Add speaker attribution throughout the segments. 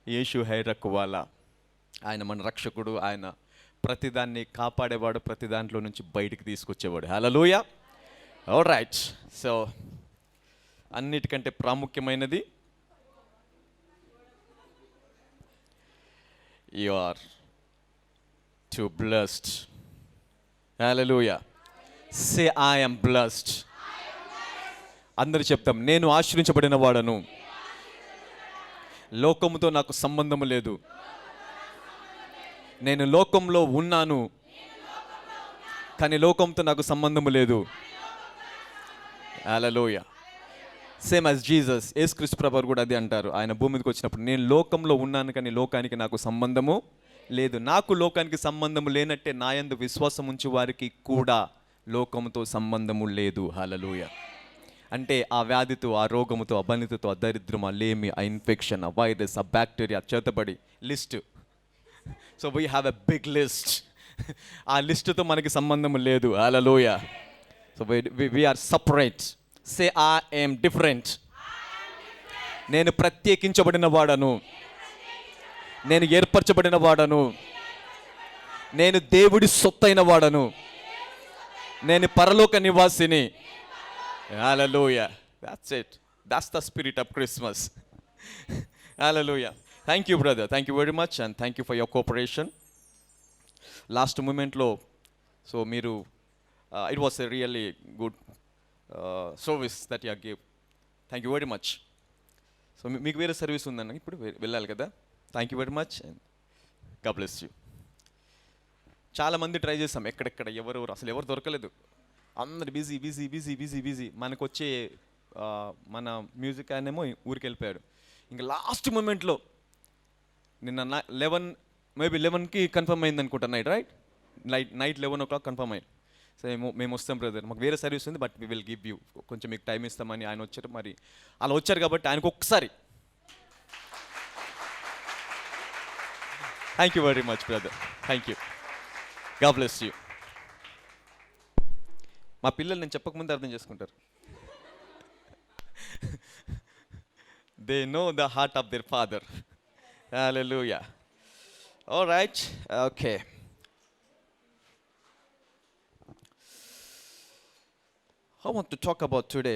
Speaker 1: Yeshu high రఖవాలా. ఆయన మన రక్షకుడు, ఆయన ప్రతిదాన్ని కాపాడేవాడు, ప్రతి దాంట్లో నుంచి బయటికి తీసుకొచ్చేవాడు. హల్లెలూయా. All right. సో అన్నిటికంటే ప్రాముఖ్యమైనది you are to blessed. Hallelujah. Say I am blessed. అందరూ చెప్తాం, నేను ఆశ్రయించబడిన వాడను, లోకముతో నాకు సంబంధము లేదు, నేను లోకంలో ఉన్నాను కానీ లోకంతో నాకు సంబంధము లేదు. హల్లెలూయా. సేమ్ యాజ్ జీసస్, యేసుక్రీస్తు ప్రభువు కూడా అది అంటారు. ఆయన భూమి మీదకి వచ్చినప్పుడు, నేను లోకంలో ఉన్నాను కానీ లోకానికి నాకు సంబంధము లేదు. నాకు లోకానికి సంబంధము లేనట్టే నా యందు విశ్వాసం ఉంచి వారికి కూడా లోకముతో సంబంధము లేదు. హల్లెలూయా. అంటే ఆ వ్యాధితో, ఆ రోగముతో, ఆ బలితతో, ఆ దరిద్రం, ఆ లేమి, ఆ ఇన్ఫెక్షన్, ఆ వైరస్, ఆ బ్యాక్టీరియా చేతబడి list. So we have a big list. ఆ లిస్టుతో మనకి సంబంధం లేదు. Hallelujah. So we are separate. Say I am different. నేను ప్రత్యేకించబడిన వాడను, నేను ఏర్పరచబడిన వాడను, నేను దేవుడి సొత్తైన వాడను, నేను పరలోక నివాసిని. Hallelujah. That's it. That's the spirit of Christmas. Hallelujah. Thank you, brother. Thank you very much, and thank you for your cooperation. Last moment lo, so miru, it was a really good service that you gave. Thank you very much. So meeku vera service undana ippudu vellali kada. Thank you very much, and God bless you. చాలా మంది try చేసాం, ఎక్కడెక్కడ ఎవరెవరు అసలు ఎవరు దొరకలేదు. అందరు busy busy busy busy busy. మనకు వచ్చే మన మ్యూజిక్ ఆయనేమో ఊరికి వెళ్ళిపోయాడు. ఇంకా లాస్ట్ మూమెంట్లో నిన్న 11 మేబీ 11కి కన్ఫర్మ్ అయింది అనుకుంటా, నైట్ 11 o'clock కన్ఫర్మ్ అయ్యింది. సో మేము వస్తాం బ్రదర్, మాకు వేరే సర్వీస్ ఉంది, but we will give you, కొంచెం మీకు టైం ఇస్తామని ఆయన వచ్చారు. మరి అలా వచ్చారు కాబట్టి ఆయనకు ఒక్కసారి thank you very much brother. Thank you. God bless you. మా పిల్లలు నేను చెప్పకముందే అర్థం చేసుకుంటారు. They know the heart of their father. Hallelujah. All right. Okay. I want to talk about today.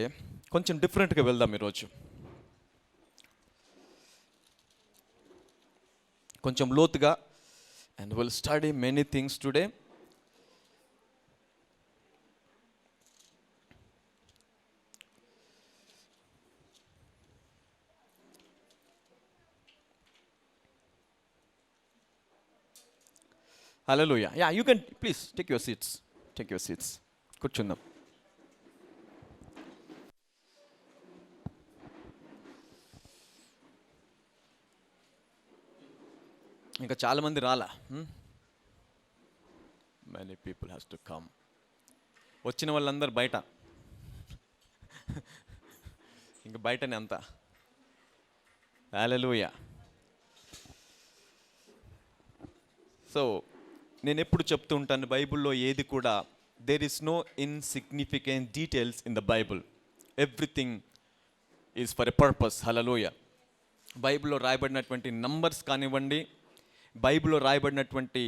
Speaker 1: కొంచెం డిఫరెంట్గా వెళ్దాం ఈరోజు, కొంచెం లోతుగా. And will study many things today. Hallelujah. Yeah, you can please take your seats. Take your seats. కూర్చుందాం. ఇంకా చాలామంది రాలా. Many people has to come. వచ్చిన వాళ్ళందరూ బయట, ఇంకా బయటనే అంతా. Hallelujah. సో నేను ఎప్పుడు చెప్తూ ఉంటాను, బైబిల్లో ఏది కూడా there is no insignificant details in the Bible. Everything is for a purpose. Hallelujah. బైబిల్లో రాయబడినటువంటి నంబర్స్ కానివ్వండి, బైబిల్లో రాయబడినటువంటి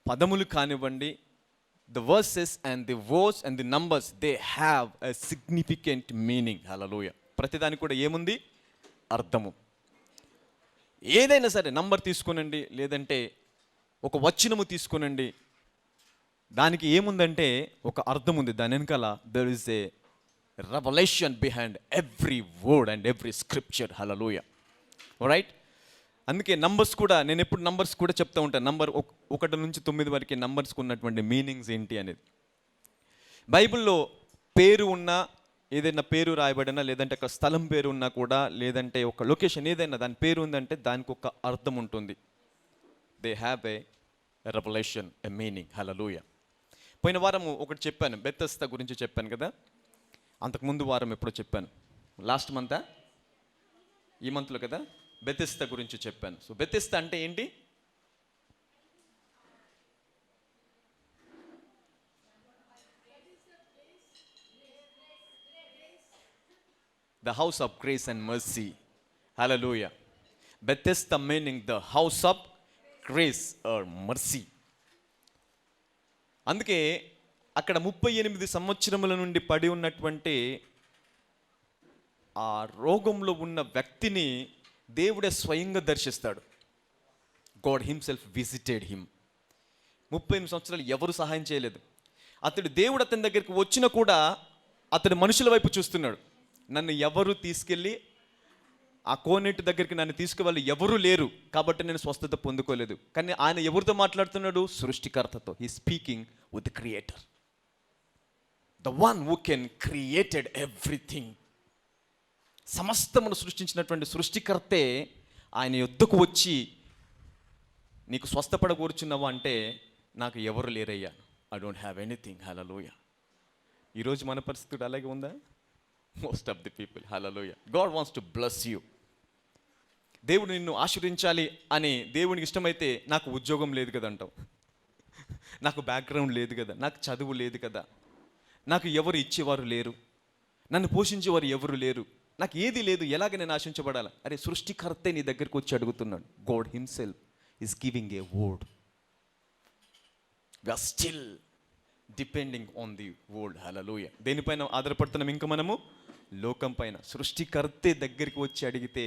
Speaker 1: పదములు కానివ్వండి, the verses and the words and the numbers, they have a significant meaning. Hallelujah. ప్రతిదానికి కూడా ఏముంది? అర్థము. ఏదైనా సరే నంబర్ తీసుకునండి, లేదంటే ఒక వచనము తీసుకునండి, దానికి ఏముందంటే ఒక అర్థం ఉంది. దాని వెనకాల there is a revolution behind every word and every scripture. Hallelujah. Right. అందుకే నంబర్స్ కూడా, నేను ఎప్పుడు నంబర్స్ కూడా చెప్తూ ఉంటాను, నంబర్ 1 నుంచి 9 వరకు నంబర్స్కి ఉన్నటువంటి మీనింగ్స్ ఏంటి అనేది. బైబిల్లో పేరు ఉన్నా, ఏదైనా పేరు రాయబడినా, లేదంటే ఒక స్థలం పేరు ఉన్నా కూడా, లేదంటే ఒక లొకేషన్ ఏదైనా దాని పేరు ఉందంటే దానికి ఒక అర్థం ఉంటుంది. They have a revolution, a meaning. Hallelujah. పోయిన వారం ఒకటి చెప్పాను, బెతెస్దా గురించి చెప్పాను కదా. అంతకుముందు వారం ఎప్పుడో చెప్పాను, లాస్ట్ మంతా, ఈ మంత్లో కదా, బెతెస్దా గురించి చెప్పాను. సో బెతెస్దా అంటే ఏంటి? The house of grace and mercy. Hallelujah. Bethesda meaning the house of grace or mercy. అందుకే అక్కడ 38 సంవత్సరముల నుండి పడి ఉన్నటువంటి ఆ రోగంలో ఉన్న వ్యక్తిని దేవుడే స్వయంగా దర్శిస్తాడు. God himself visited him. 38 సంవత్సరాలు ఎవరు సహాయం చేయలేదు. దేవుడు అతని దగ్గరికి వచ్చినా కూడా అతడు మనుషుల వైపు చూస్తున్నాడు. నన్ను ఎవరు తీసుకెళ్ళి ఆ కోనేటి దగ్గరికి నన్ను తీసుకువెళ్ళి ఎవరూ లేరు కాబట్టి నేను స్వస్థత పొందుకోలేదు. కానీ ఆయన ఎవరితో మాట్లాడుతున్నాడు? సృష్టికర్తతో. He speaking with the creator, the one who can created everything. సమస్తమును సృష్టించినటువంటి సృష్టికర్తే ఆయన యొద్దకు వచ్చి నీకు స్వస్థపడ కూర్చున్నావా అంటే నాకు ఎవరు లేరయ్యా, ఐ డోంట్ హ్యావ్ ఎనీథింగ్. హల్లెలూయా. ఈరోజు మన పరిస్థితి అలాగే ఉందా? Most of the people. Hallelujah. God wants to bless you. దేవుడు నిన్ను ఆశీర్వదించాలి అని దేవునికి ఇష్టమైతే నాకు ఉద్యోగం లేదు కదా అంటావు, నాకు బ్యాక్గ్రౌండ్ లేదు కదా, నాకు చదువు లేదు కదా, నాకు ఎవరు ఇచ్చేవారు లేరు, నన్ను పోషించేవారు ఎవరు లేరు, నాకు ఏది లేదు, ఎలాగ నేను ఆశించబడాలి? అరే సృష్టికర్తే నీ దగ్గరికి వచ్చి అడుగుతున్నాడు. God himself is giving a word. We are still depending on the world. Hallelujah. దేనిపైన ఆధారపడుతున్నాం ఇంకా మనము? లోకం పైన. సృష్టికర్తే దగ్గరికి వచ్చి అడిగితే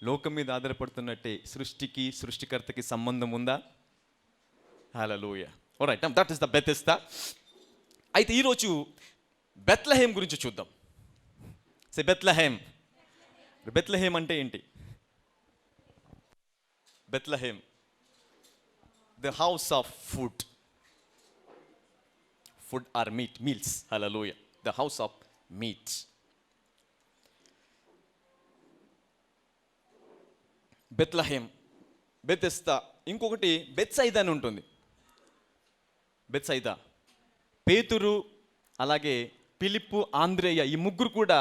Speaker 1: లోకం మీద ఆధారపడుతున్నట్టే సృష్టికి సృష్టికర్తకి సంబంధం ఉందా? Hallelujah. Alright, that is the Bethesda. అయితే ఈరోజు బెత్లెహేం గురించి చూద్దాం. సే బెత్లెహేం. బెత్లెహేం అంటే ఏంటి? Bethlehem, the house of food. Food or meat, meals. Hallelujah. The house of meat. Bethlehem, Bethesda. ఇంకొకటి బెత్సైదా అని ఉంటుంది. బెత్సైదా. పేతురు అలాగే ఫిలిప్పు, ఆంద్రేయ ఈ ముగ్గురు కూడా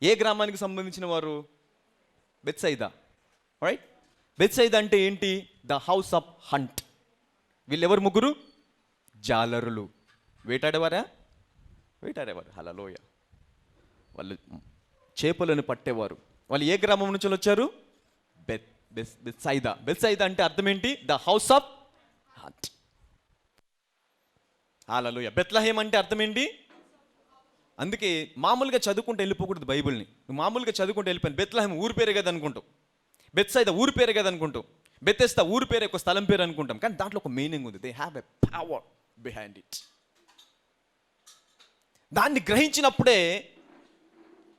Speaker 1: ఏ గ్రామానికి సంబంధించిన వారు? బెత్సైదా. రైట్. బెత్సైదా అంటే ఏంటి? The house of hunt. వీళ్ళెవరు? ముగ్గురు జాలరులు. వేటాడేవారా? వేటాడేవారు. హల్లెలూయా. వాళ్ళు చేపలను పట్టేవారు. వాళ్ళు ఏ గ్రామం నుంచి వచ్చారు? బెత్సైదా. బెత్సైదా అంటే అర్థం ఏంటి? The house of hunt. Hallelujah. Bethlehem అంటే అర్థం ఏంటి? అందుకే మామూలుగా చదువుకుంటూ వెళ్ళిపోకూడదు బైబిల్ని. నువ్వు మామూలుగా చదువుకుంటూ వెళ్ళిపోయాను, బెత్లెహేం ఊరి పేరే కదా అనుకుంటావు, బెత్సైదా ఊరి పేరే కదా అనుకుంటావు, బెతెస్దా ఊరి పేరే, ఒక స్థలం పేరు అనుకుంటాం. కానీ దాంట్లో ఒక మీనింగ్ ఉంది. They have a power behind it. దాన్ని గ్రహించినప్పుడే,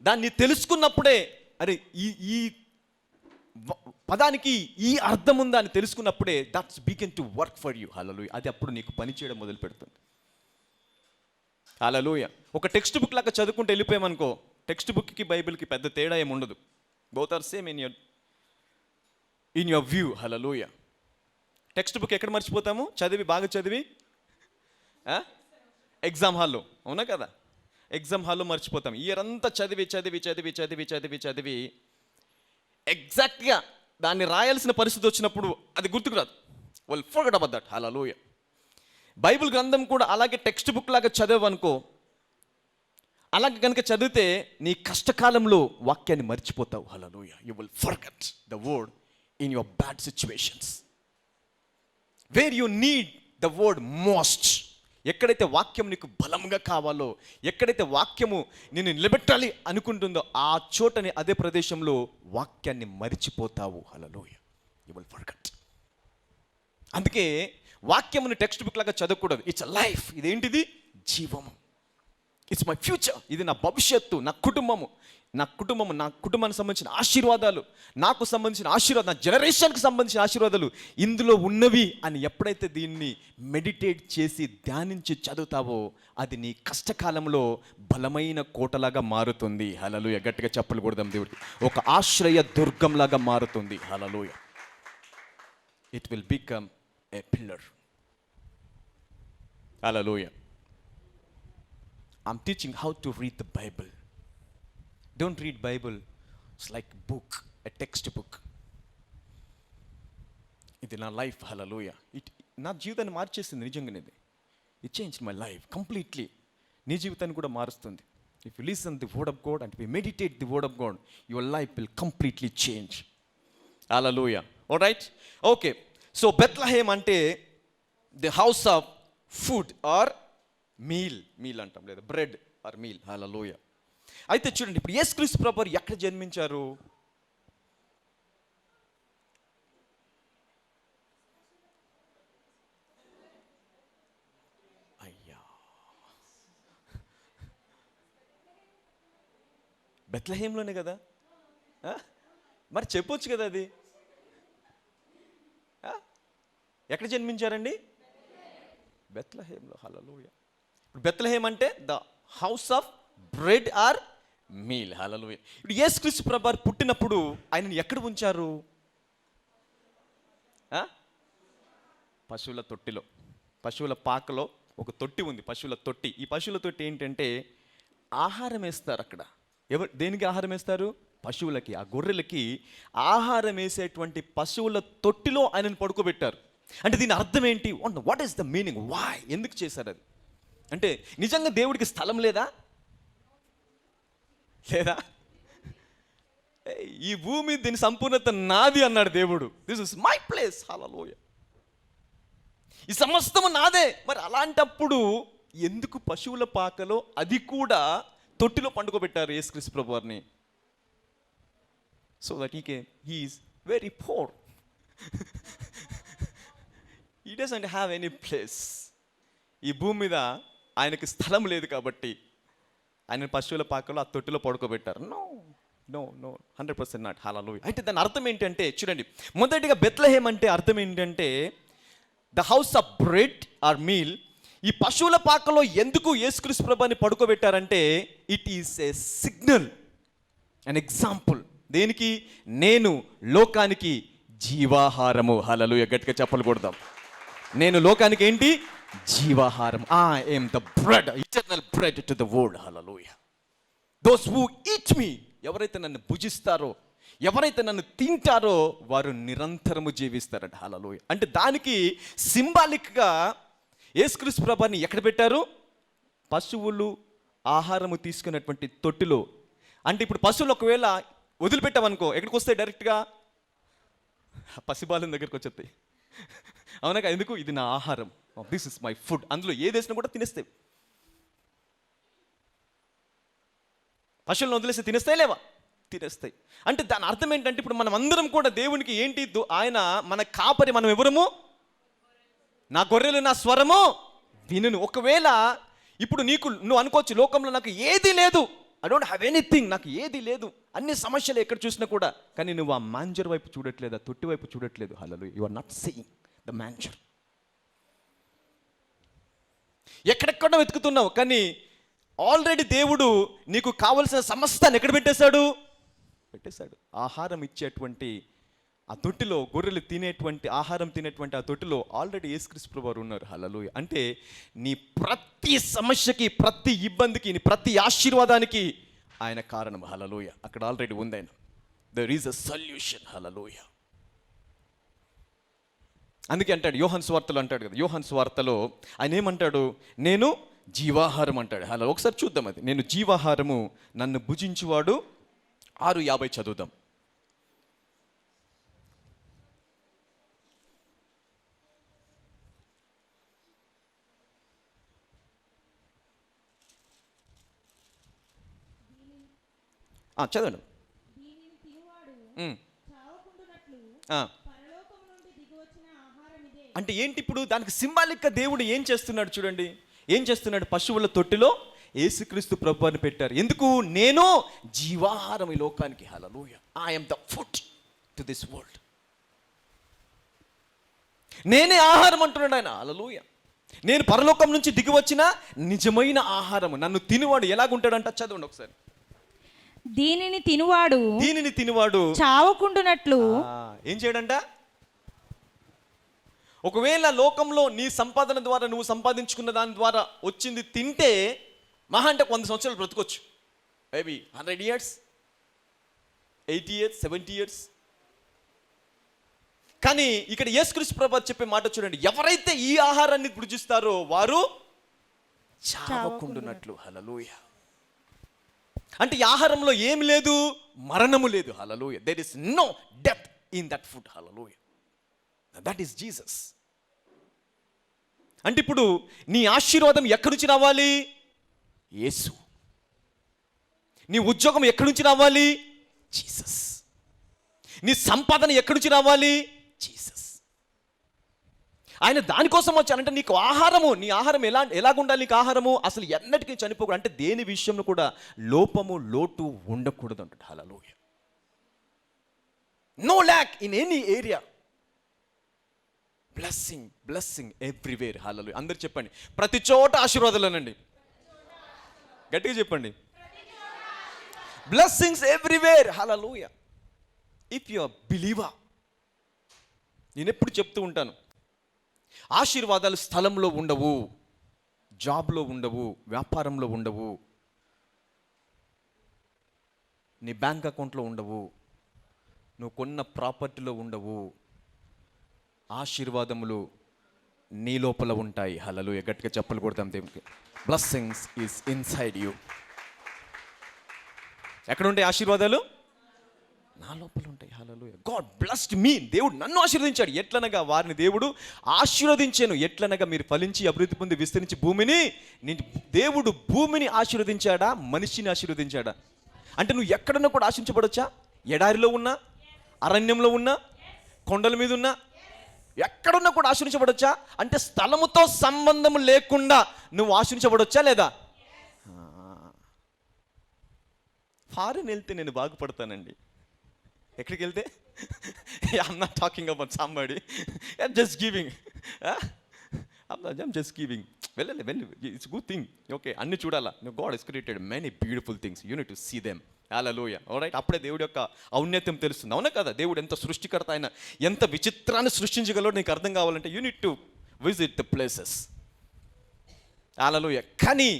Speaker 1: దాన్ని తెలుసుకున్నప్పుడే, అరే ఈ పదానికి ఈ అర్థం ఉందా అని తెలుసుకున్నప్పుడే that's begin to work for you. Hallelujah. అది అప్పుడు నీకు పని చేయడం మొదలు పెడుతుంది. హల్లెలూయా. ఒక టెక్స్ట్ బుక్ లాగా చదువుకుంటూ వెళ్ళిపోయామనుకో, టెక్స్ట్ బుక్కి బైబిల్కి పెద్ద తేడా ఏమి ఉండదు. Both are same in your view. Hallelujah. Textbook ఎక్కడ మర్చిపోతాము? చదివి బాగా చదివి ఎగ్జామ్ హాల్లో. అవునా కదా? ఎగ్జామ్ హాల్లో మర్చిపోతాం. ఇయర్ అంతా చదివి చదివి చదివి చదివి చదివి చదివి ఎగ్జాక్ట్గా దాన్ని రాయాల్సిన పరిస్థితి వచ్చినప్పుడు అది గుర్తుకు రాదు. వాళ్ళు forget about that. Hallelujah. Bible గ్రంథం కూడా అలాగే టెక్స్ట్ బుక్ లాగా చదివనుకో, అలాగే కనుక చదివితే నీ కష్టకాలంలో వాక్యాన్ని మర్చిపోతావు. Hallelujah. You will forget the word in your bad situations, where you need the word most. ఎక్కడైతే వాక్యం నీకు బలంగా కావాలో, ఎక్కడైతే వాక్యము నిన్ను నిలబెట్టాలి అనుకుంటుందో ఆ చోటని, అదే ప్రదేశంలో వాక్యాన్ని మరిచిపోతావు. హల్లెలూయా. You will forget. అందుకే వాక్యమును టెక్స్ట్ బుక్ లాగా చదవకూడదు. It's a life. ఇదేంటిది? జీవము. It's my future. ఇది నా భవిష్యత్తు, నా కుటుంబము, నా కుటుంబానికి సంబంధించిన ఆశీర్వాదాలు, నాకు సంబంధించిన ఆశీర్వాదాలు, నా జనరేషన్కి సంబంధించిన ఆశీర్వాదాలు ఇందులో ఉన్నవి అని ఎప్పుడైతే దీన్ని మెడిటేట్ చేసి ధ్యానించి చదువుతావో అది నీ కష్టకాలంలో బలమైన కోటలాగా మారుతుంది. హల్లెలూయా. గట్టిగా చప్పలు కొడదాం దేవుడికి. ఒక ఆశ్రయ దుర్గంలాగా మారుతుంది. Hallelujah. It will become a pillar. Hallelujah. I'm teaching how to read the Bible. Don't read Bible. It's like a book, a textbook. ఇది నా లైఫ్. హల్లెలూయా. నా జీవితాన్ని మార్చేసింది నిజంగానే. It change my life completely. నీ జీవితాన్ని కూడా మారుస్తుంది. If you listen the word of God and we meditate the word of God, your life will completely change. Hallelujah. Alright, okay. So Bethlehem అంటే the house of food or meal అంటాం, లేదా bread or meal. హల్లెలూయా. అయితే చూడండి, ఇప్పుడు యేసుక్రీస్తు ప్రభువారు ఎక్కడ జన్మించారు? అయ్యా, బెత్లెహేమ్లోనే కదా. మరి చెప్పొచ్చు కదా అది. ఎక్కడ జన్మించారండి? బెత్లెహేమ్లో. హల్లెలూయా. ఇప్పుడు బెత్లెహేమ్ అంటే the house of bread or meal. Hallelujah. ఇప్పుడు యేసుక్రీస్తు ప్రభువారు పుట్టినప్పుడు ఆయనను ఎక్కడ ఉంచారు? పశువుల తొట్టిలో, పశువుల పాకలో ఒక తొట్టి ఉంది, పశువుల తొట్టి. ఈ పశువుల తొట్టి ఏంటంటే ఆహారం వేస్తారు అక్కడ. దేనికి ఆహారం వేస్తారు? పశువులకి, ఆ గొర్రెలకి ఆహారం వేసేటువంటి పశువుల తొట్టిలో ఆయనను పడుకోబెట్టారు. అంటే దీని అర్థం ఏంటి? What is the meaning? Why? ఎందుకు చేశారు అది? అంటే నిజంగా దేవుడికి స్థలం లేదా? ఈ భూమి, దీని సంపూర్ణత నాది అన్నాడు దేవుడు. This is my place. Hallelujah. ఈ సమస్తము నాదే. మరి అలాంటప్పుడు ఎందుకు పశువుల పాకలో, అది కూడా తొట్టిలో పండుకోబెట్టారు యేసుక్రీస్తు ప్రభువారిని? So that he is very poor. He doesn't have any place. ఈ భూమి మీద ఆయనకి స్థలం లేదు కాబట్టి ఆయన పశువుల పాకలో, ఆ తొట్టిలో పడుకోబెట్టారు. No 100% not. హల్లెలూయా. అయితే దాని అర్థం ఏంటంటే చూడండి, మొదటిగా బెత్లెహేమ్ అంటే అర్థం ఏంటంటే the house of bread or meal. ఈ పశువుల పాకలో ఎందుకు యేసుక్రీస్తు ప్రభువారిని పడుకోబెట్టారంటే it is a signal, an example. దేనికి? నేను లోకానికి జీవాహారము. హల్లెలూయా. గట్టిగా చప్పలు కొడదాం. నేను లోకానికి ఏంటి? జీవాహారం. I am the bread, eternal bread to the world. Hallelujah. Those who eat me, ఎవరైతే నన్ను భుజిస్తారో, ఎవరైతే నన్ను తింటారో వారు నిరంతరము జీవిస్తారట. హల్లెలూయా. అంటే దానికి సింబాలిక్గా యేసుక్రీస్తు ప్రభువారిని ఎక్కడ పెట్టారు? పశువులు ఆహారము తీసుకున్నటువంటి తొట్టిలో. అంటే ఇప్పుడు పశువులు ఒకవేళ వదిలిపెట్టామనుకో, ఎక్కడికి వస్తాయి? డైరెక్ట్గా పసిబాలం దగ్గరికి వచ్చేస్తాయి. అవునా? ఎందుకు? ఇది నా ఆహారం, దిస్ ఇస్ మై ఫుడ్. అందులో ఏదేసినా కూడా తినేస్తాయి. పశువులను వదిలేసి తినేస్తాయి లేవా? తినేస్తాయి. అంటే దాని అర్థం ఏంటంటే ఇప్పుడు మనం అందరం కూడా దేవునికి ఏంటి? ఆయన మన కాపరి. మనం ఎవరము? నా గొర్రెలు నా స్వరము వినును. ఒకవేళ ఇప్పుడు నువ్వు అనుకోవచ్చు, లోకంలో నాకు ఏది లేదు, ఐ డోంట్ హ్యావ్ ఎనీథింగ్, నాకు ఏది లేదు, అన్ని సమస్యలు ఎక్కడ చూసినా కూడా. కానీ నువ్వు ఆ మాంజర్ వైపు చూడట్లేదు, ఆ తొట్టి వైపు చూడట్లేదు. Hallelujah. You are not seeing the manger. ఎక్కడెక్కడో వెతుకుతున్నావు, కానీ ఆల్రెడీ దేవుడు నీకు కావలసిన సమస్తాన్ని ఎక్కడ పెట్టేశాడు? ఆహారం ఇచ్చేటువంటి ఆ తొట్టిలో, గొర్రెలు తినేటువంటి ఆహారం తినేటువంటి ఆ తొట్టిలో ఆల్రెడీ యేసుక్రీస్తు ప్రభువారు ఉన్నారు. హల్లెలూయా. అంటే నీ ప్రతి సమస్యకి, ప్రతి ఇబ్బందికి, నీ ప్రతి ఆశీర్వాదానికి ఆయన కారణం. హల్లెలూయా. అక్కడ ఆల్రెడీ ఉంది ఆయన. There is a solution. Hallelujah. అందుకే అంటాడు యోహాను సువార్తలో, అంటాడు కదా, యోహాను సువార్తలో ఆయన ఏమంటాడు? నేను జీవాహారం అంటాడు. హలో, ఒకసారి చూద్దాం అది. నేను జీవాహారము, నన్ను భుజించువాడు. 6:50 చదువుదాం. చదవండి. అంటే ఏంటి? ఇప్పుడు దానికి సింబాలిక్గా దేవుడు ఏం చేస్తున్నాడు చూడండి. ఏం చేస్తున్నాడు? పశువుల తొట్టిలో యేసుక్రీస్తు ప్రభువారిని పెట్టారు. ఎందుకు? నేను జీవాహారం ఈ లోకానికి. Hallelujah. I am the food to this world. నేనే ఆహారం అంటున్నాడు ఆయన. హల్లెలూయా. నేను పరలోకం నుంచి దిగి వచ్చిన నిజమైన ఆహారము. నన్ను తినివాడు ఎలాగుంటాడంట? చదవండి ఒకసారి.
Speaker 2: దీనిని తినువాడు చావకుండునట్లు
Speaker 1: ఏం చేయడంట? ఒకవేళ లోకంలో నీ సంపాదన ద్వారా, నువ్వు సంపాదించుకున్న దాని ద్వారా వచ్చింది తింటే మహా అంటే 100 సంవత్సరాలు బ్రతకొచ్చు. Maybe 100 years, 80 years, 70 years. కానీ ఇక్కడ యేసుక్రీస్తు ప్రభువు చెప్పే మాట చూడండి. ఎవరైతే ఈ ఆహారాన్ని భుజిస్తారో వారు చావకుండునట్లు. హల్లెలూయా. అంటే ఈ ఆహారంలో ఏమి లేదు? మరణము లేదు. Hallelujah. There is no death in that food. Hallelujah. That is Jesus. అంటే ఇప్పుడు నీ ఆశీర్వాదం ఎక్కడి నుంచి రావాలి? యేసు. నీ ఉద్యోగం ఎక్కడి నుంచి రావాలి? జీసస్. నీ సంపాదన ఎక్కడి నుంచి రావాలి? జీసస్. ఆయన దానికోసం వచ్చానంటే నీకు ఆహారము, నీ ఆహారం ఎలాగుండాలి? నీకు ఆహారము అసలు ఎన్నటికీ చనిపోకూడదు, అంటే దేని విషయంలో కూడా లోపము లోటు ఉండకూడదు అంటాడు. Hallelujah. No lack in any area. Blessing everywhere. Hallelujah. అందరు చెప్పండి, ప్రతి చోట ఆశీర్వాదాలేనండి. గట్టిగా చెప్పండి, blessings everywhere. Hallelujah. If you are believer, నేను ఎప్పుడు చెప్తూ ఉంటాను, ఆశీర్వాదాలు స్థలంలో ఉండవు, జాబ్లో ఉండవు, వ్యాపారంలో ఉండవు, నీ బ్యాంక్ అకౌంట్లో ఉండవు, నువ్వు కొన్న ప్రాపర్టీలో ఉండవు. ఆశీర్వాదములు నీ లోపల ఉంటాయి. హల్లెలూయా. గట్టిగా చప్పలు కొడతాం దేవునికి. Blessings is inside you. ఎక్కడ ఉంటాయి ఆశీర్వాదాలు? నా లోపల ఉంటాయి. హల్లెలూయా. God blessed me. దేవుడు నన్ను ఆశీర్వదించాడు. ఎట్లనగా వారిని దేవుడు ఆశీర్వదించాను. ఎట్లనగా మీరు ఫలించి అభివృద్ధి పొంది విస్తరించి భూమిని. దేవుడు భూమిని ఆశీర్వదించాడా, మనిషిని ఆశీర్వదించాడా? అంటే నువ్వు ఎక్కడన్నా కూడా ఆశించబడొచ్చా? ఎడారిలో ఉన్నా, అరణ్యంలో ఉన్నా, కొండల మీద ఉన్నా, ఎక్కడున్నా కూడా ఆశీర్వదించబడొచ్చా? అంటే స్థలముతో సంబంధం లేకుండా నువ్వు ఆశీర్వదించబడొచ్చా లేదా? ఫారెన్ వెళ్తే నేను బాగుపడతానండి. ఎక్కడికి వెళ్తే? I'm not talking about somebody, I'm just giving. I'm just giving. వెళ్ళాలి, ఇట్స్ గుడ్ థింగ్. ఓకే, అన్ని చూడాలా. God has created many beautiful things, you need to see them. Hallelujah. Alright. అప్పుడే దేవుడి యొక్క ఔన్నత్యం తెలుస్తుంది. అవునా కదా? దేవుడు ఎంత సృష్టికర్త, ఆయన ఎంత విచిత్రాన్ని సృష్టించగలడో నీకు అర్థం కావాలంటే you need to visit the places. Hallelujah. కానీ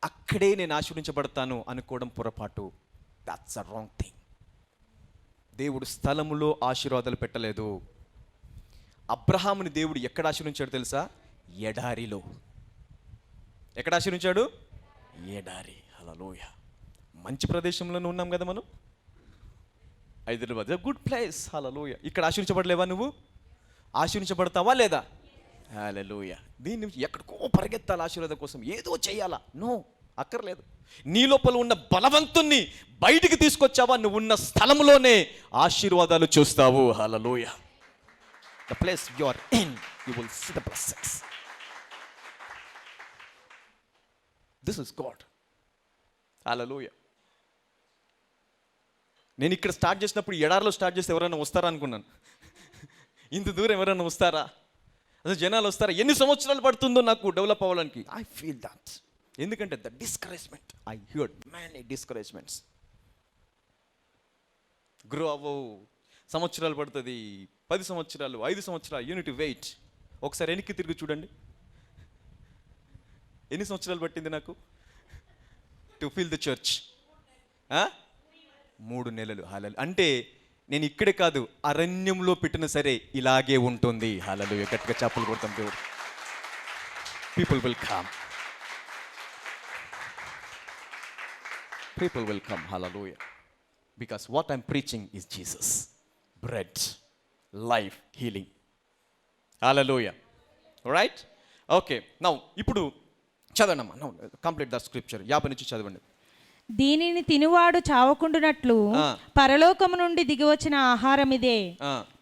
Speaker 1: అక్కడే నేను ఆశీర్వదించబడతాను అనుకోవడం పొరపాటు. That's a wrong thing. దేవుడు స్థలములో ఆశీర్వాదాలు పెట్టలేదు. అబ్రహాముని దేవుడు ఎక్కడ ఆశీర్వదించాడు తెలుసా? ఎడారిలో. ఎక్కడ ఆశీర్వదించాడు? ఎడారి. హల్లెలూయా. మంచి ప్రదేశంలోనే ఉన్నాం కదా మనం. Hyderabad good place. హల్లెలూయా. ఇక్కడ ఆశీర్వదించబడలేవా? నువ్వు ఆశీర్వదించబడతావా లేదా? హల్లెలూయా. దీని నుంచి ఎక్కడికో పరిగెత్తాలి ఆశీర్వాదం కోసం, ఏదో చేయాలా? నో, అక్కర్లేదు. నీ లోపల ఉన్న బలవంతుణ్ణి బయటికి తీసుకొచ్చావా, నువ్వు ఉన్న స్థలంలోనే ఆశీర్వాదాలు చూస్తావు. Hallelujah. The place you are in, you will see the blessings. This is God. Hallelujah. నేను ఇక్కడ స్టార్ట్ చేసినప్పుడు ఎడారిలో స్టార్ట్ చేస్తే ఎవరైనా వస్తారా అనుకున్నాను. ఇంత దూరం ఎవరైనా వస్తారా? అసలు జనాలు వస్తారా? ఎన్ని సంవత్సరాలు పడుతుందో నాకు డెవలప్ అవ్వడానికి. I feel that. ఎందుకంటే the discouragement, I heard many discouragements. Grow అవ్వవు, సంవత్సరాలు పడుతుంది, 10 సంవత్సరాలు, 5 సంవత్సరాలు, యూనిట్ వెయిట్. ఒకసారి వెనక్కి తిరిగి చూడండి, ఎన్ని సంవత్సరాలు పట్టింది నాకు టు ఫీల్ ద చర్చ్? 3 నెలలు. హల్లెలూయా. అంటే నేను ఇక్కడే కాదు, అరణ్యంలో పెట్టిన సరే ఇలాగే ఉంటుంది. హల్లెలూయా. గట్టిగా చప్పలు కొడతాం దేవుడు. People will come, people will come. Hallelujah. Because what I'm preaching is Jesus, bread, life, healing. Hallelujah. Right. Okay, now ఇప్పుడు చదవండి అమ్మా. Now complete the scripture. 50 నుంచి చదవండి.
Speaker 2: దీనిని తినువాడు చావకుండునట్లు పరలోకము నుండి దిగివచ్చిన ఆహారం ఇదే.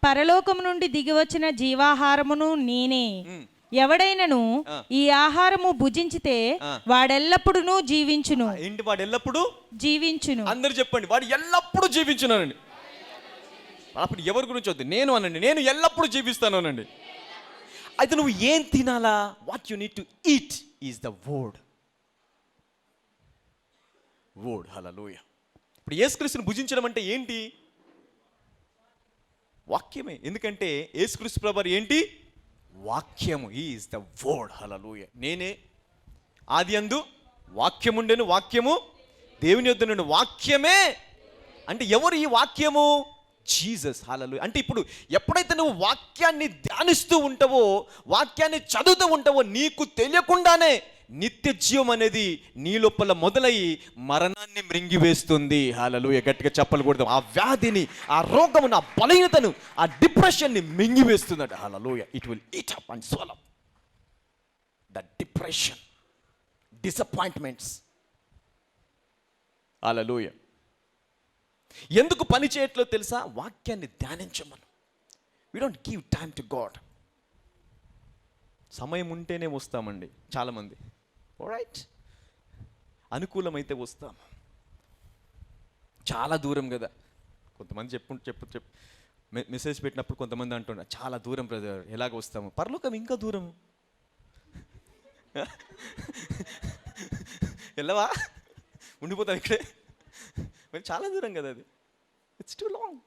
Speaker 2: పరలోకము నుండి దిగివచ్చిన జీవాహారమును నేనే. ఎవడైనను ఈ ఆహారము భుజించితే వాడెల్లప్పుడూ జీవించును.
Speaker 1: ఏంటి? వాడు ఎల్లప్పుడూ
Speaker 2: జీవించును.
Speaker 1: అందరు చెప్పండి, వాడు ఎల్లప్పుడూ జీవించున్నానండి. అప్పుడు ఎవరి గురించి వద్దు, నేను అనండి, నేను ఎల్లప్పుడూ జీవిస్తాను అనండి. అయితే నువ్వు ఏం తినాలా? What you need to eat is the word. Word. Hallelujah. ఇప్పుడు యేసుక్రీస్తుని భుజించడం అంటే ఏంటి? వాక్యమే. ఎందుకంటే యేసుక్రీస్తు ప్రభువారు ఏంటి? వాక్యము. He is the word. Hallelujah. నేనే ఆదియందు వాక్యముండెను, వాక్యము దేవుని యొద్ద నుండి. వాక్యమే అంటే ఎవరు ఈ వాక్యము? జీసస్. హల్లెలూయా. అంటే ఇప్పుడు ఎప్పుడైతే నువ్వు వాక్యాన్ని ధ్యానిస్తూ ఉంటావో, వాక్యాన్ని చదువుతూ ఉంటావో, నీకు తెలియకుండానే నిత్య జీవం అనేది నీ లోపల మొదలయ్యి మరణాన్ని మృంగివేస్తుంది. హల్లెలూయా, గట్టిగా చెప్పలు కొడదాం. ఆ వ్యాధిని, ఆ రోగమును, ఆ బలహీనతను, ఆ డిప్రెషన్ని మింగివేస్తుందట. Hallelujah. It will eat up and swallow the depression, disappointments. Hallelujah. ఎందుకు పని చేయట్లేదు తెలుసా? వాక్యాన్ని ధ్యానించమను. We don't give time to God. సమయం ఉంటేనే వస్తామండి చాలామంది. రైట్, అనుకూలమైతే వస్తాం. చాలా దూరం కదా. కొంతమంది చెప్పు మెసేజ్ పెట్టినప్పుడు కొంతమంది అంటున్నారు, చాలా దూరం బ్రదర్, ఎలాగ వస్తాము? పరలోకం ఇంకా దూరం. వెళ్ళవా? ఉండిపోతాం ఇక్కడే? మరి చాలా దూరం కదా అది. It's too long.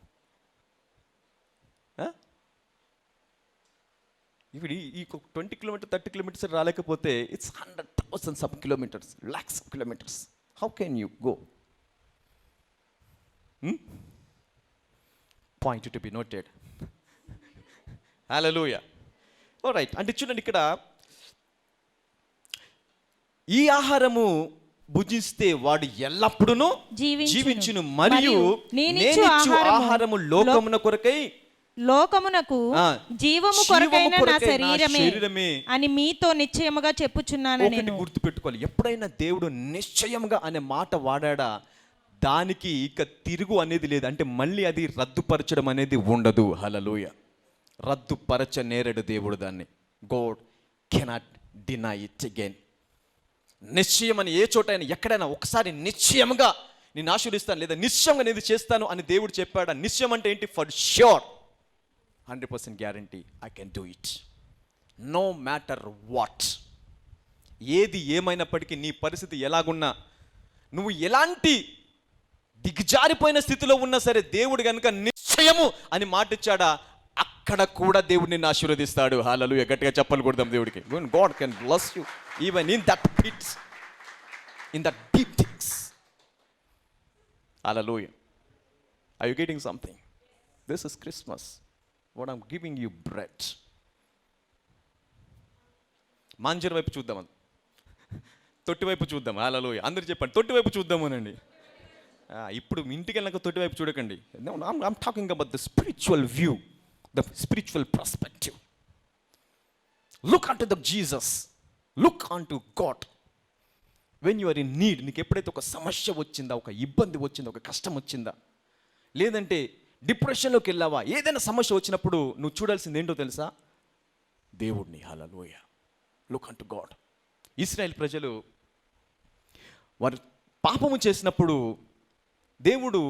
Speaker 1: ఇప్పుడు ఈ 20 కిలోమీటర్ 30 కిలోమీటర్స్ రాలేకపోతే it's 100,000 sub kilometres, lakhs of kilometres. How can you go? Point to be noted. Hallelujah. Alright, అంటే చూడండి ఇక్కడ, ఈ ఆహారము భుజిస్తే వాడు ఎల్లప్పుడూ జీవించును, మరియు నేనిచ్చు ఆహారము లోకమున కొరకై,
Speaker 2: లోకమునకు జీవము కొరకైన నా శరీరమే అని మీతో నిశ్చయముగా చెప్పుచున్నాను. నేను
Speaker 1: గుర్తుపెట్టుకోవాలి, ఎప్పుడైనా దేవుడు నిశ్చయముగా అనే మాట వాడా, దానికి ఇక తిరుగు అనేది లేదు. అంటే మళ్ళీ అది రద్దుపరచడం అనేది ఉండదు. హల్లెలూయా. రద్దుపరచనేరడు దేవుడు దాన్ని. God cannot deny it again. నిశ్చయం అని ఏ చోటైనా ఎక్కడైనా ఒకసారి నిశ్చయంగా నేను ఆశీర్వదిస్తాను లేదా నిశ్చయంగా నేను చేస్తాను అని దేవుడు చెప్పాడా? నిశ్చయం అంటే ఏంటి? For sure, 100% guarantee, I can do it no matter what. ఏది ఏమైనప్పటికీ, నీ పరిస్థితి ఎలాగున్నా, నువ్వు ఎలాంటి దిగజారిపోయిన స్థితిలో ఉన్నా సరే, దేవుడు కనుక నిశ్చయము అని మాటిచ్చాడా, అక్కడ కూడా దేవుడు నిన్ను ఆశీర్వదిస్తాడు. హల్లెలూయా. గట్టిగా చెప్పలు కొడదాం దేవుడికి. God can bless you even in that pits, in that deep things. Hallelujah. Are you getting something? This is Christmas. What I'm giving you bread. Manger వైపు చూద్దాం, తొట్టి వైపు చూద్దాం. హల్లెలూయా. అందరు చెప్పండి, తొట్టి వైపు చూద్దామనండి. ఇప్పుడు ఇంటికి వెళ్ళాక తొట్టి వైపు చూడకండి. I'm talking about the spiritual view, the spiritual perspective. Look on to the Jesus, look on to God. When you are in need, నీకు ఎప్పుడైతే ఒక సమస్య వచ్చిందా, ఒక ఇబ్బంది వచ్చిందా, ఒక కష్టం వచ్చిందా, లేదంటే డిప్రెషన్లోకి వెళ్ళావా, ఏదైనా సమస్య వచ్చినప్పుడు నువ్వు చూడాల్సింది ఏంటో తెలుసా? దేవుడిని. Hallelujah. Look on to God. ఇశ్రాయేల్ ప్రజలు వారు పాపము చేసినప్పుడు దేవుడు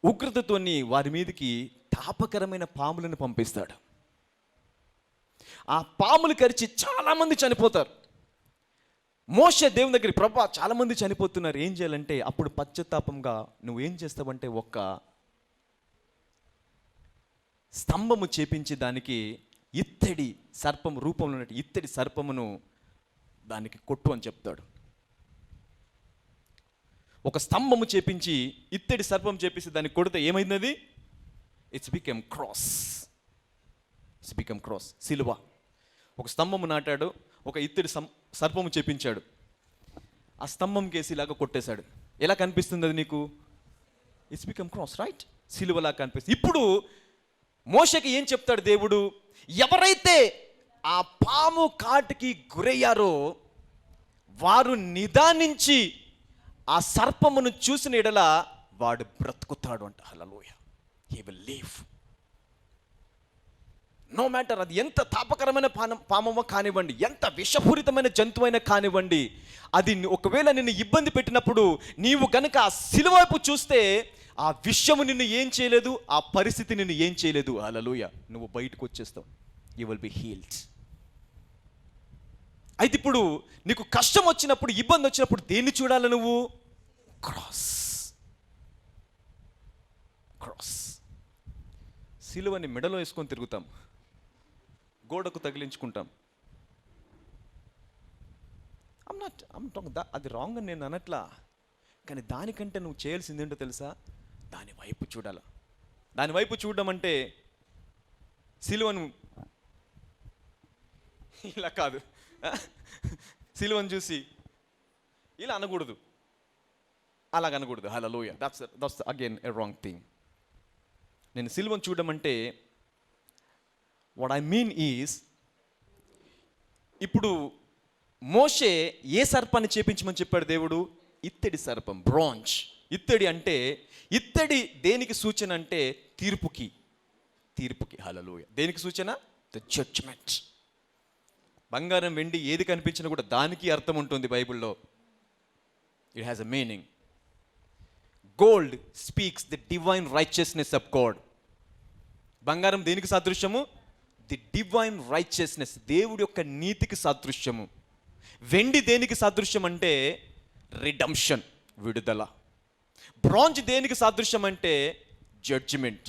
Speaker 1: ఉగ్రతతోని వారి మీదకి తాపకరమైన పాములను పంపిస్తాడు. ఆ పాములు కరిచి చాలామంది చనిపోతారు. మోషే దేవుని దగ్గర, ప్రభా చాలామంది చనిపోతున్నారు, ఏం చేయాలంటే, అప్పుడు పశ్చాత్తాపంగా నువ్వు ఏం చేస్తావంటే, ఒక్క స్తంభము చేపించి దానికి ఇత్తడి సర్పం రూపంలో ఉన్నట్టు ఇత్తడి సర్పమును దానికి కొట్టు అని చెప్తాడు. ఒక స్తంభము చేపించి ఇత్తడి సర్పం చేపించి దాన్ని కొడితే ఏమైంది? It's become cross. It's become cross, సిలువ. ఒక స్తంభము నాటాడు, ఒక ఇత్తడి సర్పము చేపించాడు, ఆ స్తంభం కేసి ఇలాగా కొట్టేశాడు. ఎలా కనిపిస్తుంది అది నీకు? It's become cross, right? సిలువలా కనిపిస్తుంది. ఇప్పుడు మోషేకి ఏం చెప్తాడు దేవుడు? ఎవరైతే ఆ పాము కాటికి గురయ్యారో వారు నిదానించి ఆ సర్పమును చూసిన ఎడల వాడు బ్రతుకుతాడు అంట. Hallelujah. He will live. No matter అది ఎంత తాపకరమైన పామమో కానివ్వండి, ఎంత విషపూరితమైన జంతువైనా కానివ్వండి, అది ఒకవేళ నిన్ను ఇబ్బంది పెట్టినప్పుడు నీవు గనుక ఆ సిలువ వైపు చూస్తే ఆ విషయము నిన్ను ఏం చేయలేదు, ఆ పరిస్థితి నిన్ను ఏం చేయలేదు. హల్లెలూయా. నువ్వు బయటకు వచ్చేస్తావు. You will be healed. అయితే ఇప్పుడు నీకు కష్టం వచ్చినప్పుడు, ఇబ్బంది వచ్చినప్పుడు దేన్ని చూడాలి నువ్వు? క్రాస్. క్రాస్. సిలువని మెడలో వేసుకొని తిరుగుతాం, గోడకు తగిలించుకుంటాం. అది రాంగ్ అని నేను అనట్లా, కానీ దానికంటే నువ్వు చేయాల్సింది ఏంటో తెలుసా? దాని వైపు చూడాల. దాని వైపు చూడడం అంటే సిలువను ఇలా కాదు, సిలువను చూసి ఇలా అనకూడదు, అలాగ అనకూడదు. Hallelujah. That's again a wrong thing. నేను సిలువను చూడడం అంటే వాట్ ఐ మీన్ ఈజ్, ఇప్పుడు మోషే ఏ సర్పాన్ని చేపించమని చెప్పాడు దేవుడు? ఇత్తడి సర్పం, బ్రాంజ్. ఇత్తడి అంటే, ఇత్తడి దేనికి సూచన అంటే తీర్పుకి. హల్లెలూయా. దేనికి సూచన? The judgment. బంగారం వెండి ఏది కనిపించినా కూడా దానికి అర్థం ఉంటుంది బైబిల్లో. It has a meaning. Gold speaks the divine righteousness of God. బంగారం దేనికి సాదృశ్యము? ది డివైన్ రైచియస్నెస్, దేవుడి యొక్క నీతికి సాదృశ్యము. వెండి దేనికి సాదృశ్యం అంటే రిడమ్షన్, విడుదల. బ్రాంజ్ దేనికి సాదృశ్యం అంటే జడ్జిమెంట్,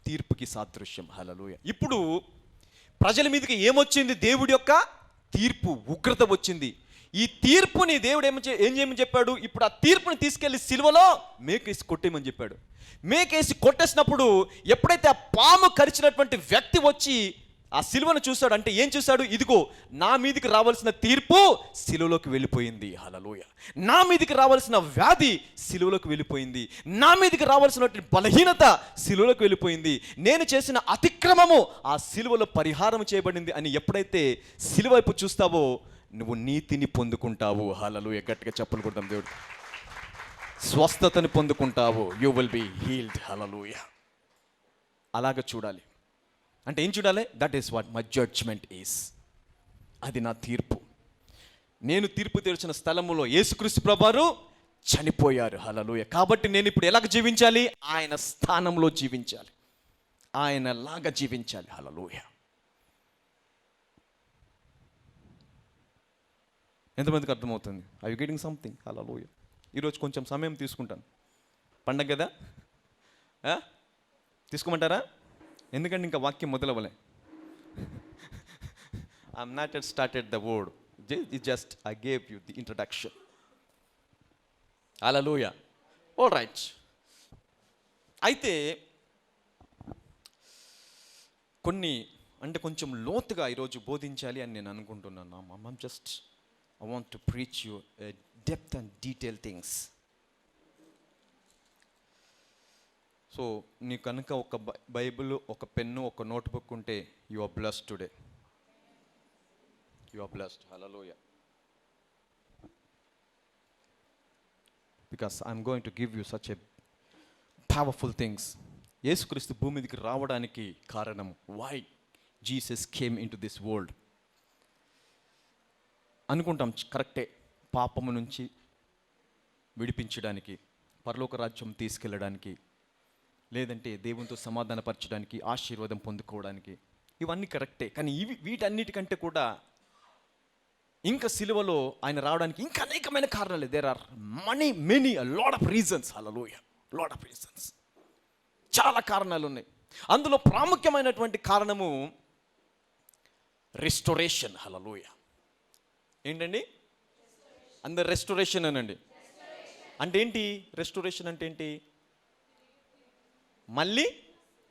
Speaker 1: తీర్పుకి సాదృశ్యం. హల్లెలూయా. ఇప్పుడు ప్రజల మీదకి ఏమొచ్చింది? దేవుడి యొక్క తీర్పు, ఉగ్రత వచ్చింది. ఈ తీర్పుని దేవుడు ఏం చేయమని చెప్పాడు? ఇప్పుడు ఆ తీర్పుని తీసుకెళ్లి సిలువలో మేకేసి కొట్టేయమని చెప్పాడు. మేకేసి కొట్టేసినప్పుడు ఎప్పుడైతే ఆ పాము కరిచినటువంటి వ్యక్తి వచ్చి ఆ సిలువను చూశాడు, అంటే ఏం చూశాడు? ఇదిగో నా మీదికి రావాల్సిన తీర్పు సిలువలోకి వెళ్ళిపోయింది. హల్లెలూయా. నా మీదికి రావాల్సిన వ్యాధి సిలువలోకి వెళ్ళిపోయింది. నా మీదికి రావాల్సినటువంటి బలహీనత సిలువలోకి వెళ్ళిపోయింది. నేను చేసిన అతిక్రమము ఆ సిలువలో పరిహారం చేయబడింది అని ఎప్పుడైతే సిలువ వైపు చూస్తావో నువ్వు నీతిని పొందుకుంటావు. హల్లెలూయా. గట్టిగా చెప్పులు కొడదాం దేవుడు. స్వస్థతని పొందుకుంటావు. You will be healed. Hallelujah. అలాగ చూడాలి. అంటే ఏం చూడాలి? That is what my judgement is. అది నా తీర్పు. నేను తీర్పు తెరిచిన స్థలములో యేసుక్రీస్తు ప్రభువారు చనిపోయారు. హల్లెలూయా. కాబట్టి నేను ఇప్పుడు ఎలాగ జీవించాలి? ఆయన స్థానంలో జీవించాలి, ఆయనలాగా జీవించాలి. హల్లెలూయా. ఎంతమందికి అర్థమవుతుంది? I you getting something? Hallelujah. ఈరోజు కొంచెం సమయం తీసుకుంటాను, పండగ కదా. తీసుకోమంటారా? ఎందుకంటే ఇంకా వాక్యం మొదలవ్వలే. I'm not at started the word, just I gave you the introduction. Hallelujah. All right. అయితే కొన్ని అంటే కొంచెం లోతుగా ఈరోజు బోధించాలి అని నేను అనుకుంటున్నాను. I'm just I want to preach you depth and detail things. So నీ కనుక ఒక బైబిల్, ఒక పెన్ను, ఒక నోట్బుక్ ఉంటే you are blessed today. You are blessed. Hallelujah. Because I'm going to give you such a powerful things. యేసుక్రీస్తు భూమి మీదకి రావడానికి కారణం, why Jesus came into this world. అనుకుంటాం కరెక్టే, పాపము నుంచి విడిపించడానికి, పరలోక రాజ్యం తీసుకెళ్ళడానికి, లేదంటే దేవునితో సమాధానపరచడానికి, ఆశీర్వాదం పొందుకోవడానికి. ఇవన్నీ కరెక్టే. కానీ వీటన్నిటికంటే కూడా ఇంకా సిలువలో ఆయన రావడానికి ఇంకా అనేకమైన కారణాలు. There are many lot of reasons. Hallelujah. Lot of reasons. చాలా కారణాలు ఉన్నాయి. అందులో ప్రాముఖ్యమైనటువంటి కారణము రెస్టోరేషన్. హల్లెలూయా. ఏంటండి? అందరు రెస్టోరేషన్ అనండి. అంటే ఏంటి రెస్టోరేషన్? అంటే ఏంటి? మళ్ళీ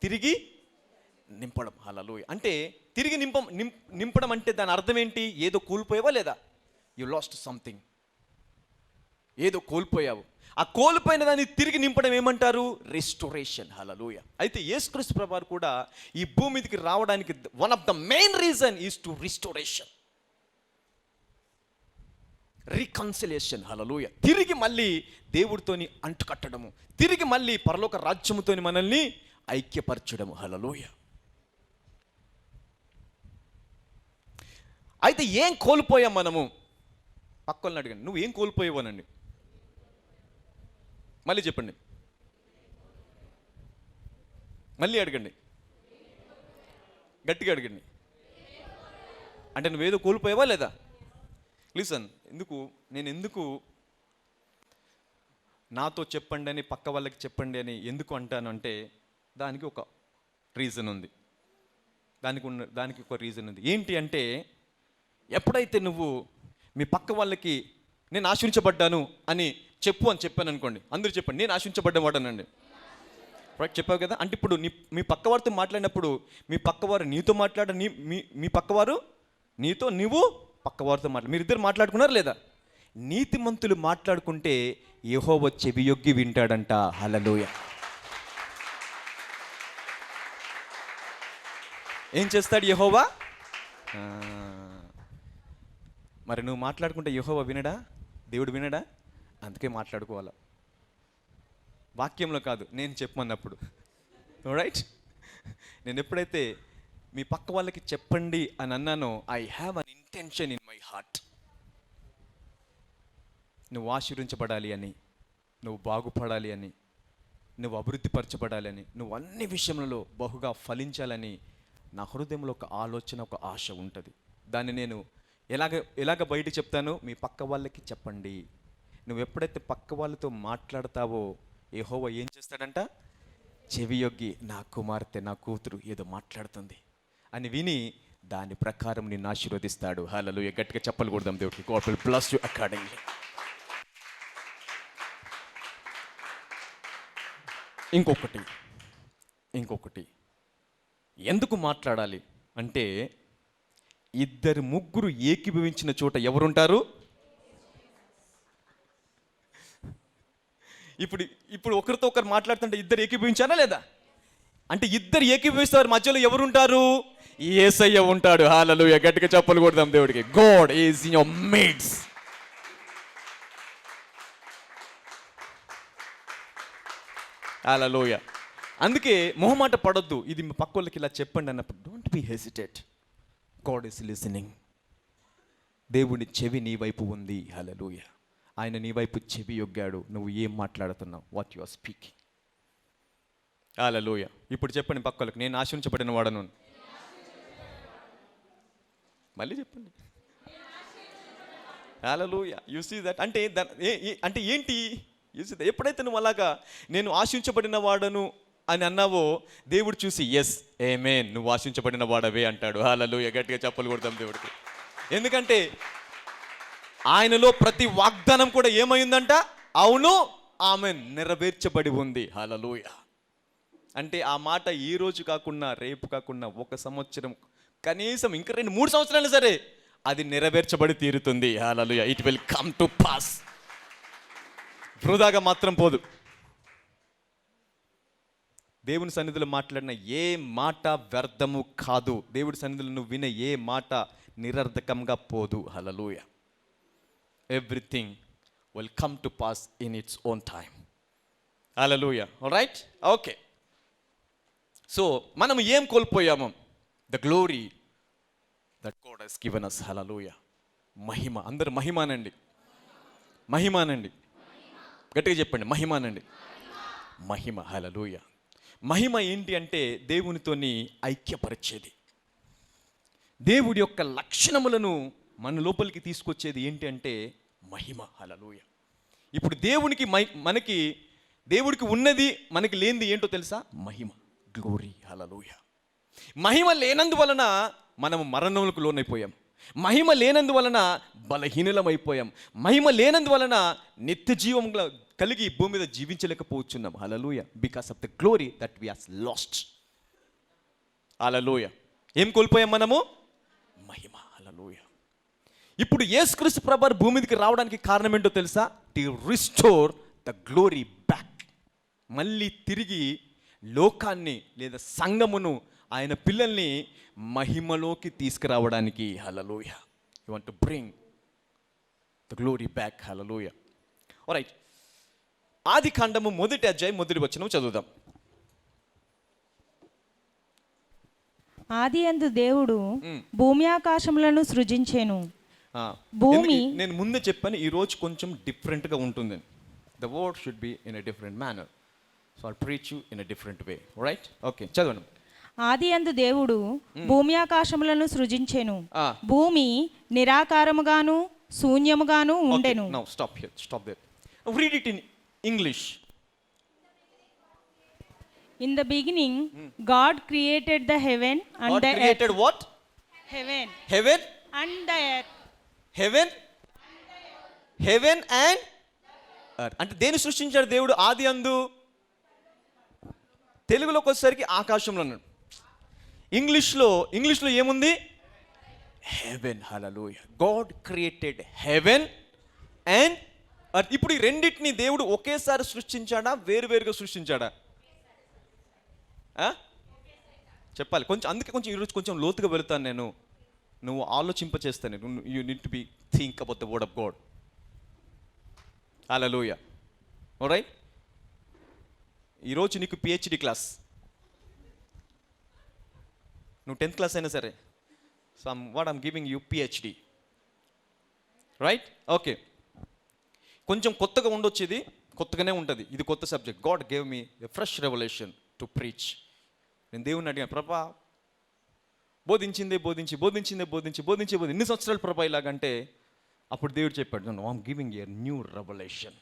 Speaker 1: తిరిగి నింపడం. హల్లెలూయా. అంటే తిరిగి నింపడం అంటే దాని అర్థం ఏంటి? ఏదో కోల్పోయావా లేదా? You lost something. ఏదో కోల్పోయావు. ఆ కోల్పోయిన దాన్ని తిరిగి నింపడం ఏమంటారు? రెస్టోరేషన్. హల్లెలూయా. అయితే యేసుక్రీస్తు ప్రభువారు కూడా ఈ భూమి మీదకి రావడానికి one of the main reason is to restoration, reconciliation. Hallelujah. తిరిగి మళ్ళీ దేవుడితోని అంటుకట్టడము, తిరిగి మళ్ళీ పరలోక రాజ్యముతోని మనల్ని ఐక్యపరచడము. హల్లెలూయా. అయితే ఏం కోల్పోయాం మనము? పక్కల్ని అడగండి, నువ్వు ఏం కోల్పోయావనండి. మళ్ళీ చెప్పండి, మళ్ళీ అడగండి, గట్టిగా అడగండి. అంటే నువ్వేదో కోల్పోయావా లేదా? లిసన్. నేను ఎందుకు నాతో చెప్పండి అని, పక్క వాళ్ళకి చెప్పండి అని ఎందుకు అంటాను అంటే దానికి ఒక రీజన్ ఉంది. దానికి ఒక రీజన్ ఉంది. ఏంటి అంటే, ఎప్పుడైతే నువ్వు మీ పక్క వాళ్ళకి నేను ఆశించబడ్డాను అని చెప్పాను అనుకోండి, అందరూ చెప్పండి నేను ఆశించబడ్డవాడనండి. రైట్, చెప్పావు కదా. అంటే ఇప్పుడు మీ పక్కవారితో మాట్లాడినప్పుడు మీ పక్కవారు నీతో మీ పక్కవారు నీతో నువ్వు పక్కవారితో మీరిద్దరు మాట్లాడుకున్నారు లేదా? నీతిమంతులు మాట్లాడుకుంటే యెహోవా చెవియొగ్గి వింటాడంట. హల్లెలూయా. ఏం చేస్తాడు యెహోవా? మరి నువ్వు మాట్లాడుకుంటే యెహోవా వినడా? దేవుడు వినడా? అందుకే మాట్లాడుకోవాలా, వాక్యంలో కాదు, నేను చెప్పమన్నప్పుడు. రైట్? నేను ఎప్పుడైతే మీ పక్క వాళ్ళకి చెప్పండి అని అన్నానో, I have an intention in my heart. నువ్వు ఆశీర్వించబడాలి అని, నువ్వు బాగుపడాలి అని, నువ్వు అభివృద్ధిపరచబడాలి అని, నువ్వు అన్ని విషయంలో బహుగా ఫలించాలని నా హృదయంలో ఒక ఆలోచన, ఒక ఆశ ఉంటుంది. దాన్ని నేను ఎలాగ బయట చెప్తాను? మీ పక్క వాళ్ళకి చెప్పండి. నువ్వు ఎప్పుడైతే పక్క వాళ్ళతో మాట్లాడతావో యెహోవా ఏం చేస్తాడంట? చెవియొగ్గి, నా కుమార్తె, నా కూతురు ఏదో మాట్లాడుతుంది అని విని దాని ప్రకారం నిన్ను ఆశీర్వదిస్తాడు. హల్లెలూయా. గట్టిగా చెప్పలు కొడదాం దేవుడికి. God will bless you accordingly. ఇంకొకటి ఎందుకు మాట్లాడాలి అంటే, ఇద్దరు ముగ్గురు ఏకీభవించిన చోట ఎవరుంటారు? ఇప్పుడు ఒకరితో ఒకరు మాట్లాడుతుంటే ఇద్దరు ఏకీభవించారా లేదా? అంటే ఇద్దరు ఏకీభవిస్తారు, మధ్యలో ఎవరుంటారు? యేసయ్య ఉంటాడు. హల్లెలూయా. గట్టిగా చప్పలు కొడదాం దేవుడికి. God is in your midst. Hallelujah. అందుకే మొహమాట పడొద్దు. ఇది మీ పక్క వాళ్ళకి ఇలా చెప్పండి అన్నప్పుడు don't be hesitate. God is listening. దేవుని చెవి నీ వైపు ఉంది. హల్లెలూయా. ఆయన నీ వైపు చెవి యొగ్గాడు. నువ్వు ఏం మాట్లాడుతున్నావు? What you are speaking. Hallelujah. ఇప్పుడు చెప్పండి పక్క వాళ్ళకి, నేను ఆశించబడిన వాడను. మళ్ళీ చెప్పండి. హల్లెలూయా. You see that. అంటే ఏంటి? You see that. ఎప్పుడైతే నువ్వు అలాగా నేను ఆశించబడిన వాడను అని అన్నావో, దేవుడు చూసి ఎస్ ఆమేన్, నువ్వు ఆశించబడిన వాడవే అంటాడు. హల్లెలూయా. గట్టిగా చప్పలు కొడతాం దేవుడికి. ఎందుకంటే ఆయనలో ప్రతి వాగ్దానం కూడా ఏమైందంట? అవును, ఆమేన్, నెరవేర్చబడి ఉంది. హల్లెలూయా. అంటే ఆ మాట ఈ రోజు కాకుండా, రేపు కాకుండా, 1 సంవత్సరం, కనీసం ఇంకా 2-3 సంవత్సరాలు సరే అది నెరవేర్చబడి తీరుతుంది. Hallelujah. It will come to pass. వృధాగా మాత్రం పోదు. దేవుని సన్నిధిలో మాట్లాడిన ఏ మాట వ్యర్థము కాదు. దేవుడి సన్నిధిలో నువ్వు వినే ఏ మాట నిరర్ధకంగా పోదు. Hallelujah. Everything will come to pass in its own time. Hallelujah. Alright, okay. So మనం ఏం కోల్పోయాము? The glory that God has given us. Hallelujah. మహిమ. అందరు మహిమానండి, మహిమానండి. గట్టిగా చెప్పండి, మహిమానండి. మహిమ. హల్లెలూయా. మహిమ ఏంటి అంటే దేవునితోని ఐక్యపరిచేది. దేవుడి యొక్క లక్షణములను మన లోపలికి తీసుకొచ్చేది ఏంటి అంటే మహిమ. హల్లెలూయా. ఇప్పుడు దేవుడికి ఉన్నది మనకి లేనిది ఏంటో తెలుసా? మహిమ, గ్లోరీ. హల్లెలూయా. మహిమ లేనందువలన మనము మరణములకు లోనైపోయాం. మహిమ లేనందువలన బలహీనులమైపోయాం. మహిమ లేనందువలన నిత్య జీవం కలిగి భూమి మీద జీవించలేకపోతున్నాం. Hallelujah. Because of the glory that we have lost. Hallelujah. ఏం కోల్పోయాం మనము? మహిమ. హల్లెలూయా. ఇప్పుడు యేసుక్రీస్తు ప్రభువు భూమి మీదకి రావడానికి కారణం ఏంటో తెలుసా? To restore the glory back. మళ్ళీ తిరిగి లోకాన్ని లేదా సంఘమును, ఆయన పిల్లల్ని మహిమలోకి తీసుకురావడానికి. Hallelujah. You want to bring the glory back. Hallelujah. Alright. ఆదికాండము 1వ అధ్యాయం 1వ వచనం చదువుదాం.
Speaker 2: ఆదియందు దేవుడు భూమి ఆకాశములను సృజించెను. భూమి,
Speaker 1: నేను ముందే చెప్పాను ఈ రోజు కొంచెం డిఫరెంట్గా ఉంటుంది. The word should be in a different manner. So I'll preach you in a different way. Right, okay, చదవండి.
Speaker 2: ఆదియందు దేవుడు భూమి ఆకాశములను సృజించెను. భూమి నిరాకారముగాను శూన్యముగాను ఉండెను.
Speaker 1: Now stop here, stop there. Read it in English.
Speaker 2: In the beginning, God created the heaven and
Speaker 1: God
Speaker 2: the
Speaker 1: created
Speaker 2: earth.
Speaker 1: what?
Speaker 2: Heaven
Speaker 1: Heaven?
Speaker 2: and the earth.
Speaker 1: Heaven? Heaven and earth. అంటే దేని సృష్టించాడు దేవుడు ఆది అందు? తెలుగులోకి వచ్చేసరికి ఆకాశంలో అన్నాడు. ఇంగ్లీష్లో ఏముంది? Heaven. Hallelujah. God created heaven and earth. ఇప్పుడు ఈ రెండింటిని దేవుడు ఒకేసారి సృష్టించాడా, వేరువేరుగా సృష్టించాడా? చెప్పాలి కొంచెం. అందుకే కొంచెం ఈరోజు కొంచెం లోతుగా వెళుతాను నేను. నువ్వు ఆలోచింపచేస్తాను. You need to be think about the word of God. Hallelujah. Alright. ఈరోజు నీకు పిహెచ్డి క్లాస్. నువ్వు 10th క్లాస్ అయినా సరే, so I'm giving you PhD. Right? Okay. కొంచెం కొత్తగా ఉండొచ్చు, ఇది కొత్తగానే ఉంటుంది, ఇది కొత్త subject. God gave me a fresh revolution to preach. నేను దేవుని అడిగాను, ప్రభా బోధించిందే ఎన్ని సంవత్సరాలు ప్రభా ఇలాగంటే, అప్పుడు దేవుడు చెప్పాడు, no I'm giving a new revolution.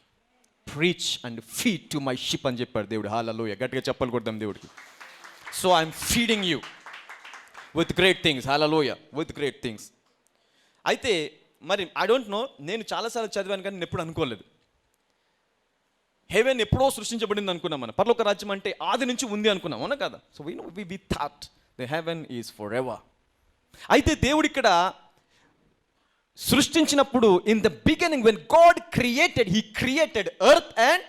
Speaker 1: Preach and feed to my sheep అని చెప్పాడు దేవుడు. హల్లెలూయా. గట్టిగా చెప్పలు కొడదాం దేవుడికి. So I'm feeding you with great things. Hallelujah. With great things. అయితే మరి ఐ డోంట్ నో, నేను చాలాసార్లు చదివాను కానీ నేను ఎప్పుడు అనుకోలేదు హెవెన్ ఎప్పుడో సృష్టించబడింది అనుకున్నాం. మనం పరలోక రాజ్యం అంటే ఆది నుంచి ఉంది అనుకున్నాం, అవునా కదా? So we thought the heaven is for ever. అయితే దేవుడు ఇక్కడ సృష్టించినప్పుడు, in the beginning when God created, he created earth and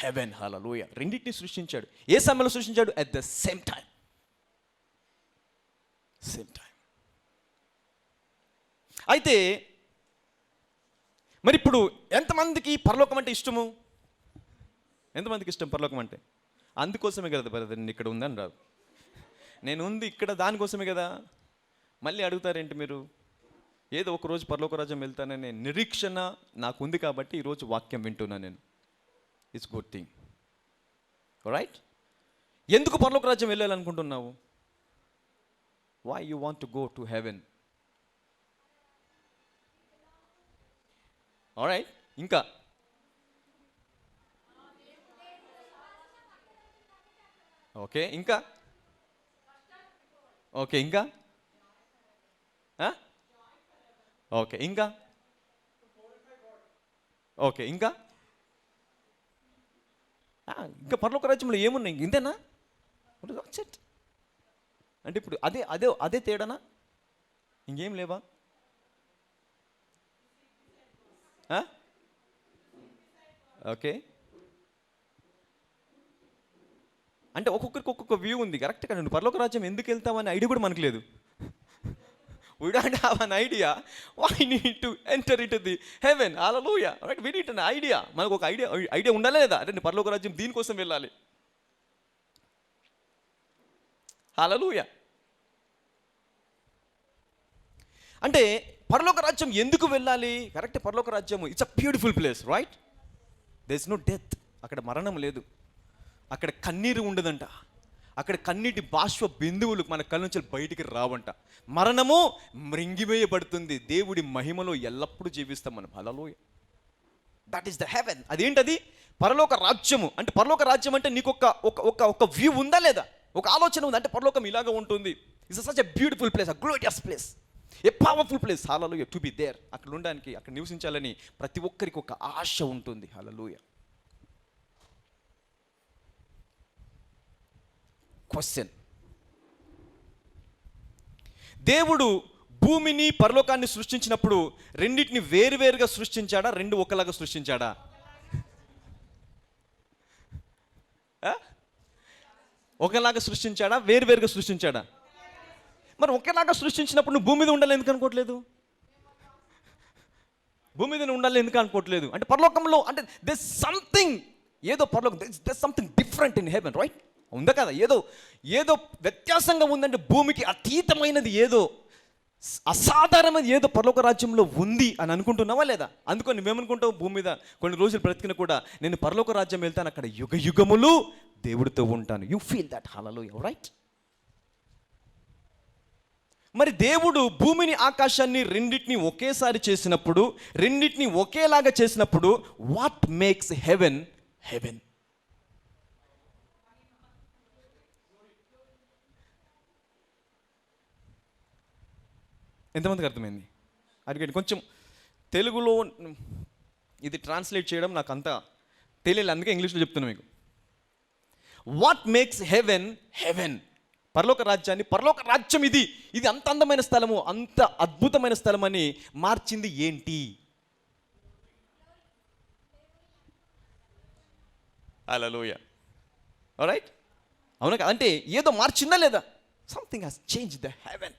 Speaker 1: heaven. Hallelujah. రెండింటిని సృష్టించాడు. ఏ సమయంలో సృష్టించాడు? At the same time. అయితే మరి ఇప్పుడు ఎంతమందికి పరలోకం అంటే ఇష్టము? ఎంతమందికి ఇష్టం పరలోకం అంటే? అందుకోసమే కదా బ్రదర్ నేను ఇక్కడ ఉందని రాదు, నేను ఉంది ఇక్కడ దానికోసమే కదా. మళ్ళీ అడుగుతారేంటి మీరు? ఏదో ఒకరోజు పరలోక రాజ్యం వెళ్తాననే నిరీక్షణ నాకు ఉంది కాబట్టి ఈరోజు వాక్యం వింటున్నాను నేను. It's good thing. రైట్? ఎందుకు పరలోక రాజ్యం వెళ్ళాలనుకుంటున్నావు? Why you want to go to heaven? Alright. ఇంకా ఓకే. ఇంకా ఓకే. ఇంకా ఓకే. ఇంకా ఓకే. ఇంకా ఇంకా పరలోక రాజ్యంలో ఏమున్నాయి? ఇంతేనా? అంటే ఇప్పుడు అదే అదే అదే తేడానా? ఇంకేం లేవా? ఓకే. అంటే ఒక్కొక్కరికి ఒక్కొక్క వ్యూ ఉంది. కరెక్ట్ కదా? నువ్వు పరలోక రాజ్యం ఎందుకు వెళ్తామని ఐడియా కూడా మనకు లేదు. We don't have an idea why we need to enter into the heaven. Hallelujah. Right? We need an idea. మనకు ఒక ఐడియా ఉండాలి లేదా? అంటే పరలోక రాజ్యం దీనికోసం వెళ్ళాలి. Hallelujah. అంటే పరలోక రాజ్యం ఎందుకు వెళ్ళాలి? కరెక్ట్. పరలోక రాజ్యం it's a beautiful place. Right? There is no death. అక్కడ మరణం లేదు, అక్కడ కన్నీరు ఉండదంట, అక్కడ కన్నీటి బాష్ప బిందువులు మన కళ్ళ నుంచి బయటికి రావంట. మరణము మృంగివేయబడుతుంది. దేవుడి మహిమలో ఎల్లప్పుడూ జీవిస్తాం మనం. Hallelujah. That is the heaven. అదేంటది? పరలోక రాజ్యము. అంటే పరలోక రాజ్యం అంటే నీకు ఒక వ్యూ ఉందా లేదా? ఒక ఆలోచన ఉంది. అంటే పరలోకం ఇలాగా ఉంటుంది. It's such a beautiful place, a glorious place, a powerful place. Hallelujah. To be there. అక్కడ ఉండడానికి, అక్కడ నివసించాలని ప్రతి ఒక్కరికి ఒక ఆశ ఉంటుంది. హల్లెలూయా. క్వశ్చన్, దేవుడు భూమిని పరలోకాన్ని సృష్టించినప్పుడు రెండింటిని వేరువేరుగా సృష్టించాడా, రెండు ఒకలాగా సృష్టించాడా? ఒకలాగా సృష్టించాడా, వేరువేరుగా సృష్టించాడా? మరి ఒకేలాగా సృష్టించినప్పుడు నువ్వు భూమి మీద ఉండాలి ఎందుకు అనుకోవట్లేదు? భూమి మీద ఉండాలి ఎందుకు అనుకోవట్లేదు? అంటే పరలోకంలో అంటే దిస్ సంథింగ్, ఏదో పరలోకం this something different in heaven. Right? ఉందా కదా? ఏదో వ్యత్యాసంగా ఉందంటే, భూమికి అతీతమైనది ఏదో, అసాధారణమైనది ఏదో పరలోక రాజ్యంలో ఉంది అని అనుకుంటున్నావా లేదా? అందుకని నువ్వేమనుకుంటావు? భూమి మీద కొన్ని రోజులు బ్రతికిన కూడా నేను పరలోక రాజ్యం వెళ్తాను, అక్కడ యుగ యుగములు దేవుడితో ఉంటాను. You feel that. Hallelujah. Right? మరి దేవుడు భూమిని ఆకాశాన్ని రెండింటిని ఒకేసారి చేసినప్పుడు, రెండింటిని ఒకేలాగా చేసినప్పుడు, వాట్ మేక్స్ హెవెన్ హెవెన్? ఎంతమందికి అర్థమైంది? అడిగండి. కొంచెం తెలుగులో ఇది ట్రాన్స్లేట్ చేయడం నాకు అంత తెలియదు, అందుకే ఇంగ్లీష్లో చెప్తున్నా మీకు. What makes heaven haven? పరలోక రాజ్యాన్ని, పరలోక రాజ్యం ఇది ఇది అంత అందమైన స్థలము, అంత అద్భుతమైన స్థలం అని మార్చింది ఏంటి? హల్లెలూయా. ఆల్రైట్, అవునా కదా? అంటే ఏదో మార్చిందా లేదా? Something has change the heaven.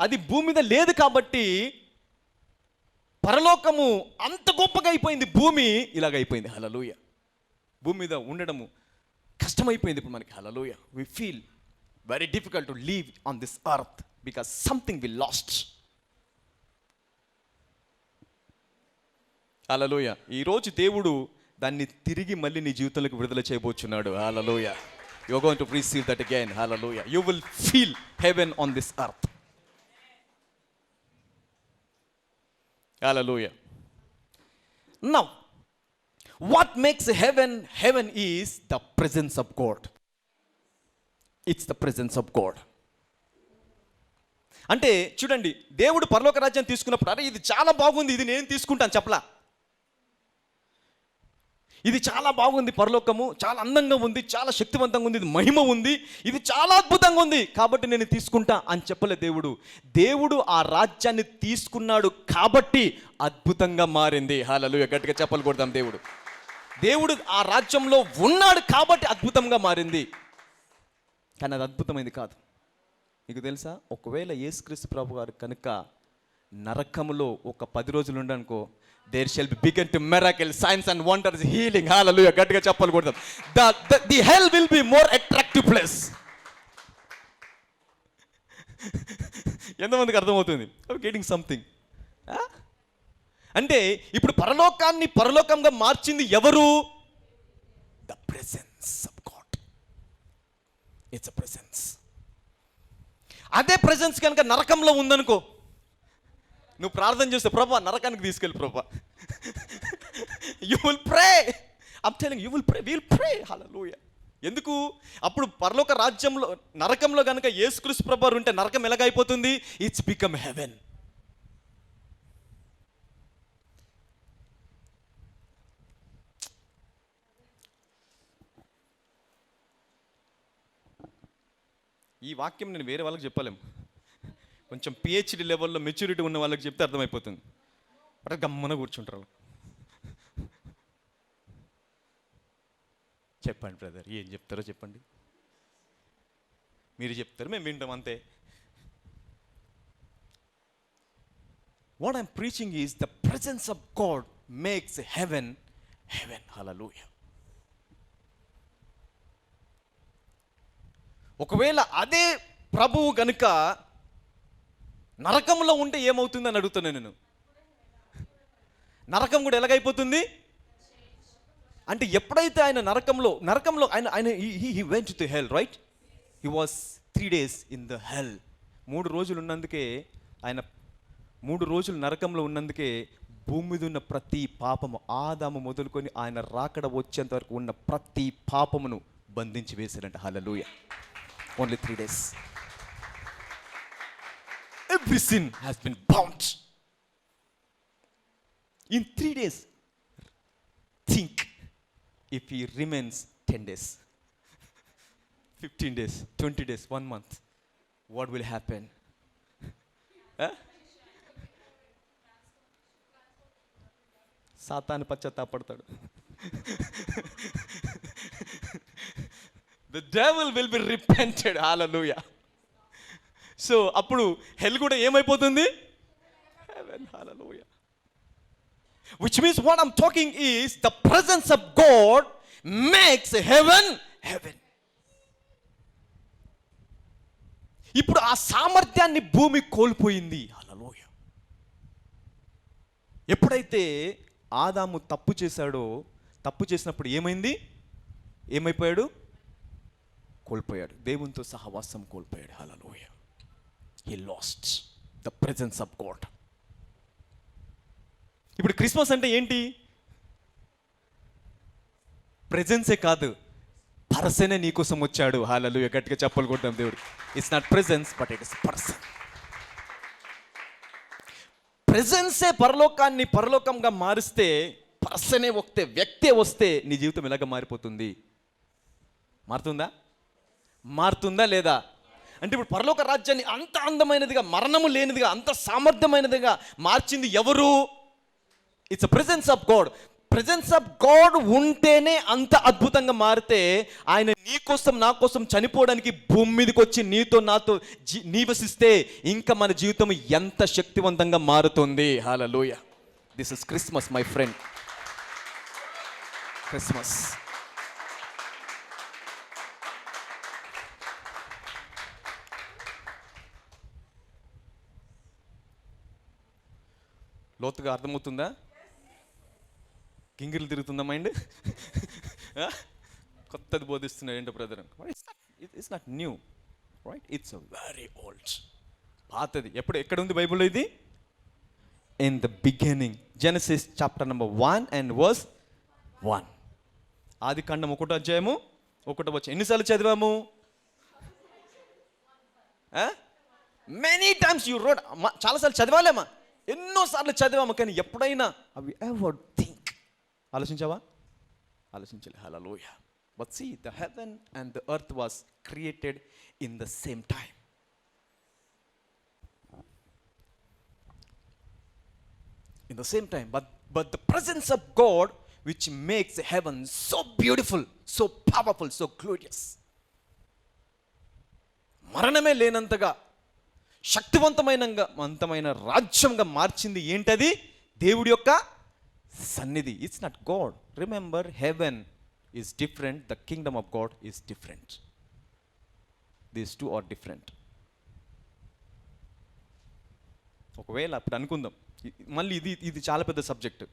Speaker 1: అది భూమి మీద లేదు కాబట్టి పరలోకము అంత గొప్పగా అయిపోయింది, భూమి ఇలాగ అయిపోయింది. హల్లెలూయా. భూమి మీద ఉండడము కష్టమైపోయింది ఇప్పుడు మనకి. Hallelujah. We feel very difficult to live on this earth because something we lost. Hallelujah. ఈరోజు దేవుడు దాన్ని తిరిగి మళ్ళీ నీ జీవితంలోకి విడుదల చేయబోచున్నాడు. Hallelujah. You are going to receive that again. Hallelujah. You will feel heaven on this earth. Hallelujah. Now what makes heaven is the presence of God. It's the presence of God. అంటే చూడండి, దేవుడు పరలోక రాజ్యాన్ని తీసుకున్నప్పుడు అరే ఇది చాలా బాగుంది, ఇది నేను తీసుకుంటాను చెప్పలా. ఇది చాలా బాగుంది, పరలోకము చాలా అందంగా ఉంది, చాలా శక్తివంతంగా ఉంది, ఇది మహిమ ఉంది, ఇది చాలా అద్భుతంగా ఉంది కాబట్టి నేను తీసుకుంటా అని చెప్పలే దేవుడు. దేవుడు ఆ రాజ్యాన్ని తీసుకున్నాడు కాబట్టి అద్భుతంగా మారింది. హల్లెలూయా. గట్టిగా చెప్పలు కొడదాం. దేవుడు ఆ రాజ్యంలో ఉన్నాడు కాబట్టి అద్భుతంగా మారింది, కానీ అది అద్భుతమైంది కాదు. మీకు తెలుసా, ఒకవేళ యేసుక్రీస్తు ప్రభు గారు కనుక నరకములో ఒక 10 రోజులు ఉండనుకో, there shall be begun to miracle, signs and wonders, healing. Hallelujah. గట్టిగా చెప్పలు కొడదాం. The hell will be more attractive place. ఎంతమందికి అర్థమవుతుంది? Getting something. అంటే ఇప్పుడు పరలోకాన్ని పరలోకంగా మార్చింది ఎవరు? The presence of God. It's a presence. అదే ప్రెసెన్స్ కనుక నరకంలో ఉందనుకో, నువ్వు ప్రార్థన చేస్తే ప్రభా నరకానికి తీసుకెళ్ళి ప్రభా, you will pray. I'm telling you will pray, we will pray. Hallelujah. ఎందుకు? అప్పుడు పరలోక రాజ్యంలో నరకంలో కనుక యేసుక్రీస్తు ప్రభువారు ఉంటే నరకం ఎలాగైపోతుంది? It's become haven. ఈ వాక్యం నేను వేరే వాళ్ళకి చెప్పలేము, కొంచెం పిహెచ్డి లెవెల్లో మెచ్యూరిటీ ఉన్న వాళ్ళకి చెప్తే అర్థమైపోతుంది. అంటే గమ్మన కూర్చుంటారు. చెప్పండి బ్రదర్, ఏం చెప్తారో చెప్పండి. మీరు చెప్తారు, మేము వింటాం అంతే. What I'm preaching is the presence of God makes heaven heaven. Hallelujah. ఒకవేళ అదే ప్రభువు గనుక నరకంలో ఉంటే ఏమవుతుంది అని అడుగుతున్నాను నేను. నరకం కూడా ఎలాగైపోతుంది అంటే ఎప్పుడైతే ఆయన నరకంలో ఆయన he went to hell, right? He was 3 days in the hell. 3 రోజులు ఉన్నందుకే ఆయన 3 రోజులు నరకంలో ఉన్నందుకే భూమి మీద ఉన్న ప్రతి పాపము, ఆదాము మొదలుకొని ఆయన రాకడ వచ్చేంత వరకు ఉన్న ప్రతి పాపమును బంధించి వేశారంట. హల్లెలూయా. Only 3 days. Every sin has been bound. In 3 days, think if he remains 10 days, 15 days, 20 days, 1 month, what will happen? సాతాను పశ్చాత్తాపడతాడు. The devil will be repented. Hallelujah. So అప్పుడు హెల్ కూడా ఏమైపోతుంది? Heaven. Hallelujah. Which means what I'm talking is the presence of God makes heaven heaven. ఇప్పుడు ఆ సామర్థ్యాన్ని భూమి కోల్పోయింది. హల్లెలూయా. ఎప్పుడైతే ఆదాము తప్పు చేశాడో, తప్పు చేసినప్పుడు ఏమైపోయాడు? కోల్పోయాడు. దేవునితో సహవాసం కోల్పోయాడు. హల్లెలూయా. He lost the presence of God. ఇప్పుడు క్రిస్మస్ అంటే ఏంటి? ప్రెజెన్సే కాదు, పర్సనే నీకోసం వచ్చాడు. హల్లెలూయా. గట్టిగా చెప్పలు కొడతాం దేవుడు. It's not presence but it is person. ప్రెజెన్సే పరలోకాన్ని పరలోకంగా మారిస్తే, పర్సనే వ్యక్తే వస్తే నీ జీవితం ఎలాగ మారిపోతుంది? మారుతుందా? మారుతుందా లేదా? అంటే ఇప్పుడు పరలోక రాజ్యాన్ని అంత అందమైనదిగా, మరణము లేనిదిగా, అంత సామర్థ్యమైనదిగా మార్చింది ఎవరు? It's presence of God. Presence of God ఉంటేనే అంత అద్భుతంగా మారితే, ఆయన నీ కోసం నా కోసం చనిపోవడానికి భూమి మీదకి వచ్చి నీతో నాతో నివసిస్తే ఇంకా మన జీవితం ఎంత శక్తివంతంగా మారుతుంది. Hallelujah. This is Christmas my friend. Christmas. లోతుగా అర్థమవుతుందా? గింగిర్లు తిరుగుతుందా మైండ్? కొత్తది బోధిస్తున్నాడు ఏంటో brother. It's not new, right? It's very old. పాతది. ఎక్కడ ఉంది బైబిల్లో ఇది? In the beginning. Genesis chapter number 1 and verse 1. ఆది కాండం 1వ అధ్యాయము 1వ వచనం. ఎన్నిసార్లు చదివాము? Many times you road. చాలాసార్లు చదివాలేమా? ఎన్నోసార్లు చదివాము. కానీ ఎప్పుడైనా అవి ఎవర్ థింక్, ఆలోచించావా? ఆలోచించలే. Hallelujah. But see, the heaven and the earth was created in the same time. In the same time, but the presence of God which makes heaven so beautiful, so powerful, so glorious. మరణమే లేనంతగా శక్తివంతమైన రాజ్యంగా మార్చింది ఏంటది? దేవుడి యొక్క సన్నిధి. It's not God. Remember, heaven is different, the kingdom of God is different. These two are different. ఒకవేళ అప్పుడు అనుకుందాం, మళ్ళీ ఇది చాలా పెద్ద సబ్జెక్ట్.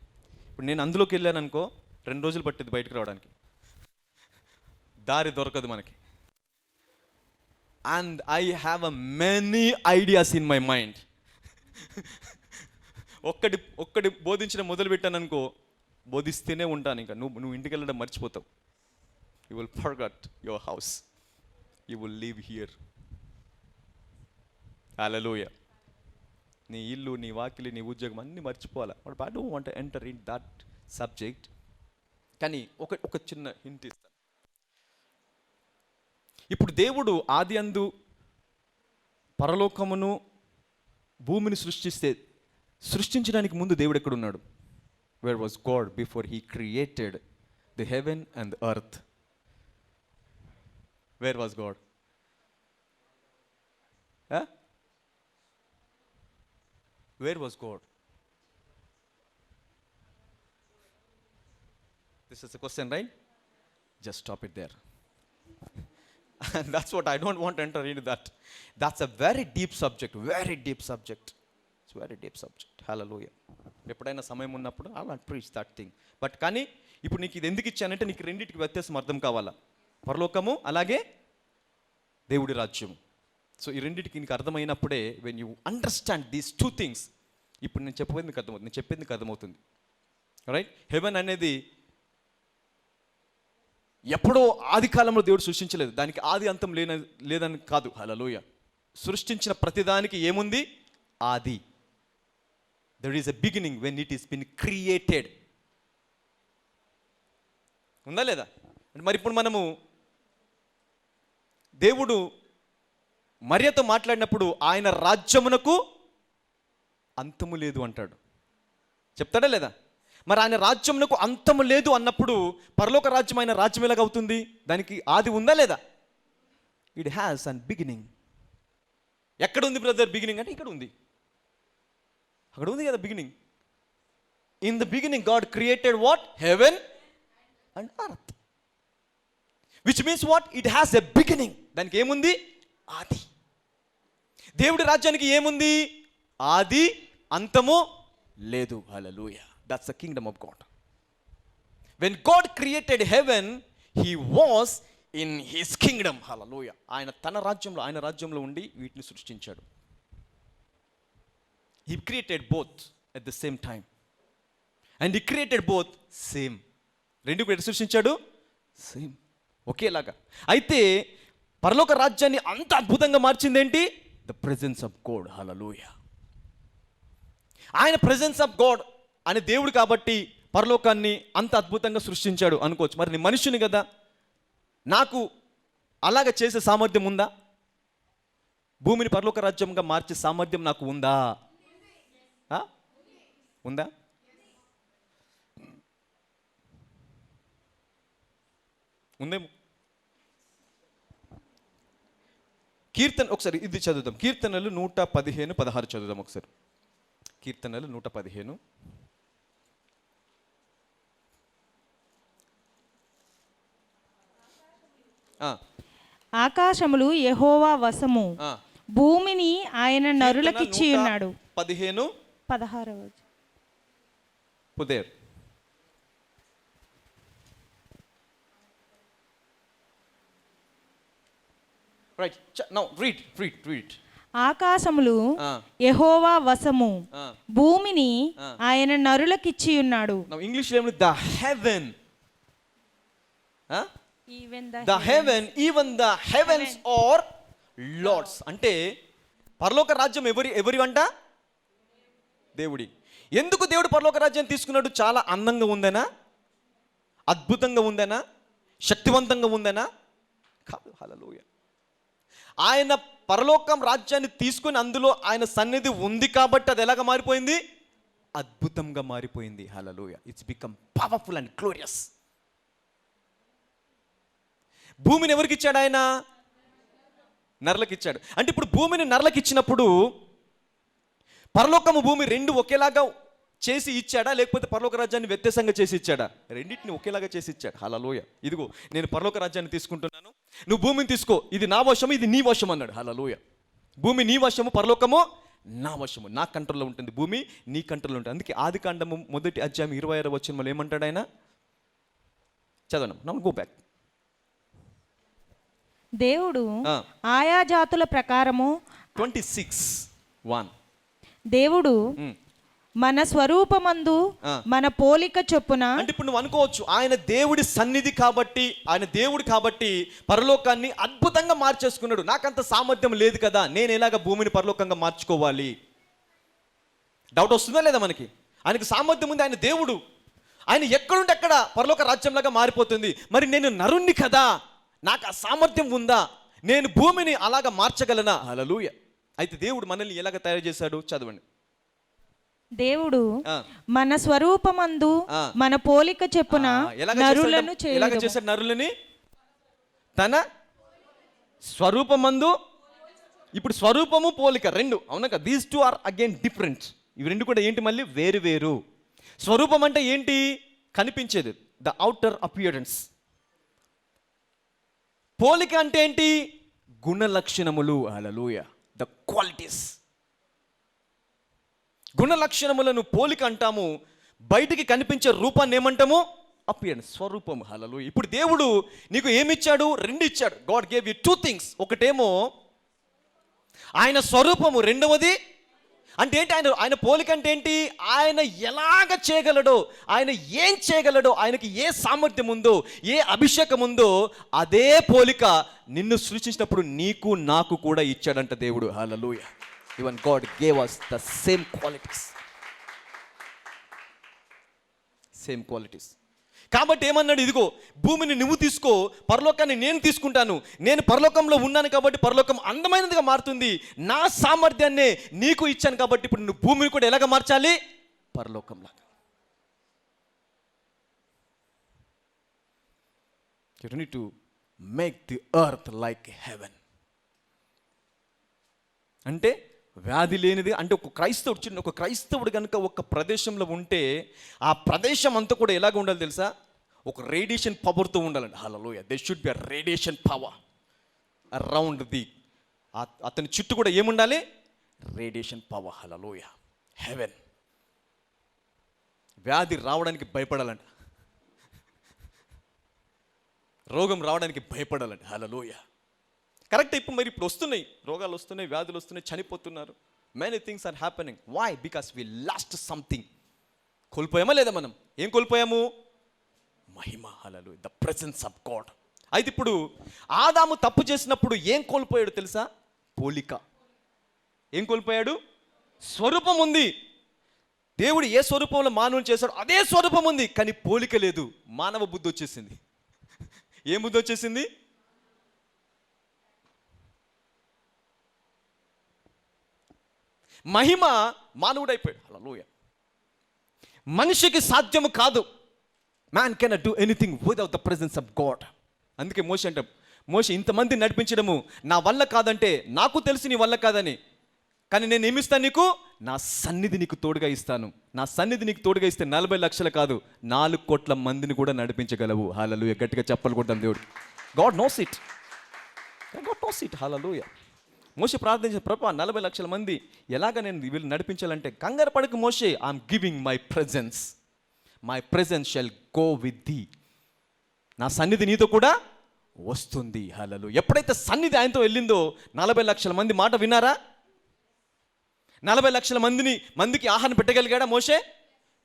Speaker 1: ఇప్పుడు నేను అందులోకి వెళ్ళాను అనుకో, 2 రోజులు పట్టింది బయటకు రావడానికి. దారి దొరకదు మనకి. And I have a many ideas in my mind. ఒక్కటి బోధించడం మొదలు పెట్టాను అనుకో, బోధిస్తూనే ఉంటాను. ఇంకా నువ్వు ఇంటికి వెళ్ళడం మర్చిపోతావు. You will forget your house, you will leave here. Hallelujah. నీ ఇల్లు, నీ వాకిలి, నీ ఉద్యోగం అన్నీ మర్చిపోవాలి. But I don't want to enter in that subject. కానీ ఒక చిన్న హింట్ ఇస్తాను. ఇప్పుడు దేవుడు ఆది అందు పరలోకమును భూమిని సృష్టించడానికి ముందు దేవుడు ఎక్కడున్నాడు? Where was God before he created the heaven and the earth? Where was God? Where was God? This is the question, right? Just stop it there. And that's what I don't want to enter into that. That's a very deep subject, very deep subject. It's very deep subject. Hallelujah. ఎప్పుడైనా సమయం ఉన్నప్పుడు I will preach that thing. But కానీ ఇప్పుడు నీకు ఇది ఎందుకు ఇచ్చానంటే, నీకు రెండింటికి వ్యత్యాసం అర్థం కావాలా. పరలోకము అలాగే దేవుడి రాజ్యము. సో ఈ రెండింటికి నీకు అర్థమైనప్పుడే, when you understand these 2 things, ఇప్పుడు నేను చెప్పేది నీకు అర్థమవుతుంది. రైట్? హెవెన్ అనేది ఎప్పుడో ఆది కాలంలో దేవుడు సృష్టించలేదు. దానికి ఆది అంతం లేదని కాదు. హల్లెలూయా. సృష్టించిన ప్రతిదానికి ఏముంది? ఆది. There is a beginning when it is been created. ఉందా లేదా? మరి ఇప్పుడు మనము దేవుడు మరియతో మాట్లాడినప్పుడు ఆయన రాజ్యమునకు అంతము లేదు అంటాడు. చెప్తాడా లేదా? మరి ఆయన రాజ్యమునకు అంతము లేదు అన్నప్పుడు పరలోక రాజ్యం ఆయన రాజ్యం ఎలాగ అవుతుంది? దానికి ఆది ఉందా లేదా? It has an beginning. ఎక్కడ ఉంది బ్రదర్ బిగినింగ్ అంటే? ఇక్కడ ఉంది. అక్కడ ఉంది కదా beginning. In the beginning God created what? Heaven and earth. Which means what? It has a beginning. దానికి ఏముంది? ఆది. దేవుడి రాజ్యానికి ఏముంది? ఆది, అంతము లేదు. Hallelujah. That's the kingdom of God. When God created heaven, he was in his kingdom. Hallelujah. ఆయన రాజ్యంలో ఉండి వీటిని సృష్టించాడు. He created both at the same time. And he created both same. రెండు కూడా సృష్టించాడు సేమ్, ఒకేలాగా. అయితే పరలోక రాజ్యాన్ని అంత అద్భుతంగా మార్చింది ఏంటి? The presence of God. Hallelujah. ఆయన ప్రెజెన్స్ ఆఫ్ గాడ్ అనే దేవుడు కాబట్టి పరలోకాన్ని అంత అద్భుతంగా సృష్టించాడు అనుకోవచ్చు. మరి నేను మనుషుని కదా, నాకు అలాగ చేసే సామర్థ్యం ఉందా? భూమిని పరలోక రాజ్యంగా మార్చే సామర్థ్యం నాకు ఉందా? ఉందా? ఉందేమో. కీర్తన ఒకసారి ఇది చదువుదాం. కీర్తనలు 115:16 చదువుదాం ఒకసారి. కీర్తనలు 115.
Speaker 2: ఆకాశములు యెహోవా వశము, భూమిని ఆయన నరులకిచ్చి ఉన్నాడు.
Speaker 1: 15:16 పుదేర్. Right. Now read.
Speaker 2: ఆకాశములు యెహోవా వశము, భూమిని ఆయన నరులకిచ్చి ఉన్నాడు.
Speaker 1: Now English లో ఏమని? The heaven. The heaven, even the heavens are Lord's. అంటే పరలోక రాజ్యం ఎవరి వంట? దేవుడి. ఎందుకు దేవుడు పరలోక రాజ్యం తీసుకున్నాడు? చాలా అందంగా ఉందనా? అద్భుతంగా ఉందనా? శక్తివంతంగా ఉందనా? కాదు. హల్లెలూయా. ఆయన పరలోకం రాజ్యాన్ని తీసుకుని అందులో ఆయన సన్నిధి ఉంది కాబట్టి అది ఎలాగ మారిపోయింది? అద్భుతంగా మారిపోయింది. Hallelujah. It's become powerful and glorious. భూమిని ఎవరికి ఇచ్చాడు ఆయన? నరులకు ఇచ్చాడు. అంటే ఇప్పుడు భూమిని నరులకు ఇచ్చినప్పుడు పరలోకము భూమి రెండు ఒకేలాగా చేసి ఇచ్చాడా, లేకపోతే పరలోక రాజ్యాన్ని వ్యత్యాసంగా చేసి ఇచ్చాడా? రెండింటిని ఒకేలాగా చేసి ఇచ్చాడు. హల్లెలూయా. ఇదిగో నేను పరలోక రాజ్యాన్ని తీసుకుంటున్నాను, నువ్వు భూమిని తీసుకో, ఇది నా వశము, ఇది నీ వశం అన్నాడు. హల్లెలూయా. భూమి నీ వశము, పరలోకము నా వశము. నా కంట్రోల్లో ఉంటుంది, భూమి నీ కంట్రోల్లో ఉంటుంది. అందుకే ఆదికాండము 1:26 ఏమంటాడు ఆయన? చదవను. Now go back.
Speaker 2: దేవుడు ఆయా జాతుల ప్రకారము
Speaker 1: 26:1
Speaker 2: దేవుడు మన స్వరూపమందు మన పోలిక చొప్పున. అంటే
Speaker 1: ఇప్పుడు నువ్వు అనుకోవచ్చు, ఆయన దేవుడి సన్నిధి కాబట్టి, ఆయన దేవుడు కాబట్టి పరలోకాన్ని అద్భుతంగా మార్చేసుకున్నాడు. నాకంత సామర్థ్యం లేదు కదా, నేను ఎలాగ భూమిని పరలోకంగా మార్చుకోవాలి? డౌట్ వస్తుందా లేదా మనకి? ఆయనకు సామర్థ్యం ఉంది, ఆయన దేవుడు. ఆయన ఎక్కడుంటే అక్కడ పరలోక రాజ్యంలాగా మారిపోతుంది. మరి నేను నరుణ్ణి కదా, నాకు ఆ సామర్థ్యం ఉందా? నేను భూమిని అలాగా మార్చగలనా? హల్లెలూయా. అయితే దేవుడు మనల్ని ఎలాగ తయారు చేశాడు? చదవండి.
Speaker 2: దేవుడు మన స్వరూపమందు మన పోలిక చొప్పున నరులను
Speaker 1: చేశాడు. నరులని తన స్వరూపమందు. ఇప్పుడు స్వరూపము పోలిక రెండు, అవునా కదా? These two are again different. ఇవి రెండు కూడా ఏంటి? మళ్ళీ వేరు వేరు. స్వరూపం అంటే ఏంటి? కనిపించేది, ద అవుటర్ అపియరెన్స్. పోలిక అంటే ఏంటి? గుణ లక్షణములు. హల్లెలూయా. The qualities. గుణ లక్షణములను పోలిక అంటాము. బయటికి కనిపించే రూపాన్ని ఏమంటాము? అపియరెన్స్, స్వరూపము. హల్లెలూయా. ఇప్పుడు దేవుడు నీకు ఏమిచ్చాడు? రెండు ఇచ్చాడు. God gave you two things. ఒకటేమో ఆయన స్వరూపము, రెండవది అంటే ఏంటి? ఆయన పోలిక అంటే ఏంటి? ఆయన ఎలాగ చేయగలడో, ఆయన ఏం చేయగలడో, ఆయనకి ఏ సామర్థ్యం ఉందో, ఏ అభిషేకం ఉందో అదే పోలిక నిన్ను సృష్టించినప్పుడు నీకు నాకు కూడా ఇచ్చాడంట దేవుడు. హల్లెలూయా. Even God gave us the same qualities. Same qualities. కాబట్టి ఏమన్నాడు? ఇదిగో భూమిని నువ్వు తీసుకో, పరలోకాన్ని నేను తీసుకుంటాను. నేను పరలోకంలో ఉన్నాను కాబట్టి పరలోకం అందమైనదిగా మారుతుంది. నా సామర్థ్యాన్నే నీకు ఇచ్చాను కాబట్టి ఇప్పుడు నువ్వు భూమిని కూడా ఎలాగ మార్చాలి? పరలోకంలాగా. You need to make the earth like heaven. అంటే వ్యాధి లేనిది. అంటే ఒక క్రైస్తవుడు కనుక ఒక ప్రదేశంలో ఉంటే ఆ ప్రదేశం అంతా కూడా ఎలాగ ఉండాలి తెలుసా? ఒక రేడియేషన్ పవర్తో ఉండాలండి. Hallelujah. They should be radiation power around the. అతని చుట్టూ కూడా ఏముండాలి? Radiation power. హల్లెలూయా. హెవెన్. వ్యాధి రావడానికి భయపడాలంట, రోగం రావడానికి భయపడాలంట. హల్లెలూయా. కరెక్ట్. ఇప్పుడు వస్తున్నాయి, రోగాలు వస్తున్నాయి, వ్యాధులు వస్తున్నాయి, చనిపోతున్నారు. Many things are happening. Why? Because we lost something. కోల్పోయామా లేదా? మనం ఏం కోల్పోయాము? మహిమ. Hallelujah. The presence of God. అయితే ఇప్పుడు ఆదాము తప్పు చేసినప్పుడు ఏం కోల్పోయాడు తెలుసా? పోలిక. ఏం కోల్పోయాడు? స్వరూపం ఉంది. దేవుడు ఏ స్వరూపంలో మానవుని చేశాడు అదే స్వరూపం ఉంది, కానీ పోలిక లేదు. మానవ బుద్ధి వచ్చేసింది. ఏం బుద్ధి వచ్చేసింది? మహిమ మానవుడైపోయాడు. హల్లెలూయా. మనిషికి సాధ్యము కాదు. Man cannot do anything without the presence of God. అందుకే మోషే అంటాం, మోషే ఇంతమంది నడిపించడము నా వల్ల కాదంటే, నాకు తెలిసి నీ వల్ల కాదని, కానీ నేను ఏమిస్తాను నీకు? నా సన్నిధి నీకు తోడుగా ఇస్తాను. నా సన్నిధి నీకు తోడుగా ఇస్తే 40 లక్షలు కాదు, 4 కోట్ల మందిని కూడా నడిపించగలవు. హల్లెలూయా. గట్టిగా చెప్పలు కొడతాం దేవుడు. God knows it. God knows it. Hallelujah. మోషే ప్రార్థించిన, ప్రభా 40 లక్షల మంది ఎలాగ నేను వీళ్ళు నడిపించాలంటే, కంగారు పడకు మోషే, I'm giving my presence shall go with thee. నా సన్నిధి నీతో కూడా వస్తుంది. హల్లెలూయా. ఎప్పుడైతే సన్నిధి ఆయనతో వెళ్ళిందో 40 లక్షల మంది మాట విన్నారా? 40 లక్షల మందికి ఆహారం పెట్టగలిగాడా మోషే?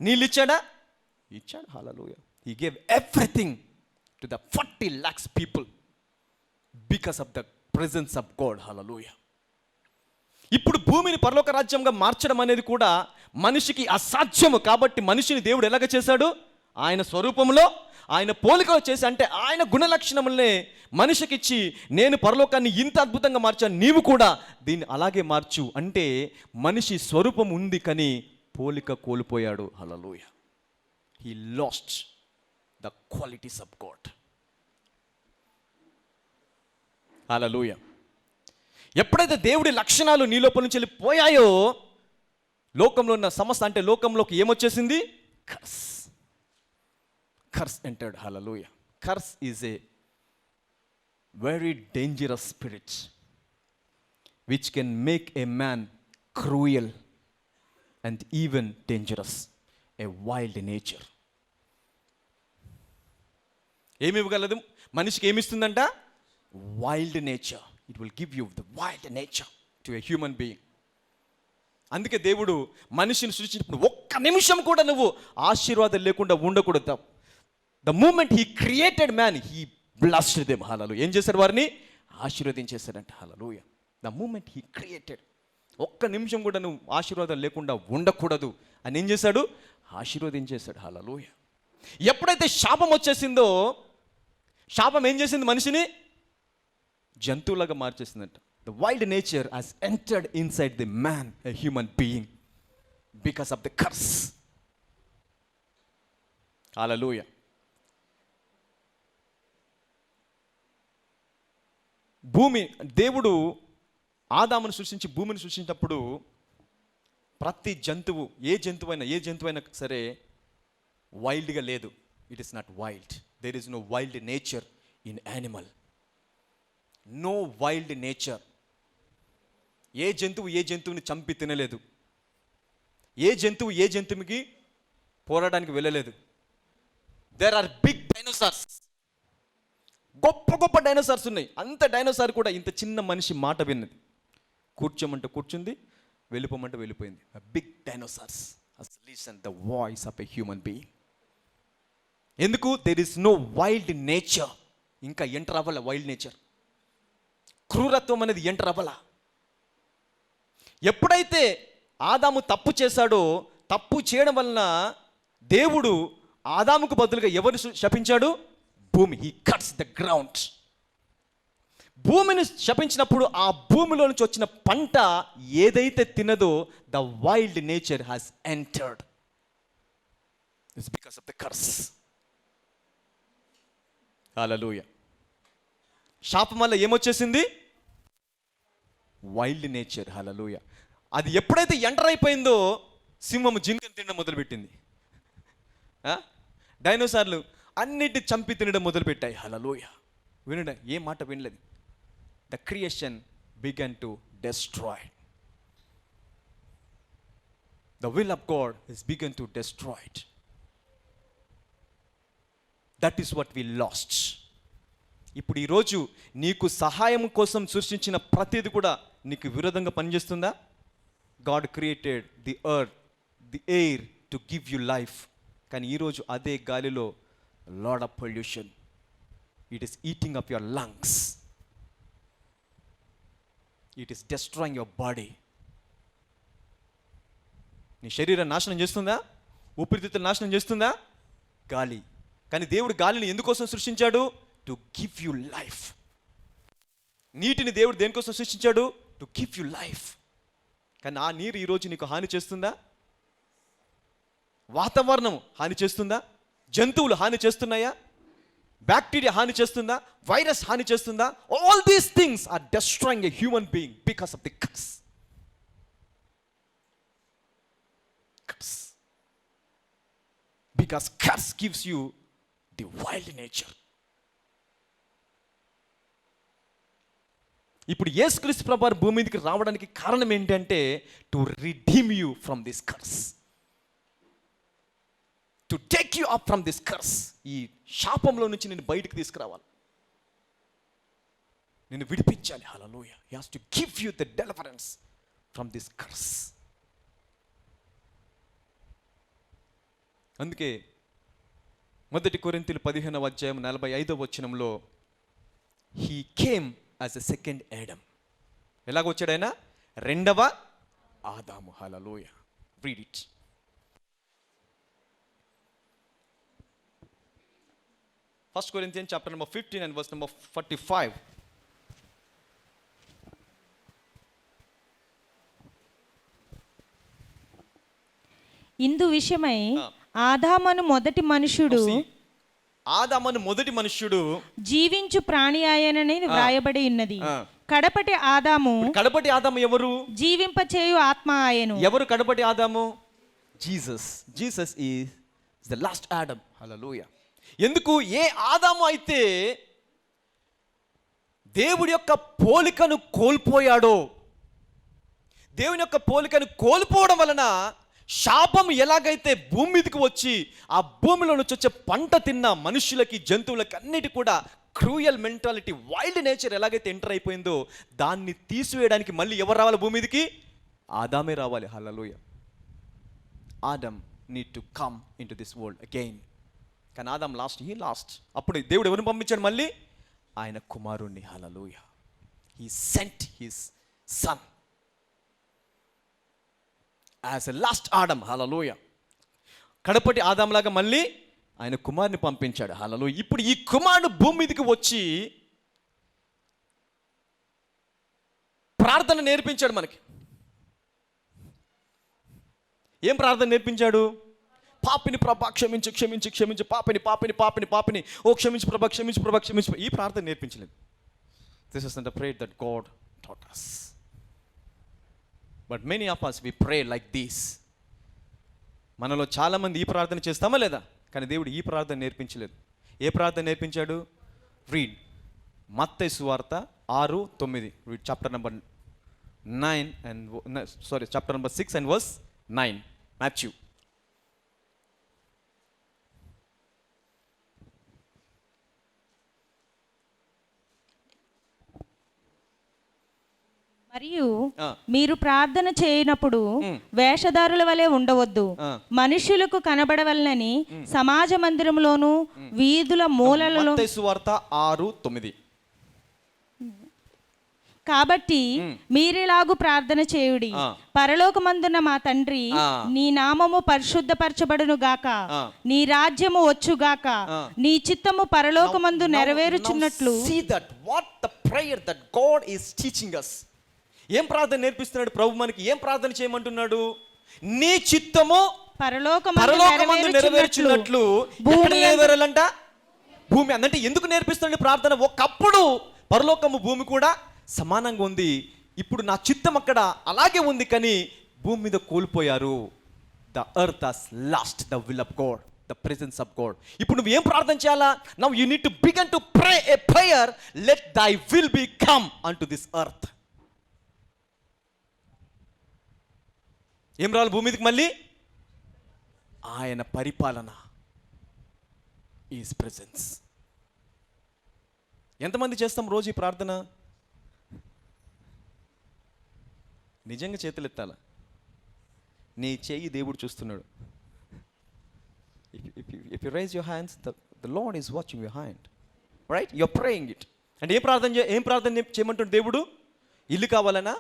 Speaker 1: నీళ్ళు ఇచ్చాడా? ఇచ్చాడు. Hallelujah. He gave everything to the 40 lakhs people because of the presence of God. Hallelujah. ఇప్పుడు భూమిని పరలోక రాజ్యంగా మార్చడం అనేది కూడా మనిషికి అసాధ్యము. కాబట్టి మనిషిని దేవుడు ఎలాగ చేశాడు? ఆయన స్వరూపంలో, ఆయన పోలికలో చేసి, అంటే ఆయన గుణలక్షణములనే మనిషికిచ్చి, నేను పరలోకాన్ని ఇంత అద్భుతంగా మార్చాను, నీవు కూడా దీన్ని అలాగే మార్చు అంటే, మనిషి స్వరూపం ఉంది కానీ పోలిక కోల్పోయాడు. Hallelujah. He lost the qualities of God. Hallelujah. ఎప్పుడైతే దేవుడి లక్షణాలు నీ లోపల నుంచి వెళ్ళిపోయాయో, లోకంలో ఉన్న సమస్త, అంటే లోకంలోకి ఏమొచ్చేసింది? Curse entered. Hallelujah. Curse is a very dangerous spirit which can make a man cruel and even dangerous, a wild nature. ఏమి ఇవ్వగలదు? మనిషికి ఏమిస్తుందంట? Wild nature. It will give you the wild nature to a human being. అందుకే దేవుడు మనిషిని సృష్టించినప్పుడు ఒక్క నిమిషం కూడా నువ్వు ఆశీర్వాదం లేకుండా ఉండకూడదు. The moment he created man, he blessed them. Hallelujah. ఏం చేశాడు? వారిని ఆశీర్వదించేశాడంట. Hallelujah. The moment he created, ఒక్క నిమిషం కూడా నువ్వు ఆశీర్వాదం లేకుండా ఉండకూడదు అని ఏం చేశాడు? ఆశీర్వదించేశాడు. హల్లెలూయా. ఎప్పుడైతే శాపం వచ్చేసిందో, శాపం ఏం చేసింది? మనిషిని జంతువులాగా మార్చేసిందంట. The wild nature has entered inside the man, a human being, because of the curse. Hallelujah. దేవుడు ఆదామును సృష్టించి భూమిని సృష్టించినప్పుడు ప్రతి జంతువు, ఏ జంతువైనా సరే వైల్డ్గా లేదు. It is not wild. There is no wild nature in animal. No wild nature. ఏ జంతువుని చంపి తినలేదు. ఏ జంతువుకి పోరాడానికి వెళ్ళలేదు. There are big dinosaurs. గొప్ప డైనోసార్స్ ఉన్నాయి. అంత డైనోసార్ కూడా ఇంత చిన్న మనిషి మాట విన్నది. కూర్చోమంటే కూర్చుంది, వెళ్ళిపోమంటే వెళ్ళిపోయింది. Big dinosaurs has listened the voice of a human being. ఎందుకు? there is no wild nature. ఇంకా ఎంటర్ అవ్వాల వైల్డ్ నేచర్. క్రూరత్వం అనేది ఎంటర్ అవ్వాల. ఎప్పుడైతే ఆదాము తప్పు చేశాడో, తప్పు చేయడం వలన దేవుడు ఆదాముకు బదులుగా ఎవరు శపించాడు? భూమి. He cuts the ground. భూమిని శపించినప్పుడు ఆ భూమిలో నుంచి వచ్చిన పంట ఏదైతే తినదో, the wild nature has entered. It's because of the curse. Hallelujah. శాపం వల్ల ఏమొచ్చేసింది? Wild nature. హల్లెలూయా. అది ఎప్పుడైతే ఎంటర్ అయిపోయిందో, సింహము జింకను తినడం మొదలుపెట్టింది. డైనోసార్లు అన్నిటి చంపి తినడం మొదలుపెట్టాయి. హల్లెలూయా. వినండి, ఏ మాట వినలేదు. The creation began to destroy. The will of God is began to destroyed. That is what we lost. ఇప్పుడు ఈరోజు నీకు సహాయం కోసం సృష్టించిన ప్రతిది కూడా నీకు విరోధంగా పనిచేస్తుందా? God created the earth, the air to give you life. కానీ ఈరోజు అదే గాలిలో lot of pollution. It is eating up your lungs. It is destroying your body. నీ శరీరం నాశనం చేస్తుందా? ఊపిరితిత్తులు నాశనం చేస్తుందా? గాలి. కానీ దేవుడు గాలిని ఎందుకోసం సృష్టించాడు? To give you life. నీటిని దేవుడు దేనికోసం సృష్టించాడు? To give you life. కానీ ఆ నీరు ఈరోజు నీకు హాని చేస్తుందా? వాతావరణం హాని చేస్తుందా? జంతువులు హాని చేస్తున్నాయా? బ్యాక్టీరియా హాని చేస్తుందా? వైరస్ హాని చేస్తుందా? All these things are destroying a human being because of the curse. Because curse gives you the wild nature. ఇప్పుడు యేసుక్రీస్తు ప్రభువారు భూమి మీదకి రావడానికి కారణం ఏంటంటే to redeem you from this curse, to take you up from this curse. ఈ శాపంలో నుంచి నేను బయటికి తీసుకురావాలి, నేను విడిపించాలి. Hallelujah. He has to give you the deliverance from this curse. అందుకే 1 కొరింథీయులు 15:45 he came as a second Adam. ఎలాగొచ్చాడు ఆయన? రెండవ ఆదాము. Hallelujah. Read it. First Corinthians chapter number 15 and verse number 45.
Speaker 2: ఇందు విషయమై ఆదామను మొదటి మనుష్యుడు,
Speaker 1: ఆదామను మొదటి మనుష్యుడు
Speaker 2: జీవించు ప్రాణి ఆయనని వ్రాయబడి ఉన్నది. కడపటి ఆదాము,
Speaker 1: కడపటి ఆదాము ఎవరు?
Speaker 2: జీవింపచేయు ఆత్మ ఆయను.
Speaker 1: ఎవరు కడపటి ఆదాము? Jesus. Jesus is the last Adam. Hallelujah. ఎందుకు? ఏ ఆదాము అయితే దేవుడి యొక్క పోలికను కోల్పోయాడో, దేవుని యొక్క పోలికను కోల్పోవడం వలన శాపం ఎలాగైతే భూమి మీదకి వచ్చి ఆ భూమిలో నుంచి వచ్చే పంట తిన్న మనుషులకి, జంతువులకి అన్నిటి కూడా క్రూయల్ మెంటాలిటీ, వైల్డ్ నేచర్ ఎలాగైతే ఎంటర్ అయిపోయిందో దాన్ని తీసివేయడానికి మళ్ళీ ఎవరు రావాలి భూమి మీదకి? ఆదామే రావాలి. Hallelujah. Adam need to come into this world again. కానీ ఆదాం లాస్ట్. అప్పుడు దేవుడు ఎవరిని పంపించాడు? మళ్ళీ ఆయన కుమారుణ్ణి. Hallelujah. He sent his son as a last Adam. Hallelujah. కడపటి ఆదాంలాగా మళ్ళీ ఆయన కుమారుని పంపించాడు. హల్లెలూయా. ఇప్పుడు ఈ కుమారుడు భూమి మీదకి వచ్చి ప్రార్థన నేర్పించాడు మనకి. ఏం ప్రార్థన నేర్పించాడు? పాపిని ప్రభా క్షమించు, క్షమించు, క్షమించు, పాపిని పాపిని పాపిని పాపిని, ఓ క్షమించు ప్రభా, క్షమించు ప్రభా, క్షమించు. ఈ ప్రార్థన నేర్పించలేదు. This is the prayer that God taught us. But many of us we pray like this. మనలో చాలామంది ఈ ప్రార్థన చేస్తామా లేదా? కానీ దేవుడు ఈ ప్రార్థన నేర్పించలేదు. ఏ ప్రార్థన నేర్పించాడు? రీడ్ మత్తయి సువార్త 6:9. Read chapter number 9 and chapter number 6 and verse 9. Matthew.
Speaker 2: మరియు మీరు ప్రార్థన చేయనప్పుడు వేషధారుల వలె ఉండవద్దు, మనుషులకు కనబడవలనని సమాజ మందిరంలోను వీధుల మూలలలో.
Speaker 1: మత్తయి సువార్త 6:9.
Speaker 2: కాబట్టి మీరిలాగు ప్రార్థన చేయుడి, పరలోకమందున్న మా తండ్రి, నీ నామము పరిశుద్ధపరచబడును గాక, నీ రాజ్యము వచ్చుగాక, నీ చిత్తము పరలోకమందు నెరవేరుచున్నట్లు.
Speaker 1: See that what the prayer that God is teaching us. ఏం ప్రార్థన నేర్పిస్తున్నాడు ప్రభు మనకి? ఏం ప్రార్థన చేయమంటున్నాడు? నీ చిత్తము పరలోకమందు నెరవేర్చున్నట్లు. ఎక్కడ నెరవేరాలంట? భూమి. అంటే ఎందుకు నేర్పిస్తున్నాడు ప్రార్థన? ఒకప్పుడు పరలోకము భూమి కూడా సమానంగా ఉంది. ఇప్పుడు నా చిత్తం అక్కడ అలాగే ఉంది, కానీ భూమి మీద కోల్పోయారు. The earth has last the will of God, the presence of God. ఇప్పుడు నువ్వు ఏం ప్రార్థన చేయాలా? Now you need to begin to pray a prayer, let thy will be come unto this earth. ఏం రావాలి భూమి మీదకి? మళ్ళీ ఆయన పరిపాలన, ఈజ్ ప్రెసెన్స్. ఎంతమంది చేస్తాం రోజు ఈ ప్రార్థన? నిజంగా చేతులు ఎత్తాల. నీ చేయి దేవుడు చూస్తున్నాడు. If you raise your hands, the Lord is watching your hand, right? You're praying it. అంటే ఏం ప్రార్థన చేయమంటాడు దేవుడు? ఇల్లు కావాలనా?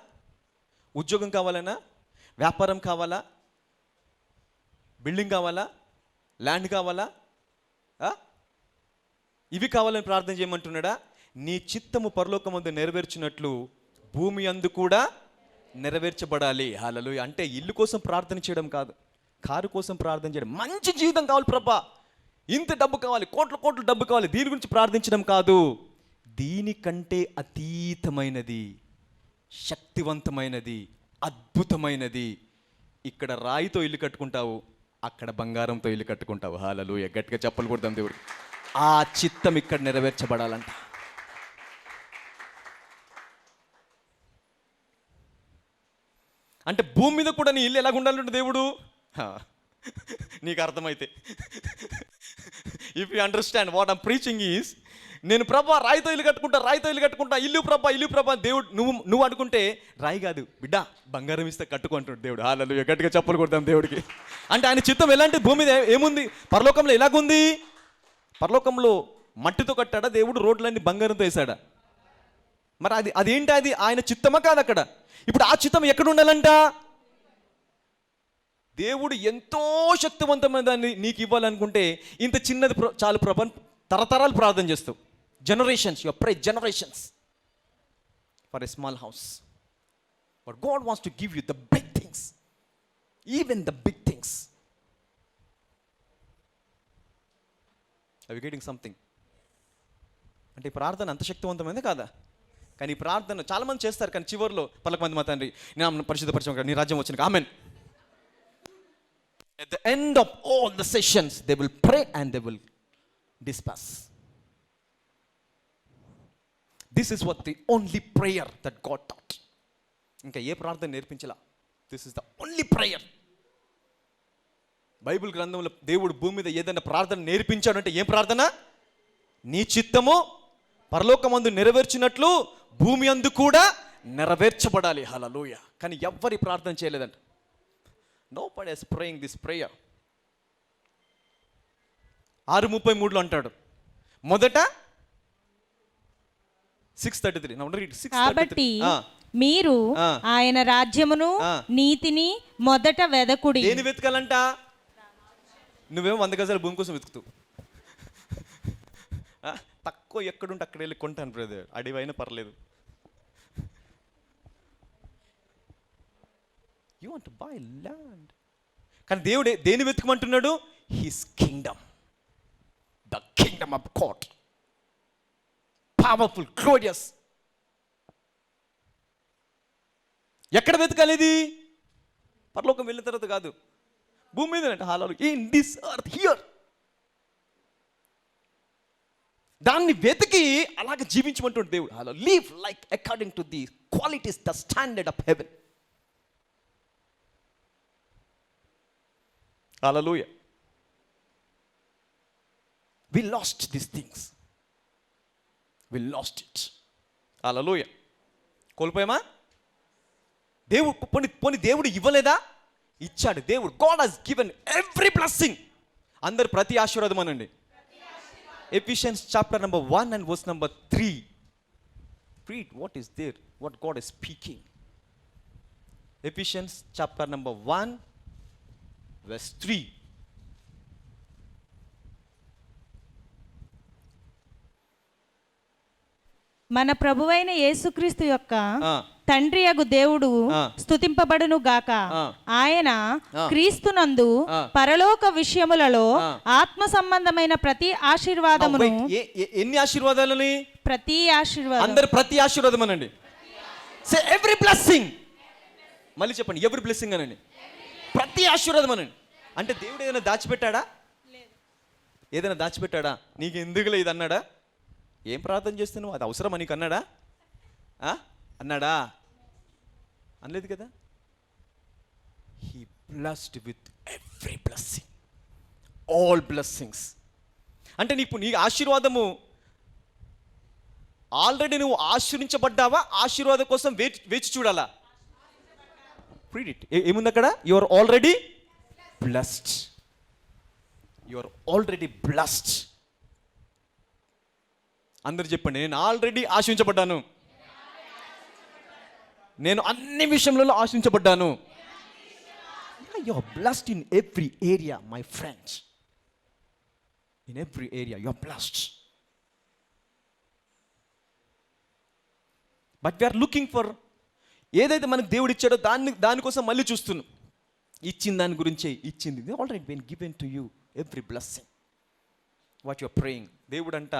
Speaker 1: ఉద్యోగం కావాలనా? వ్యాపారం కావాలా? బిల్డింగ్ కావాలా? ల్యాండ్ కావాలా? ఇవి కావాలని ప్రార్థన చేయమంటున్నాడా? నీ చిత్తము పరలోకమందు నెరవేర్చినట్లు భూమి అందు కూడా నెరవేర్చబడాలి. హల్లెలూయా. అంటే ఇల్లు కోసం ప్రార్థన చేయడం కాదు, కారు కోసం ప్రార్థన చేయడం, మంచి జీవితం కావాలి ప్రభా, ఇంత డబ్బు కావాలి, కోట్ల కోట్ల డబ్బు కావాలి, దీని గురించి ప్రార్థించడం కాదు. దీనికంటే అతీతమైనది, శక్తివంతమైనది, అద్భుతమైనది. ఇక్కడ రాయితో ఇల్లు కట్టుకుంటావు, అక్కడ బంగారంతో ఇల్లు కట్టుకుంటావు. హల్లెలూయా. గట్టిగా చెప్పలు కొడదాం దేవుడు. ఆ చిత్తం ఇక్కడ నెరవేర్చబడాలంట. అంటే భూమి మీద కూడా నీ ఇల్లు ఎలాగ ఉండాలంటే దేవుడు, నీకు అర్థమైతే, if you understand what I'm preaching is, నేను ప్రభా రాయితో ఇల్లు కట్టుకుంటా, రాయితో ఇల్లు కట్టుకుంటా, ఇల్లు ప్రభా దేవుడు, నువ్వు అనుకుంటే రాయి కాదు బిడ్డ, బంగారం ఇస్తే కట్టుకో అంటాడు దేవుడు. హల్లెలూయా. గట్టిగా చప్పలు కొడతాం దేవుడికి. అంటే ఆయన చిత్తం ఎలాంటి, భూమి మీద ఏముంది, పరలోకంలో ఎలాగుంది? పరలోకంలో మట్టితో కట్టాడా దేవుడు, రోడ్లన్నీ బంగారంతో వేసాడా? మరి అదేంటి, అది ఆయన చిత్తమా కాదు అక్కడ? ఇప్పుడు ఆ చిత్తం ఎక్కడ ఉండాలంట? దేవుడు ఎంతో శక్తివంతమైన దాన్ని నీకు ఇవ్వాలనుకుంటే ఇంత చిన్నది చాలు ప్రభా, తరతరాలు ప్రార్థన చేస్తావు. Generations, your pray generations for a small house. But God wants to give you the big things, even the big things. Are you getting something? అంటే ఈ ప్రార్థన అంత శక్తివంతమైంది కాదా? కానీ ఈ ప్రార్థన చాలామంది చేస్తారు, కానీ చివరిలో పలకమంది మా తండ్రి నేను పరిశుద్ధపరచం, నీ రాజ్యం వచ్చిన amen. At the end of all the sessions, they will pray and they will disperse. This is what the only prayer that God taught. ఇంకా ఏ ప్రార్థన నేర్పించలా. This is the only prayer. Bible గ్రంథంలో దేవుడు భూమి మీద ఏదైనా ప్రార్థన నేర్పించాడు అంటే ఏం ప్రార్థన? నీ చిత్తము పరలోకమందు నెరవేర్చినట్లు భూమి అందు కూడా నెరవేర్చబడాలి. హల్లెలూయా. కానీ ఎవ్వరి ప్రార్థన చేయలేదంట. Nobody is praying this prayer. 6:33 అంటాడు, మొదట 6:33. Now read 6:33.
Speaker 2: కాబట్టి మీరు ఆయన రాజ్యమును నీతిని మొదట వెదకుడి.
Speaker 1: దేని వెతకాలంట? నువ్వేమో 100 గజాల భూమి కోసం వెతుకుతావు. తక్కువ ఎక్కడుంటే అక్కడ వెళ్ళి కొంటాను బ్రదర్, అడివైనా పర్లేదు. You want to buy land. కానీ దేవుడే దేని వెతుకమంటున్నాడు? His kingdom, the kingdom of God, powerful, glorious. ఎక్కడ వెతకాలి ఇది? పరలోకం వెళ్ళిన తర్వాత కాదు, భూమి మీద అంటే హాలలో, ఇన్ దిస్ ఎర్త్ హియర్. దాన్ని వెతికి అలాగే జీవించమంటుండే దేవుడు. Hello, live like according to the qualities, the standard of haven. Hallelujah. We lost these things. We lost it. హల్లెలూయా. కోల్పోయామా? దేవుడు పోనీ దేవుడు ఇవ్వలేదా? ఇచ్చాడు దేవుడు. God has given every blessing. అందరు ప్రతి ఆశీర్వాదం అనండి. Ephesians chapter number 1 and verse number 3. Read what is there, what God is speaking. Ephesians chapter number 1 verse 3.
Speaker 2: మన ప్రభువైన యేసుక్రీస్తు యొక్క తండ్రి యగు దేవుడు స్తుతింపబడును గాక. ఆయన క్రీస్తునందు పరలోక విషయములలో ఆత్మ సంబంధమైన ప్రతి ఆశీర్వాదమును.
Speaker 1: ఎన్ని ఆశీర్వాదాలని?
Speaker 2: ప్రతి ఆశీర్వాదం.
Speaker 1: అందరు ప్రతి ఆశీర్వాదం అనండి. సే ఎవ్రీ బ్లెస్సింగ్. మళ్ళీ చెప్పండి, ఎవ్రీ బ్లెస్సింగ్ అనండి. ప్రతి ఆశీర్వాదం అనండి. అంటే దేవుడు ఏదైనా దాచిపెట్టాడా? ఏదైనా దాచిపెట్టాడా? నీకు ఎందుకులే ఇది అన్నాడా? ఏం ప్రార్థన చేస్తున్నావు, అది అవసరమా నీకు అన్నాడా? అన్నాడా? అనలేదు కదా. He blessed with every blessing, all blessings. అంటే నీ ఆశీర్వాదము ఆల్రెడీ నువ్వు ఆశీర్వించబడ్డావా? ఆశీర్వాదం కోసం వేచి చూడాలా? Read it. ఏముంది అక్కడ? You are already blessed. You are already blessed. అందరు చెప్పండి, నేను ఆల్రెడీ ఆశించబడ్డాను. నేను అన్ని విషయంలో ఆశించబడ్డాను. You are blessed in every area my friends. In every area you are blessed. But we are looking for ఏదైతే మనకు దేవుడు ఇచ్చాడో దానికోసం మళ్ళీ చూస్తున్నాం. ఇచ్చిన దాని గురించే, ఇచ్చింది already been given to you every blessing what you are praying. దేవుడు అంట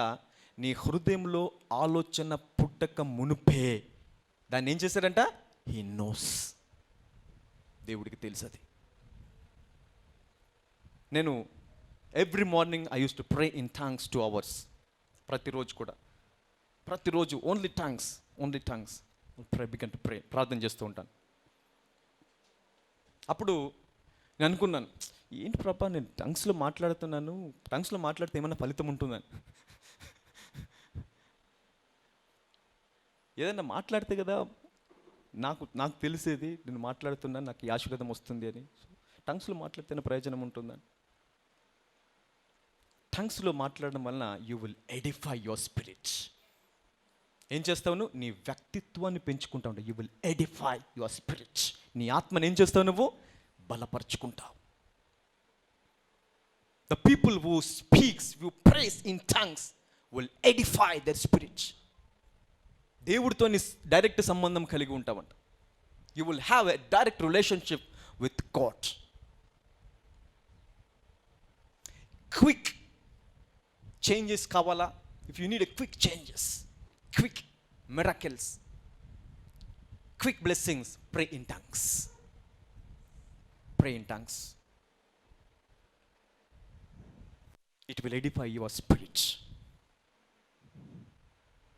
Speaker 1: నీ హృదయంలో ఆలోచన పుట్టక మునుపే దాన్ని ఏం చేశాడంట, హీ నోస్. దేవుడికి తెలుసు అది. నేను every morning I use to pray in thanks 2 hours. ప్రతిరోజు కూడా, ప్రతిరోజు only thanks pray, began to pray, ప్రార్థన చేస్తూ ఉంటాను. అప్పుడు నేను అనుకున్నాను, ఏంటి ప్రభా నేను టంగ్స్లో మాట్లాడుతున్నాను, టంగ్స్లో మాట్లాడితే ఏమైనా ఫలితం ఉంటుందని. ఏదైనా మాట్లాడితే కదా నాకు తెలిసేది, నేను మాట్లాడుతున్నాను, నాకు ఈ ఆశీర్వాదం వస్తుంది అని. టంగ్స్లో మాట్లాడితేనే ప్రయోజనం ఉంటుందని. టంగ్స్లో మాట్లాడడం వలన you will edify your spirit. ఏం చేస్తావు నువ్వు, నీ వ్యక్తిత్వాన్ని పెంచుకుంటా ఉంటావు. You will edify your spirit. నీ ఆత్మని ఏం చేస్తావు నువ్వు, బలపరుచుకుంటావు. The people who speaks, who prays in thanks will edify their spirit. దేవుడితో నీ డైరెక్ట్ సంబంధం కలిగి ఉంటావంట. You will have a direct relationship with God. Quick changes కావాలా? If you need a quick changes, quick miracles, quick blessings, pray in tongues. Pray in tongues. It will edify your spirit.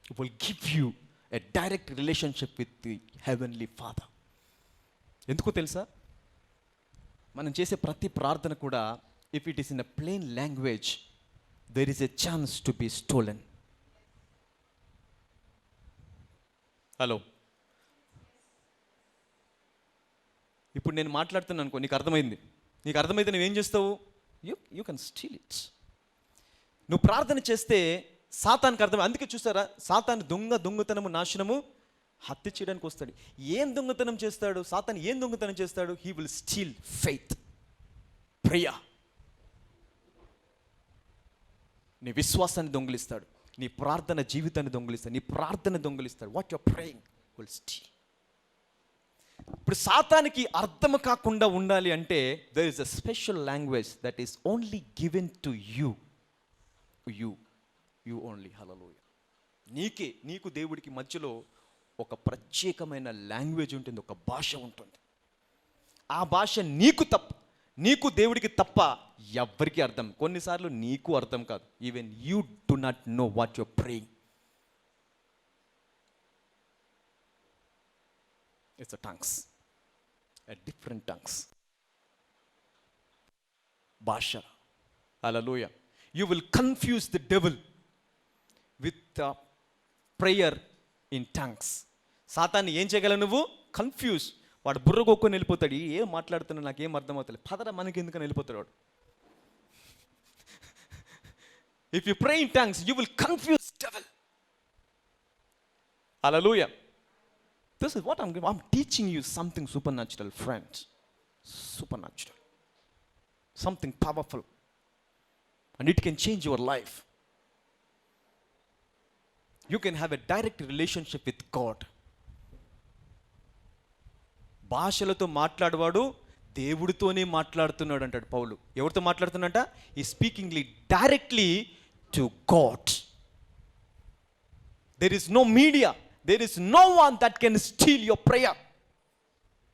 Speaker 1: It will give you a direct relationship with the heavenly Father. ఎందుకో తెలుసా, మనం చేసే ప్రతి ప్రార్థన కూడా, if it is in a plain language, there is a chance to be stolen. Hello, ఇప్పుడు నేను మాట్లాడుతున్నాను అనుకో, నీకు అర్థమైతే నువ్వేం చేస్తావు, యూ కెన్ స్టీల్ ఇట్. నువ్వు ప్రార్థన చేస్తే సాతానికి అర్థం. అందుకే చూస్తారా, సాతాను దొంగతనము, నాశనము, హత్య చేయడానికి వస్తాడు. ఏం దొంగతనం చేస్తాడు సాతాను? ఏం దొంగతనం చేస్తాడు? He will steal faith, prayer. నీ విశ్వాసాన్ని దొంగిలిస్తాడు, నీ ప్రార్థన జీవితాన్ని దొంగిలిస్తాడు, నీ ప్రార్థన దొంగిలిస్తాడు. What your praying will steal. ఇప్పుడు సాతానికి అర్థం కాకుండా ఉండాలి అంటే there is a special language that is only given to you only. Hallelujah. నీకు దేవుడికి మధ్యలో ఒక ప్రత్యేకమైన లాంగ్వేజ్ ఉంటుంది, ఒక భాష ఉంటుంది. ఆ భాష నీకు దేవుడికి తప్ప ఎవ్వరికి అర్థం. కొన్నిసార్లు నీకు అర్థం కాదు. Even you do not know what your praying. It's a tongues, a different tongues. Basha. Hallelujah. You will confuse the devil with prayer in tongues. సాతాన్ని ఏం చేయగలవు నువ్వు? కన్ఫ్యూజ్. వాడు బుర్రగొక్కుని వెళ్ళిపోతాడు. ఏం మాట్లాడుతున్నా నాకేం అర్థం అవుతలేదు, పదరా మనకి ఎందుకని వెళ్ళిపోతాడు వాడు. If you pray in tongues, you will confuse devil. Hallelujah. This is what I'm teaching you, something supernatural, friends. Supernatural. Something powerful. And it can change your life. You can have a direct relationship with God. భాషలతో మాట్లాడేవాడు దేవుడితోనే మాట్లాడుతున్నాడు అంటాడు పౌలు. ఎవరితో మాట్లాడుతున్నట? ఈ speakingly directly to God. There is no media. There is no one that can steal your prayer.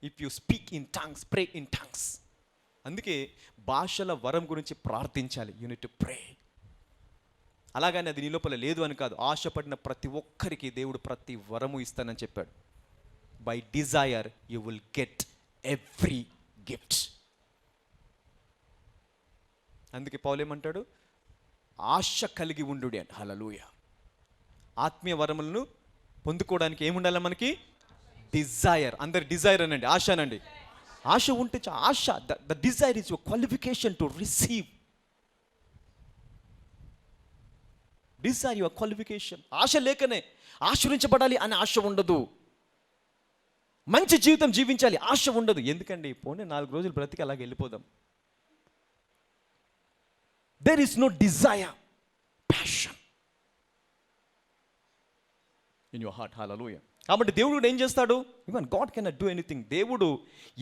Speaker 1: If you speak in tongues, pray in tongues. అందుకే భాషల వరం గురించి ప్రార్థించాలి. You need to pray. అలాగని అది నీ లోపల లేదు అని కాదు. ఆశపడిన ప్రతి ఒక్కరికి దేవుడు ప్రతి వరము ఇస్తానని చెప్పాడు. By desire you will get every gift. అందుకే పౌలు ఏమంటాడు? ఆశ కలిగి ఉండుడి అని. హల్లెలూయా. ఆత్మీయ వరములను పొందుకోవడానికి ఏముండాలి మనకి? డిజైర్. అందరి డిజైర్ అనండి, ఆశ అనండి. ఆశ ఉంటే ఆశ, the desire is your qualification to receive. Desire your qualification. ఆశ లేకనే ఆశీర్వించబడాలి అనే ఆశ ఉండదు. మంచి జీవితం జీవించాలి ఆశ ఉండదు. ఎందుకండి? పోనీ 4 రోజులు బ్రతికి అలాగే వెళ్ళిపోదాం. There is no desire, passion. In your heart. Hallelujah. కాబట్టి దేవుడు కూడా ఏం చేస్తాడు? Even God cannot do anything. దేవుడు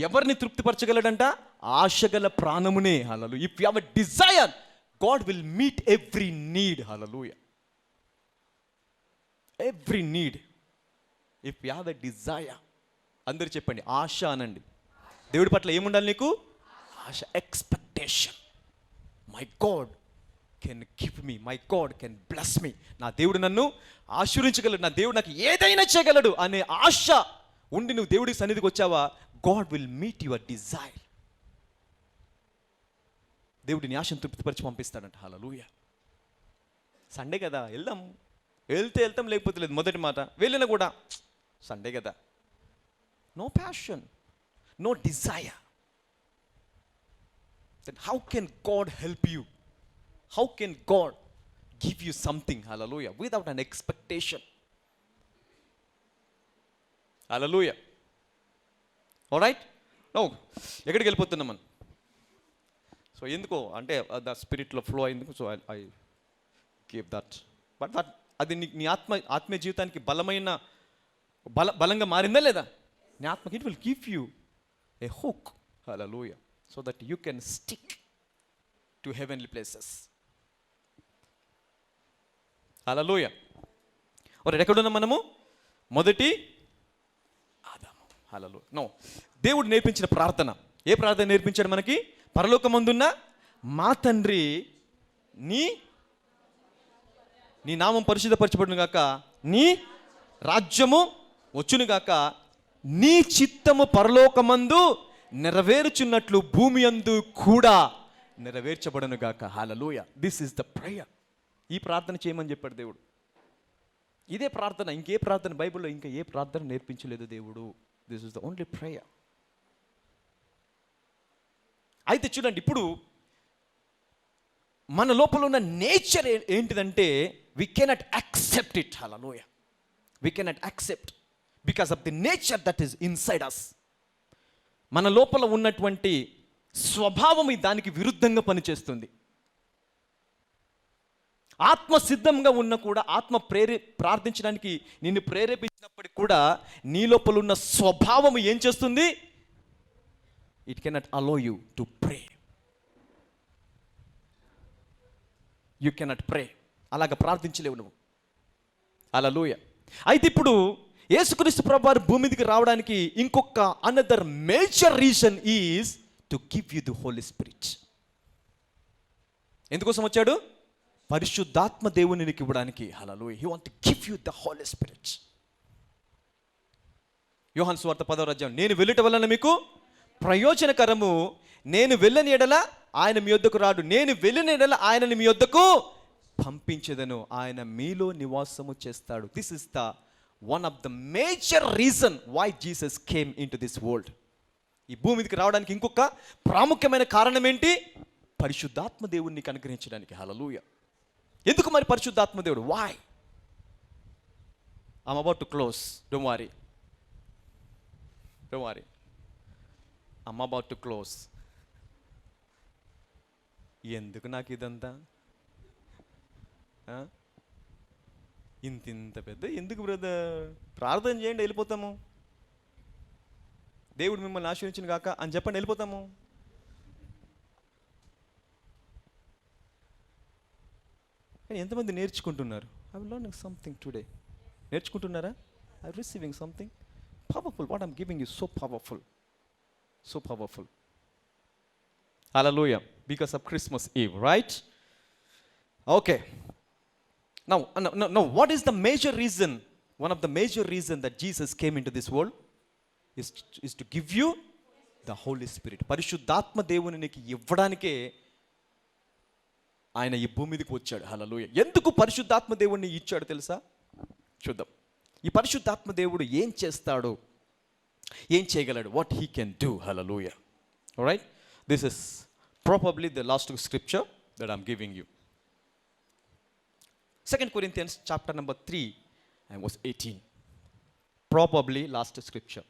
Speaker 1: ఎవరిని తృప్తిపరచగలడంట? ఆశగల ప్రాణమునే. Hallelujah. If you have a desire, God will meet every need. Hallelujah. Every need. If you have a desire. అందరు చెప్పండి, ఆశ అనండి. దేవుడి పట్ల ఏముండాలి నీకు? ఆశ, expectation. My God can give me, my God can bless me. నా దేవుడు నన్ను ఆశీర్వించగలడు, నా దేవుడు నాకు ఏదైనా చేయగలడు అనే ఆశ ఉండి నువ్వు దేవుడికి సన్నిధికి వచ్చావా, God will meet your desire. దేవుడి నీ ఆశను తృప్తిపరిచి పంపిస్తాడంట. హల్లెలూయా. సండే కదా, వెళ్దాం. వెళ్తాం, లేకపోతే లేదు. మొదటి మాట, వెళ్ళినా కూడా సండే కదా, no passion, no desire. Then how can God help you? How can God give you something, hallelujah, without an expectation? Hallelujah. All right? No. ఎక్కడికి వెళ్ళిపోతున్నాం మనం? సో ఎందుకో అంటే ద స్పిరిట్లో ఫ్లో అయింది. So I gave that. But that అది నీ ఆత్మీయ జీవితానికి బలంగా మారిందా లేదా? నీ ఆత్మకి it will give you a hook. Hallelujah. So that you can stick to heavenly places. Hallelujah. Okay, ఎక్కడున్నాం మనము? మొదటి ఆదాము. హల్లెలూయా. నో, దేవుడు నేర్పించిన ప్రార్థన. ఏ ప్రార్థన నేర్పించాడు మనకి? పరలోకమందున్న మా తండ్రి, నీ నామం పరిశుద్ధపరచబడును గాక, నీ రాజ్యము వచ్చును గాక, నీ చిత్తము పరలోకమందు నెరవేర్చున్నట్లు భూమి యందు కూడా నెరవేర్చబడను గాక. Hallelujah. This is the prayer. ఈ ప్రార్థన చేయమని చెప్పాడు దేవుడు. ఇదే ప్రార్థన. ఇంకే ప్రార్థన బైబిల్లో ఇంకా ఏ ప్రార్థన నేర్పించలేదు దేవుడు. This is the only prayer. అయితే చూడండి, ఇప్పుడు మన లోపల ఉన్న నేచర్ ఏంటిదంటే we cannot accept it. Hallelujah. We cannot accept because of the nature that is inside us. మన లోపల ఉన్నటువంటి స్వభావం దానికి విరుద్ధంగా పనిచేస్తుంది. ఆత్మ సిద్ధంగా ఉన్న కూడా, ఆత్మ ప్రార్థించడానికి నిన్ను ప్రేరేపించినప్పటికి కూడా నీ లోపల ఉన్న స్వభావం ఏం చేస్తుంది? It cannot allow you to pray. You cannot pray. అలాగ ప్రార్థించలేవు నువ్వు. హల్లెలూయా. అయితే ఇప్పుడు యేసుక్రీస్తు ప్రభువారు భూమి మీదకి రావడానికి ఇంకొక another major reason is to give you the holy spirit. ఎందుకోసం వచ్చాడు? పరిశుద్ధాత్మ దేవుని నీకు ఇవ్వడానికి. Hallelujah. He want to give you the Holi spirit. యోహాను సువార్త 10వ అధ్యాయం, నేను వెళ్ళుట వలన మీకు ప్రయోజనకరము, నేను వెళ్ళని ఎడల ఆయన మీ యొద్దకు రాడు, నేను వెళ్ళిన ఎడల ఆయనని మీ యొద్దకు పంపించెదను, ఆయన మీలో నివాసము చేస్తాడు. This is the one of the major reason why Jesus came into this world. ఈ భూమి మీదకి రావడానికి ఇంకొక ప్రాముఖ్యమైన కారణం ఏంటి? పరిశుద్ధాత్మ దేవుడిని నీకు అనుగ్రహించడానికి. హల్లెలూయా. ఎందుకు మరి పరిశుద్ధాత్మ దేవుడు? why? I'm about to close. Don't worry. I'm about to close. ఎందుకు నాకు ఇదంతా? ఇంత పెద్ద ఎందుకు బ్రదర్? ప్రార్థన చేయండి, వెళ్ళిపోతాము. దేవుడు మిమ్మల్ని ఆశీర్వదించును గాక అని చెప్పండి, వెళ్ళిపోతాము. కానీ ఎంతమంది నేర్చుకుంటున్నారు? I will learn something today. నేర్చుకుంటున్నారా? I receiving something powerful. What I'm giving you so powerful. Hallelujah. Because of Christmas Eve, right? Okay. Now, what is the major reason? One of the major reason that Jesus came into this world is to give you the Holy Spirit. పరిశుద్ధాత్మ దేవుని నీకు ఇవ్వడానికే ఆయన ఈ భూమి మీదకి వచ్చాడు. హల్లెలూయా. ఎందుకు పరిశుద్ధాత్మ దేవుడిని ఇచ్చాడు తెలుసా? చూద్దాం. ఈ పరిశుద్ధాత్మ దేవుడు ఏం చేస్తాడు, ఏం చేయగలడు? What he can do. Hallelujah. Alright, this is probably the last scripture that I'm giving you. 2 Corinthians chapter number 3 and verse 18. Probably last scripture.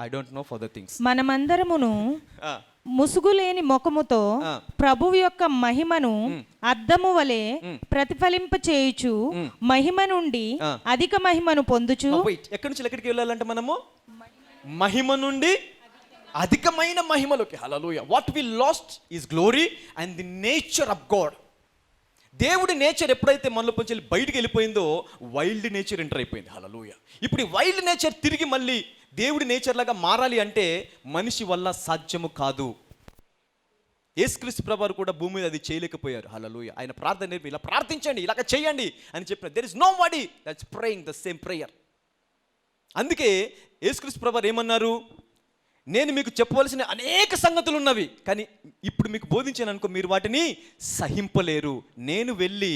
Speaker 1: I don't know for the things.
Speaker 2: మనమందరమును ముసుగులేని ముఖముతో
Speaker 1: ఆ.
Speaker 2: ప్రభువు యొక్క మహిమను అద్దము వలె ప్రతిఫలింప చేయుచు మహిమ నుండి
Speaker 1: ఆ.
Speaker 2: అధిక మహిమను పొందుచు
Speaker 1: వెయిట్, ఎక్కడి నుంచి ఎక్కడికి వెళ్ళాలంటే మనము మహిమ నుండి అధికమైన మహిమలోకి. Hallelujah. What we lost is glory and the nature of God. దేవుడి నేచర్ ఎప్పుడైతే మనలో నుంచి బయటికి వెళ్ళిపోయిందో వైల్డ్ నేచర్ ఎంటర్ అయిపోయింది. హల్లెలూయా. ఇప్పుడు ఈ వైల్డ్ నేచర్ తిరిగి మళ్ళీ దేవుడి నేచర్ లాగా మారాలి అంటే మనిషి వల్ల సాధ్యము కాదు. యేసుక్రీస్తు ప్రభువారు కూడా భూమి మీద అది చేయలేకపోయారు. హల్లెలూయా. ఆయన ప్రార్థన నేర్పి ఇలా ప్రార్థించండి, ఇలాగ చేయండి అని చెప్పిన there is nobody that's praying the same prayer. అందుకే యేసుక్రీస్తు ప్రభువారు ఏమన్నారు, నేను మీకు చెప్పవలసిన అనేక సంగతులు ఉన్నవి, కానీ ఇప్పుడు మీకు బోధించాను అనుకో మీరు వాటిని సహింపలేరు. నేను వెళ్ళి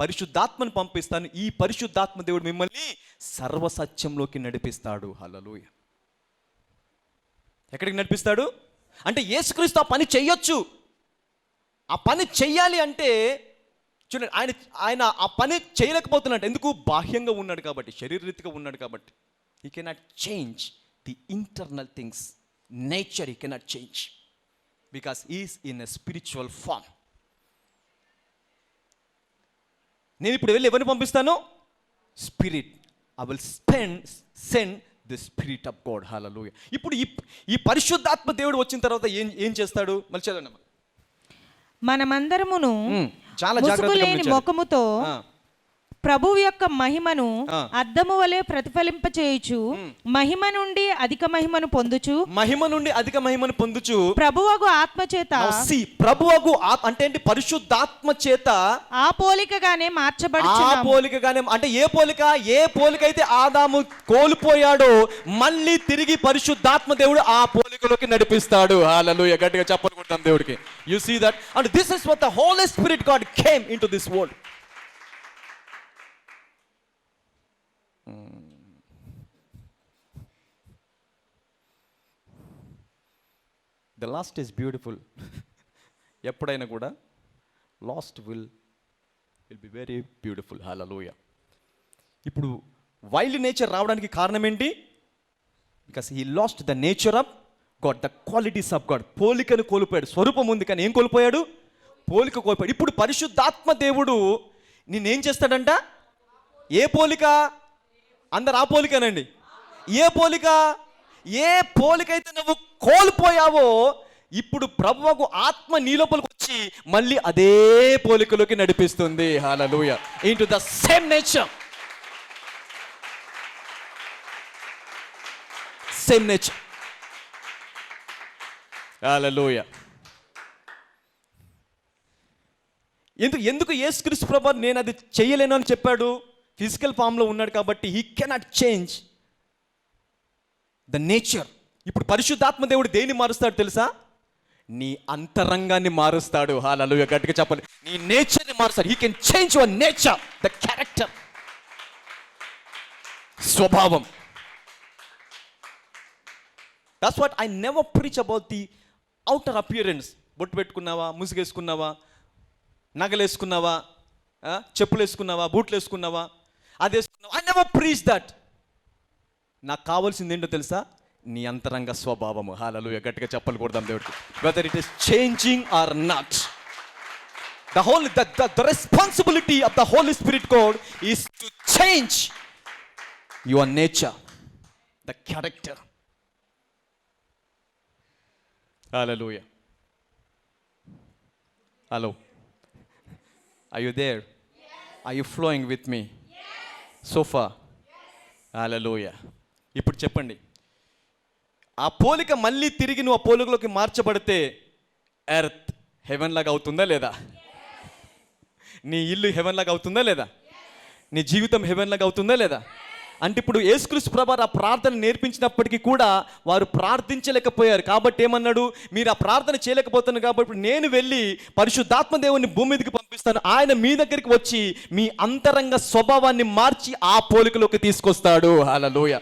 Speaker 1: పరిశుద్ధాత్మను పంపిస్తాను, ఈ పరిశుద్ధాత్మ దేవుడు మిమ్మల్ని సర్వసత్యంలోకి నడిపిస్తాడు. హల్లెలూయా. ఎక్కడికి నడిపిస్తాడు అంటే యేసుక్రీస్తు ఆ పని చెయ్యొచ్చు. ఆ పని చెయ్యాలి అంటే చూడండి, ఆయన ఆ పని చేయలేకపోతున్నాడు. ఎందుకు? బాహ్యంగా ఉన్నాడు కాబట్టి, శరీరరీతిగా ఉన్నాడు కాబట్టి. He cannot change the internal things, nature he cannot change because is in a spiritual form. నేను ఇప్పుడు వెళ్ళి ఎవరిని పంపిస్తాను? Spirit. I will send the spirit of God. Hallelujah. ఇప్పుడు ఈ పరిశుద్ధాత్మ దేవుడు వచ్చిన తర్వాత ఏం చేస్తాడు? మళ్ళీ చదవండి.
Speaker 2: మనమందరమును
Speaker 1: చాలా
Speaker 2: ముసుగులేని ముఖముతో ప్రభువు యొక్క మహిమను
Speaker 1: ఆ.
Speaker 2: అద్దము వలె ప్రతిఫలింప చేయుచు మహిమ నుండి అధిక మహిమను పొందుచు
Speaker 1: మహిమ నుండి అధిక మహిమను పొందుచు
Speaker 2: ప్రభువగు ఆత్మ చేత
Speaker 1: ప్రభువగు అంటే ఏంటి? పరిశుద్ధాత్మ చేత
Speaker 2: ఆ పోలికగానే
Speaker 1: ఆ
Speaker 2: మార్చబడుచున్నాము.
Speaker 1: పోలికగానే, అంటే ఏ పోలిక అయితే ఆదాము కోల్పోయాడో మళ్ళీ తిరిగి పరిశుద్ధాత్మ దేవుడు ఆ పోలికలోకి నడిపిస్తాడు. హల్లెలూయా. గట్టిగా చప్పట్లు కొడతాం దేవుడికి. You see that and this is what the Holi spirit God came into this world. The last is beautiful. ఎప్పుడైనా కూడా last will be very beautiful. Hallelujah. ఇప్పుడు వైల్డ్ నేచర్ రావడానికి కారణం ఏంటి? Because he lost the nature of God, the qualities of God. పోలికను కోల్పోయాడు. స్వరూపం ఉంది కానీ ఏం కోల్పోయాడు? పోలిక కోల్పోయాడు. ఇప్పుడు పరిశుద్ధాత్మ దేవుడు నిన్నేం చేస్తాడంట? ఏ పోలిక? అందరు ఆ పోలికనండి. ఏ పోలిక? ఏ పోలికైతే నువ్వు కోల్పోయావో ఇప్పుడు ప్రభువుకు ఆత్మ నీ లోపలికి వచ్చి మళ్ళీ అదే పోలికలోకి నడిపిస్తుంది. Hallelujah. Into the same nature. Same nature. Hallelujah. ఎందుకు యేసుక్రీస్తు ప్రభువు నేను అది చేయలేను అని చెప్పాడు? ఫిజికల్ ఫామ్లో ఉన్నాడు కాబట్టి he cannot change the nature. ఇప్పుడు పరిశుద్ధాత్మ దేవుడు దేన్ని మారుస్తాడు తెలుసా? నీ అంతరంగాన్ని మారుస్తాడు. హల్లెలూయా. గట్టిగా చెప్పండి. నీ నేచర్ని మారుస్తాడు. He can change your nature, the character, స్వభావం. That's what I never preach about the outer appearance. బొట్టు పెట్టుకున్నావా, ముసుగేసుకున్నావా, నగలేసుకున్నావా, చెప్పులు వేసుకున్నావా, బూట్లు వేసుకున్నావా, అది వేసుకున్నావా, ఐ నెవర్ ప్రీచ్ దట్. నాకు కావాల్సింది ఏంటో తెలుసా? నీ అంతరంగ స్వభావము. హల్లెలూయా. గట్టిగా చెప్పలు కొడదాం దేవుడికి. Whether it is changing or not, the responsibility of the Holy Spirit God is to change your nature, the character. Hallelujah. Hello. Are you there? Yes. Are you flowing with me? Yes. So far? Yes. Hallelujah. ఇప్పుడు చెప్పండి, ఆ పోలిక మళ్ళీ తిరిగి నువ్వు ఆ పోలికలోకి మార్చబడితే earth haven లాగా అవుతుందా లేదా? నీ ఇల్లు హెవెన్ లాగా అవుతుందా లేదా? నీ జీవితం హెవెన్ లాగా అవుతుందా లేదా? అంటే ఇప్పుడు యేసుక్రీస్తు ప్రభువు ఆ ప్రార్థన నేర్పించినప్పటికీ కూడా వారు ప్రార్థించలేకపోయారు. కాబట్టి ఏమన్నాడు? మీరు ఆ ప్రార్థన చేయలేకపోతున్నారు కాబట్టి ఇప్పుడు నేను వెళ్ళి పరిశుద్ధాత్మ దేవుని భూమి మీదకి పంపిస్తాను. ఆయన మీ దగ్గరికి వచ్చి మీ అంతరంగ స్వభావాన్ని మార్చి ఆ పోలికలోకి తీసుకొస్తాడు. హల్లెలూయా.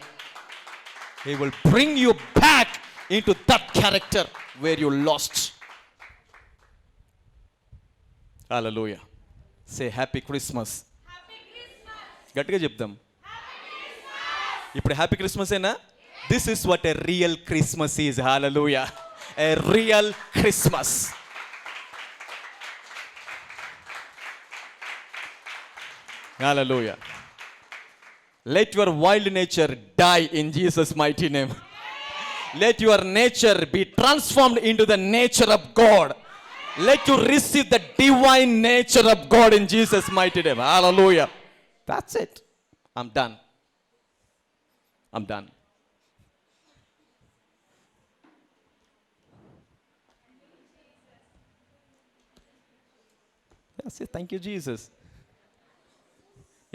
Speaker 1: He will bring you back into that character where you lost. Hallelujah. Say happy Christmas. Happy Christmas. గట్టిగా చెప్దాం. ఇప్పుడు హ్యాపీ క్రిస్మస్ ఏనా? This is what a real Christmas is. Hallelujah. a real Christmas. Hallelujah. Let your wild nature die in Jesus' mighty name. Let your nature be transformed into the nature of God. Let you receive the divine nature of God in Jesus' mighty name. Hallelujah. That's it. I'm done. I'm done. That's it. Thank you, Jesus.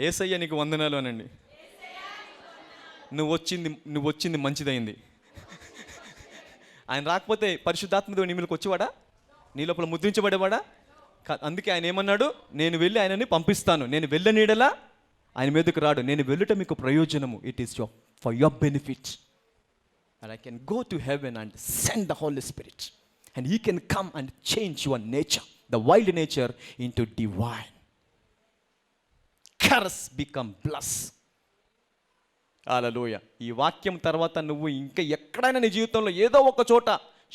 Speaker 1: యేసయ్య నీకు వందనాలు అనండి. నువ్వు వచ్చింది మంచిదైంది. ఆయన రాకపోతే పరిశుద్ధాత్మదేవుడు నీ మీదకి వచ్చేవాడా? నీ లోపల ముద్రించబడేవాడా? అందుకే ఆయన ఏమన్నాడు? నేను వెళ్ళి ఆయనని పంపిస్తాను. నేను వెళ్ళనీడలా ఆయన మీదకి రాడు. నేను వెళ్ళుట మీకు ప్రయోజనము. It is for your benefit. And I can go to heaven and send the Holi spirit and he can come and change your nature, the wild nature into divine. Curse become bless. Hallelujah. ఈ వాక్యం తర్వాత నువ్వు ఇంకా ఎక్కడైనా నీ జీవితంలో ఏదో ఒక చోట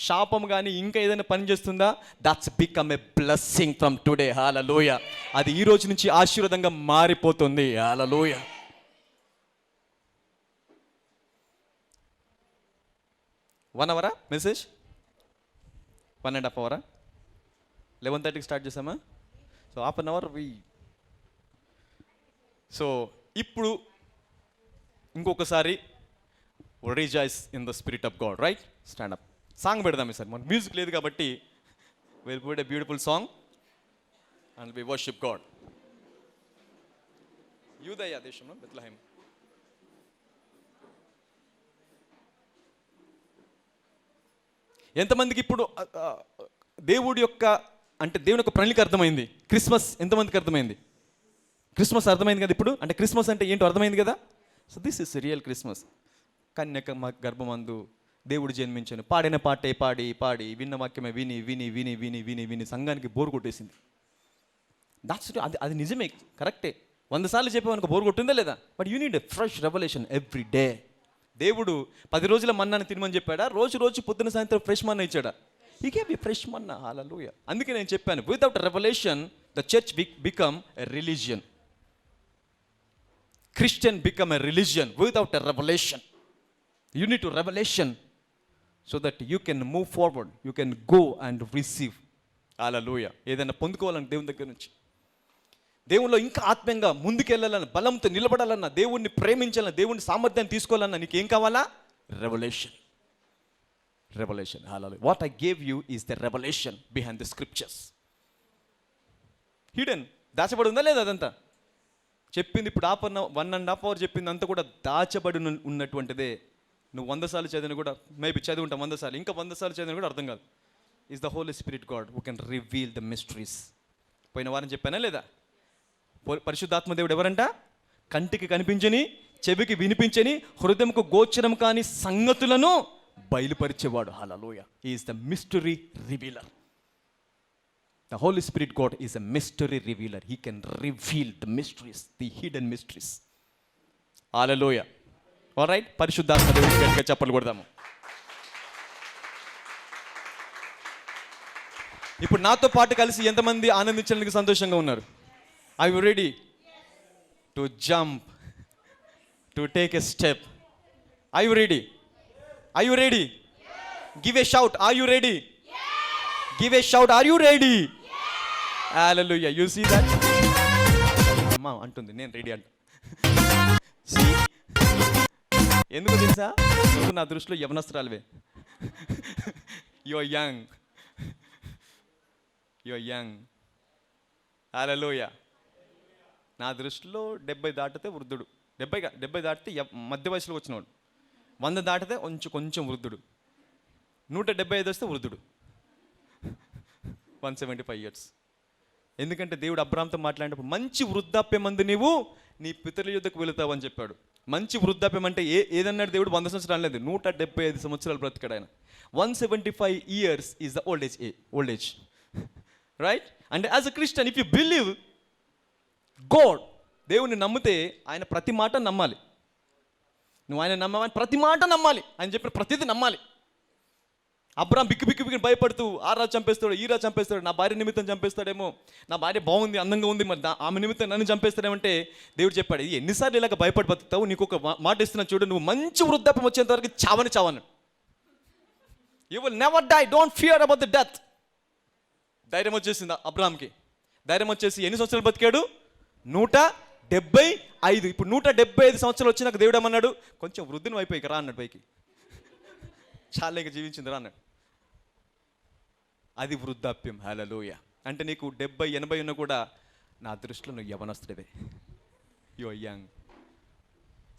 Speaker 1: శాపం కానీ ఇంకా ఏదైనా పని చేస్తుందా? That's become a blessing from today. Hallelujah. అది ఈ రోజు నుంచి ఆశీర్వాదంగా మారిపోతుంది. హల్లెలూయా. 1 hour మెసేజ్, 1.5 hour, 11:30కి స్టార్ట్ చేసామా? సో ½ an hour సో ఇప్పుడు ఇంకొకసారి rejoice in the spirit of God. Right? Stand up. Song పెడదాం సార్. మన మ్యూజిక్ లేదు కాబట్టి will put a beautiful song and we worship God. యూదయ దేశంలో బెత్లెహేమ్. ఎంతమందికి ఇప్పుడు దేవుడి యొక్క అంటే దేవుని యొక్క ప్రణాళిక అర్థమైంది? క్రిస్మస్ ఎంతమందికి అర్థమైంది? క్రిస్మస్ అర్థమైంది కదా ఇప్పుడు. అంటే క్రిస్మస్ అంటే ఏంటో అర్థమైంది కదా. So this is real Christmas. కన్యక గర్భమందు దేవుడు జన్మించాను. పాడిన పాటే పాడి పాడి విన్న వాక్యమే విని విని విని విని విని విని సంఘానికి బోరు కొట్టేసింది. దాట్స్ అది నిజమే, కరెక్టే. 100 సార్లు చెప్పేవానికి బోరు కొట్టిందా లేదా? But you need a fresh revolution every day. దేవుడు 10 రోజుల మన్నాను తినమని చెప్పాడా? రోజు పొద్దున సాయంత్రం ఫ్రెష్ మన్నా ఇచ్చాడా? హీ గేవ్ ఎ ఫ్రెష్ మన్నా. హల్లెలూయా. అందుకే నేను చెప్పాను, without revolution the church become a religion. Christian become a religion without a revelation. You need to revelation so that you can move forward. You can go and receive. Hallelujah. ఏదైనా పొందుకోవాలని దేవుని దగ్గర నుంచి, దేవునిలో ఇంకా ఆత్మీయంగా ముందుకెళ్ళాలన్నా, బలంతో నిలబడాలన్నా, దేవుణ్ణి ప్రేమించాలన్నా, దేవుని సామర్థ్యాన్ని తీసుకోవాలన్నా నీకు ఏం కావాలా? Revolution. Revolution. Hallelujah. What I gave you is the revelation behind the scriptures. Hidden. దాచబడి ఉందా లేదా? అదంతా చెప్పింది ఇప్పుడు 1.5 hour చెప్పింది అంతా కూడా దాచబడి ఉన్నటువంటిదే. నువ్వు 100 సార్లు చదివిన కూడా, మేబీ చదివి ఉంటావు 100 సార్లు, ఇంకా 100 సార్లు చదివిన కూడా అర్థం కాదు. Is the Holi spirit God who can reveal the mysteries. పోయిన వారం చెప్పానా లేదా? పరిశుద్ధాత్మ దేవుడు ఎవరంట? కంటికి కనిపించని, చెవికి వినిపించని, హృదయంకు గోచరం కాని సంగతులను బయలుపరిచేవాడు. Hallelujah. He is the mystery revealer. The Holy Spirit God is a mystery revealer. He can reveal the mysteries, the hidden mysteries. Hallelujah. All right? పరిశుద్ధాత్మ దేవునికి గట్టిగా చప్పట్లు కొడదాము. ఇప్పుడు నాతో పాటు కలిసి ఎంతమంది ఆనందించడానికి సంతోషంగా ఉన్నారు? Are you ready to jump, to take a step? Are you ready? Are you ready? Give a shout. Are you ready? Give a shout. Are you ready? Hallelujah. You see that? అమ్మా అంటుంది నేను ready అంట. ఎందుకు తెలుసా? నువ్వు నా దృష్టిలో యవనస్త్రాలువే. You're young. You're young. Hallelujah. నా దృష్టిలో 70 దాటితే వృద్ధుడు. 70 దాటితే మధ్య వయసులో వచ్చినవాడు. 100 దాటితే కొంచెం వృద్ధుడు. 175 వస్తే వృద్ధుడు. 175 years. ఎందుకంటే దేవుడు అబ్రాహాంతో మాట్లాడినప్పుడు మంచి వృద్ధాప్యం మందు నీవు నీ పితరుల యుద్ధకు వెళుతావు అని చెప్పాడు. మంచి వృద్ధాప్యం అంటే ఏదన్నాడు దేవుడు? 100 సంవత్సరాలు లేదు, 175 సంవత్సరాలు బ్రతికాడు ఆయన. 175 years is the old age. Right? And as a Christian, if you believe God, దేవుని నమ్మితే ఆయన ప్రతి మాట నమ్మాలి. నువ్వు ఆయన నమ్మని ప్రతి మాట నమ్మాలి. ఆయన చెప్పిన ప్రతిదీ నమ్మాలి. అబ్రాం బిక్కు బిక్కు బిక్కు భయపడుతూ ఆ రాజు చంపేస్తాడు, ఈ రాజు చంపేస్తాడు, నా భార్య నిమిత్తం చంపేస్తాడేమో, నా భార్య బాగుంది, అందంగా ఉంది, మరి ఆమె నిమిత్తం నన్ను చంపేస్తాడేమంటే దేవుడు చెప్పాడు, ఎన్నిసార్లు ఇలాగ భయపడి బతుకుతావు, నీకు ఒక మాట ఇస్తున్నా చూడు, నువ్వు మంచి వృద్ధాప్యం వచ్చేంత వరకు చావను. You will never die, don't fear about the death. ధైర్యం వచ్చేసింది అబ్రామ్కి. ధైర్యం వచ్చేసి ఎన్ని సంవత్సరాలు బతికాడు? 175. ఇప్పుడు 175 సంవత్సరాలు వచ్చి నాకు దేవుడు ఏమన్నాడు, కొంచెం వృద్ధిని అయిపోయి రా అన్నాడు పైకి. చాలా ఇక జీవించింది రా అన్నాడు. అది వృద్ధాప్యం. హల్లెలూయ. అంటే నీకు 70-80 ఉన్నా కూడా నా దృష్టిలో నువ్వు యవనస్తుడివే. You are young.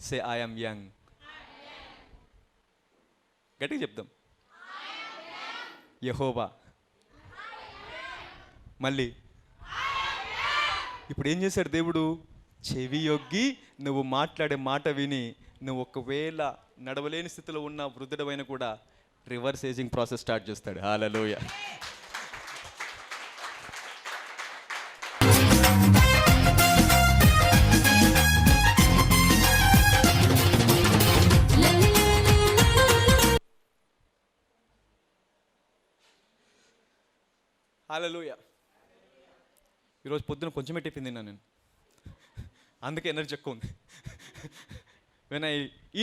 Speaker 1: Say I am young. గట్టిగా చెప్దాం. యెహోవా. మళ్ళీ ఇప్పుడు ఏం చేశాడు దేవుడు? చెవి యొగ్గి నువ్వు మాట్లాడే మాట విని, నువ్వు ఒకవేళ నడవలేని స్థితిలో ఉన్న వృద్ధుడమైన కూడా రివర్స్ ఏజింగ్ ప్రాసెస్ స్టార్ట్ చేస్తాడు. హల్లెలూయ. హల్లెలూయ. ఈరోజు పొద్దున కొంచెమే టిఫిన్ తిన్నాను నేను, అందుకే ఎనర్జీ ఎక్కువ ఉంది. When I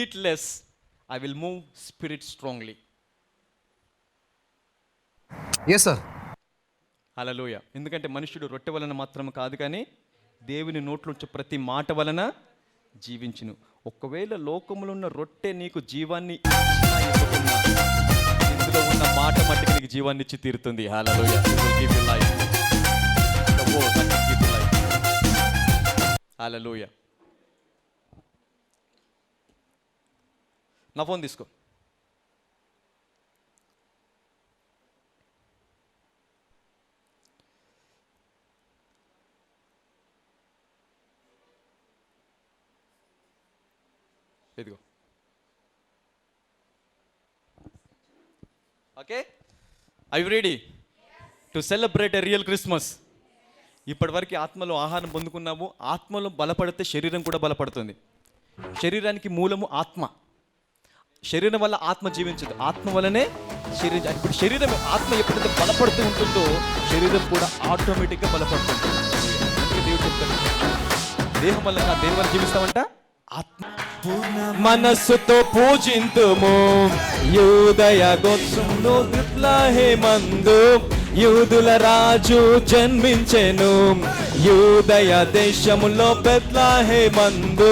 Speaker 1: eat less I will move spirit strongly.
Speaker 3: Yes sir.
Speaker 1: Hallelujah. ఎందుకంటే మనుషుడు రొట్టె వలన మాత్రం కాదు కానీ దేవుని నోట్లోంచి ప్రతి మాట వలన జీవించును. ఒకవేళ లోకములో ఉన్న రొట్టె నీకు జీవాన్ని ఇచ్చినా ఇవ్వకున్నా, ఇందులో ఉన్న మాట మట్టికి నీకు జీవాన్ని ఇచ్చి తీరుతుంది. హల్లెలూయ. It will give you life. The word that will give you life. హల్లెలూయ. నా ఫోన్ తీసుకో. ఇదిగో. Okay, I you ready to celebrate a real Christmas? ఇప్పటివరకు ఆత్మలో ఆహారం పొందుకున్నాము. ఆత్మలో బలపడితే శరీరం కూడా బలపడుతుంది. శరీరానికి మూలము ఆత్మ. శరీరం వల్ల ఆత్మ జీవించదు, ఆత్మ వల్లనే శరీరం. ఇప్పుడు శరీరం, ఆత్మ ఎప్పుడైతే బలపడుతూ ఉంటుందో శరీరం కూడా ఆటోమేటిక్గా బలపడుతుంది. అందుకే దేవుడు చెప్తాడు, దేహం వల్ల నా దేని వల్ల జీవిస్తామంట? ఆత్మ. మనస్సుతో పూజింతుము యూదయ గోత్రములో బెత్లెహేమందు యూదుల రాజు జన్మించెను. యూదయ దేశములో బెత్లెహేమందు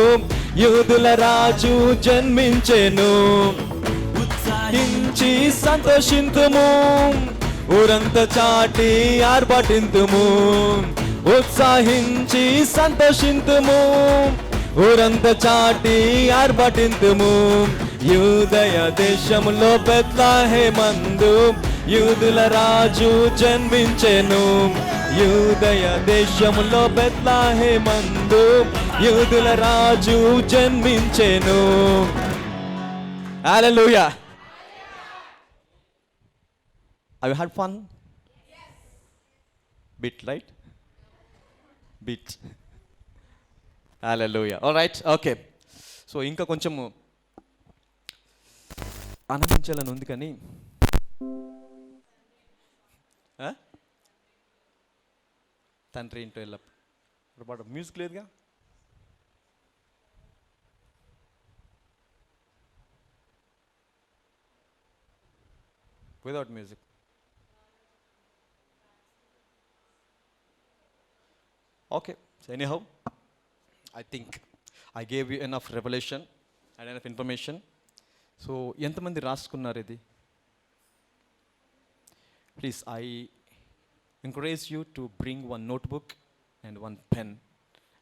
Speaker 1: యూదుల రాజు జన్మించెను. ఉత్సాహించి సంతోషింతుము, ఊరంతా చాటి ఆర్భటింతుము. ఉత్సాహించి సంతోషింతుము, ఊరంతా చాటి ఆర్భటింతుము. యూదయ దేశములో బెత్లెహేమందు యూదుల రాజు జన్మించెను. యూదయ దేశములో బెత్లెహేమందు యూదుల రాజు జన్మించెను. హల్లెలూయా. Have you had fun? Bit, right? Bit. Hallelujah. All right. Okay. So ఇంకా కొంచెము ఆనందించాలని ఉంది కానీ తండ్రి ఇంటో వెళ్ళప్పుడు పాట మ్యూజిక్ లేదుగా. Without music. Okay. Anyhow, I think I gave you enough revelation and enough information. So ఎంతమంది రాసుకున్నారు ఇది? Please, I encourage you to bring one notebook and one pen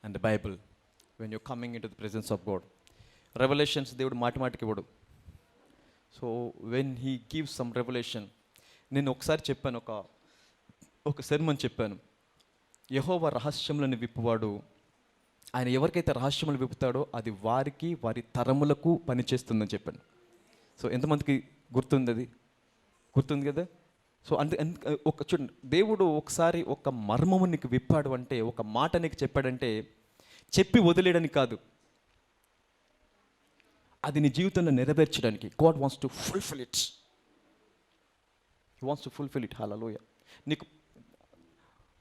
Speaker 1: and the Bible when you're coming into the presence of God. Revelations దేవుడు మాటిమాటికి ఇవ్వడు. So when he gives some revelation, నేను ఒకసారి చెప్పాను, ఒక సెర్మన్ చెప్పాను, యెహోవా రహస్యములను విప్పువాడు. ఆయన ఎవరికైతే రహస్యములు విప్పుతాడో అది వారికి వారి తరములకు పనిచేస్తుందని చెప్పాను. సో ఎంతమందికి గుర్తుంది? అది గుర్తుంది కదా. సో ఒక చూడండి, దేవుడు ఒకసారి ఒక మర్మము నీకు విప్పాడు అంటే, ఒక మాట నీకు చెప్పాడంటే చెప్పి వదిలేయడానికి కాదు, అది నీ జీవితంలో నెరవేర్చడానికి. God wants to fulfil it. He wants to fulfil it. Hallelujah. నీకు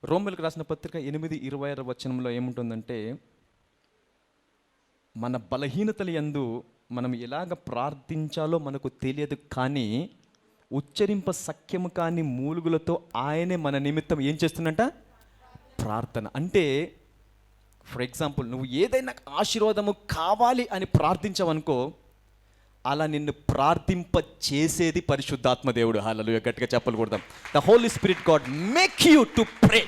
Speaker 1: రోమీయులకు రాసిన పత్రిక 8:26 వచనంలో ఏముంటుందంటే, మన బలహీనతల యందు మనం ఎలాగ ప్రార్థించాలో మనకు తెలియదు, కానీ ఉచ్చరింప సఖ్యము కాని మూలుగులతో ఆయనే మన నిమిత్తం ఏం చేస్తున్నట? ప్రార్థన. అంటే ఫర్ ఎగ్జాంపుల్, నువ్వు ఏదైనా ఆశీర్వాదము కావాలి అని ప్రార్థించావనుకో, అలా నిన్ను ప్రార్థింప చేసేది పరిశుద్ధాత్మ దేవుడు. హల్లెలూయా. గట్టిగా చెప్పలు కొడదాం. The Holi spirit God make you to pray.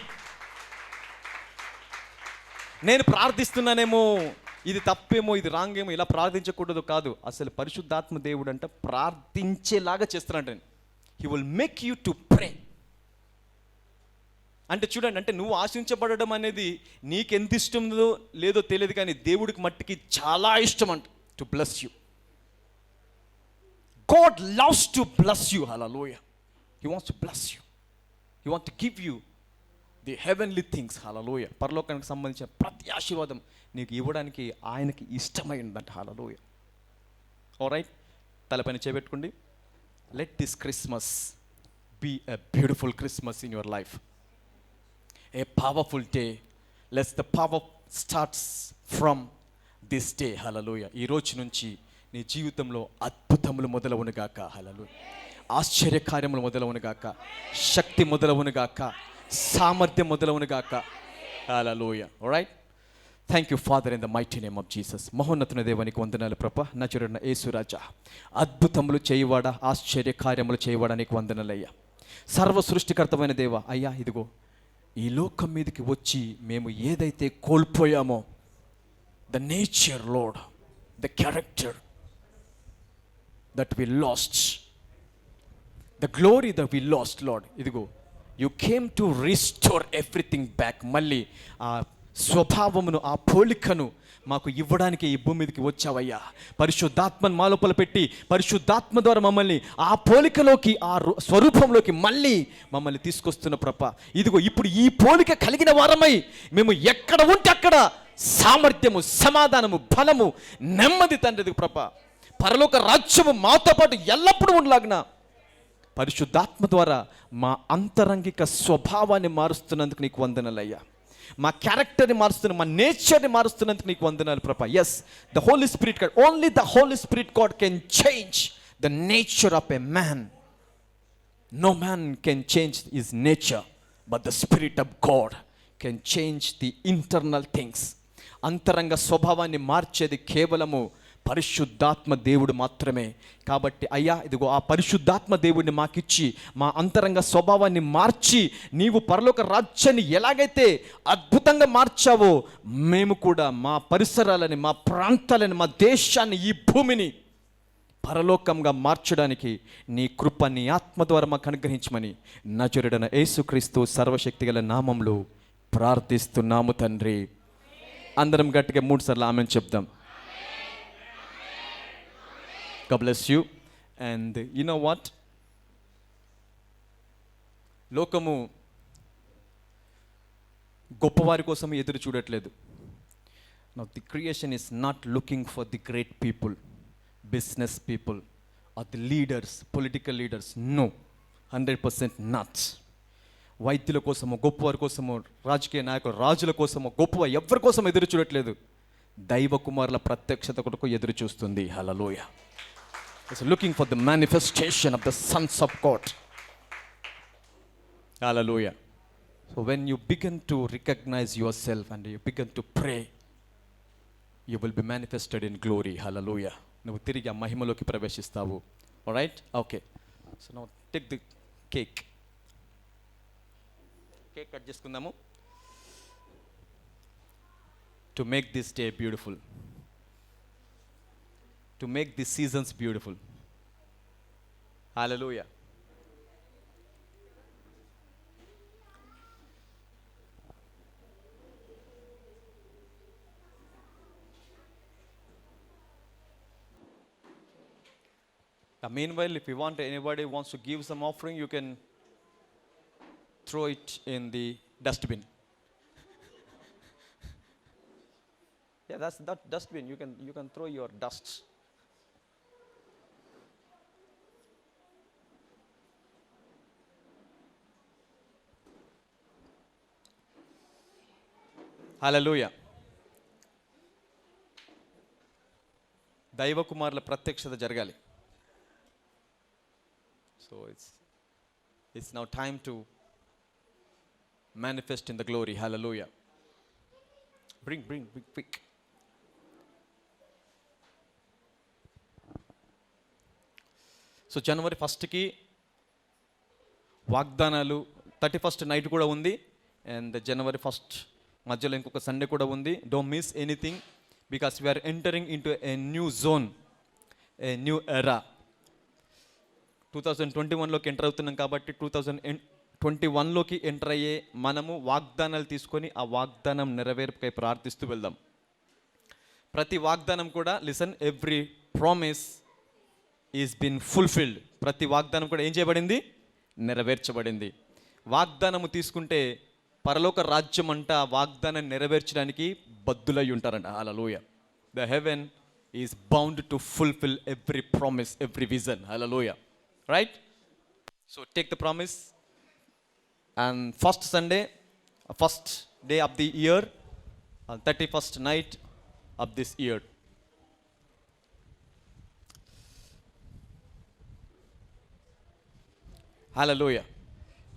Speaker 1: నేను ప్రార్థిస్తున్నానేమో, ఇది తప్పేమో, ఇది రాంగ్ ఏమో, ఇలా ప్రార్థించకూడదు కాదు. అసలు పరిశుద్ధాత్మ దేవుడు అంట ప్రార్థించేలాగా చేస్తున్నాడు. He will make you to ప్రే. అంటే చూడండి, అంటే నువ్వు ఆశించబడడం అనేది నీకెంత ఇష్టందో లేదో తెలియదు, కానీ దేవుడికి మట్టికి చాలా ఇష్టం అంట to bless you. God loves to bless you. Hallelujah. He wants to bless you. He wants to give you the heavenly things. Hallelujah. పరలోకానికి సంబంధించిన ప్రతి ఆశీర్వాదం నీకు ఇవ్వడానికి ఆయనకి ఇష్టమై ఉందంట. Hallelujah. ఆల్రైట్, తలపైన చేపెట్టుకోండి. Let this Christmas be a beautiful Christmas in your life. A powerful day. Let the power starts from this day. Hallelujah. ఈ రోజు నుంచి నీ జీవితంలో అద్భుతములు మొదలవును గాక. హల్లెలూయా. ఆశ్చర్యకార్యములు మొదలవును గాక. శక్తి మొదలవును గాక. సామర్థ్యం మొదలవును గాక. Hallelujah. Alright. Thank you father in the mighty name of Jesus. మహోన్నతుని దేవునికి వందనాలు ప్రభా. నజరుడైన యేసు రాజా, అద్భుతములు చేయవాడా, ఆశ్చర్యకార్యములు చేయవాడా, నీకు వందనాలయ్యా. సర్వ సృష్టికర్తమైన దేవ, అయ్యా ఇదిగో ఈ లోకం మీదకి వచ్చి మేము ఏదైతే కోల్పోయామో, the nature lord, the character that we lost, the glory that we lost, Lord, ఇదిగో you came to restore everything back. మళ్ళీ ఆ స్వభావమును, ఆ పోలికను మాకు ఇవ్వడానికి ఈ భూమి మీదకి వచ్చావయ్యా. పరిశుద్ధాత్మను మా లోపల పెట్టి, పరిశుద్ధాత్మ ద్వారా మమ్మల్ని ఆ పోలికలోకి, ఆ స్వరూపంలోకి మళ్ళీ మమ్మల్ని తీసుకొస్తున్న ప్రభ. ఇదిగో ఇప్పుడు ఈ పోలిక కలిగిన వారమై మేము ఎక్కడ ఉంటే అక్కడ సామర్థ్యము, సమాధానము, బలము, నెమ్మది తండ్రి ప్రభ, పరలోక రాజ్యము మాతో పాటు ఎల్లప్పుడూ ఉండలాగిన పరిశుద్ధాత్మ ద్వారా మా అంతరంగిక స్వభావాన్ని మారుస్తున్నందుకు నీకు వందనాలయ్యా. మా క్యారెక్టర్ని మారుస్తున్న, మా నేచర్ని మారుస్తున్నందుకు నీకు వందనాలు ప్రభా. Yes, the Holi spirit God, only the Holi spirit God can change the nature of a man. No man can change his nature, but the spirit of God can change the internal things. అంతరంగ స్వభావాన్ని మార్చేది కేవలము పరిశుద్ధాత్మ దేవుడు మాత్రమే. కాబట్టి అయ్యా ఇదిగో ఆ పరిశుద్ధాత్మ దేవుడిని మాకిచ్చి మా అంతరంగ స్వభావాన్ని మార్చి, నీవు పరలోక రాజ్యాన్ని ఎలాగైతే అద్భుతంగా మార్చావో, మేము కూడా మా పరిసరాలని, మా ప్రాంతాలని, మా దేశాన్ని, ఈ భూమిని పరలోకంగా మార్చడానికి నీ కృప, నీ ఆత్మ ద్వారా మాకు అనుగ్రహించమని నజరుడైన యేసుక్రీస్తు సర్వశక్తి గల నామంలో ప్రార్థిస్తున్నాము తండ్రి. అందరం గట్టిగా 3 సార్లు ఆమేన్ చెప్దాం. God bless you. And you know what? లోకము గొప్పవారి కోసం ఎదురు చూడట్లేదు. Now the creation is not looking for the great people, business people or the leaders, political leaders. No, 100% not. వైద్యుల కోసమో, గొప్పవారి కోసమో, రాజకీయ నాయకులు, రాజుల కోసమో, గొప్ప ఎవరి కోసం ఎదురు చూడట్లేదు. దైవ కుమారుల ప్రత్యక్షత కొరకు ఎదురు చూస్తుంది. హల్లెలూయా. It's looking for the manifestation of the sons of God. Hallelujah. So when you begin to recognize yourself and you begin to pray, you will be manifested in glory. Hallelujah. నువ్వు తిరిగి ఆ మహిమలోకి ప్రవేశిస్తావు. All right? Okay. So now take the cake. Cake cut చేసుకుందాము. To make this day beautiful. To make these seasons beautiful. Hallelujah. Meanwhile, if you want, anybody wants to give some offering, you can throw it in the dustbin. Yeah, that's that dustbin. You can throw your dust. Hallelujah. దైవ కుమారుల ప్రత్యక్షత జరగాలి. So it's now time to manifest in the glory. Hallelujah. Bring quick. So జనవరి 1కి వాగ్దానాలు 31st night కూడా ఉంది, and January 1st మధ్యలో ఇంకొక సండే కూడా ఉంది. Don't miss anything because we are entering in to a new zone, a new era. 2021లోకి ఎంటర్ అవుతున్నాం కాబట్టి 2021లోకి ఎంటర్ అయ్యే మనము వాగ్దానాలు తీసుకొని ఆ వాగ్దానం నెరవేర్పుకై ప్రార్థిస్తూ వెళ్దాం. ప్రతి వాగ్దానం కూడా, listen, every promise is bin fulfilled. ప్రతి వాగ్దానం కూడా ఏం చేయబడింది? నెరవేర్చబడింది. వాగ్దానము తీసుకుంటే పరలోక రాజ్యం అంట వాగ్దానం నెరవేర్చడానికి బద్దులై ఉంటారంట. Hallelujah. The heaven is bound to fulfil every promise, every vision. Hallelujah. Right? So take the promise. And first Sunday, first day of the year, 31st night of this year. Hallelujah.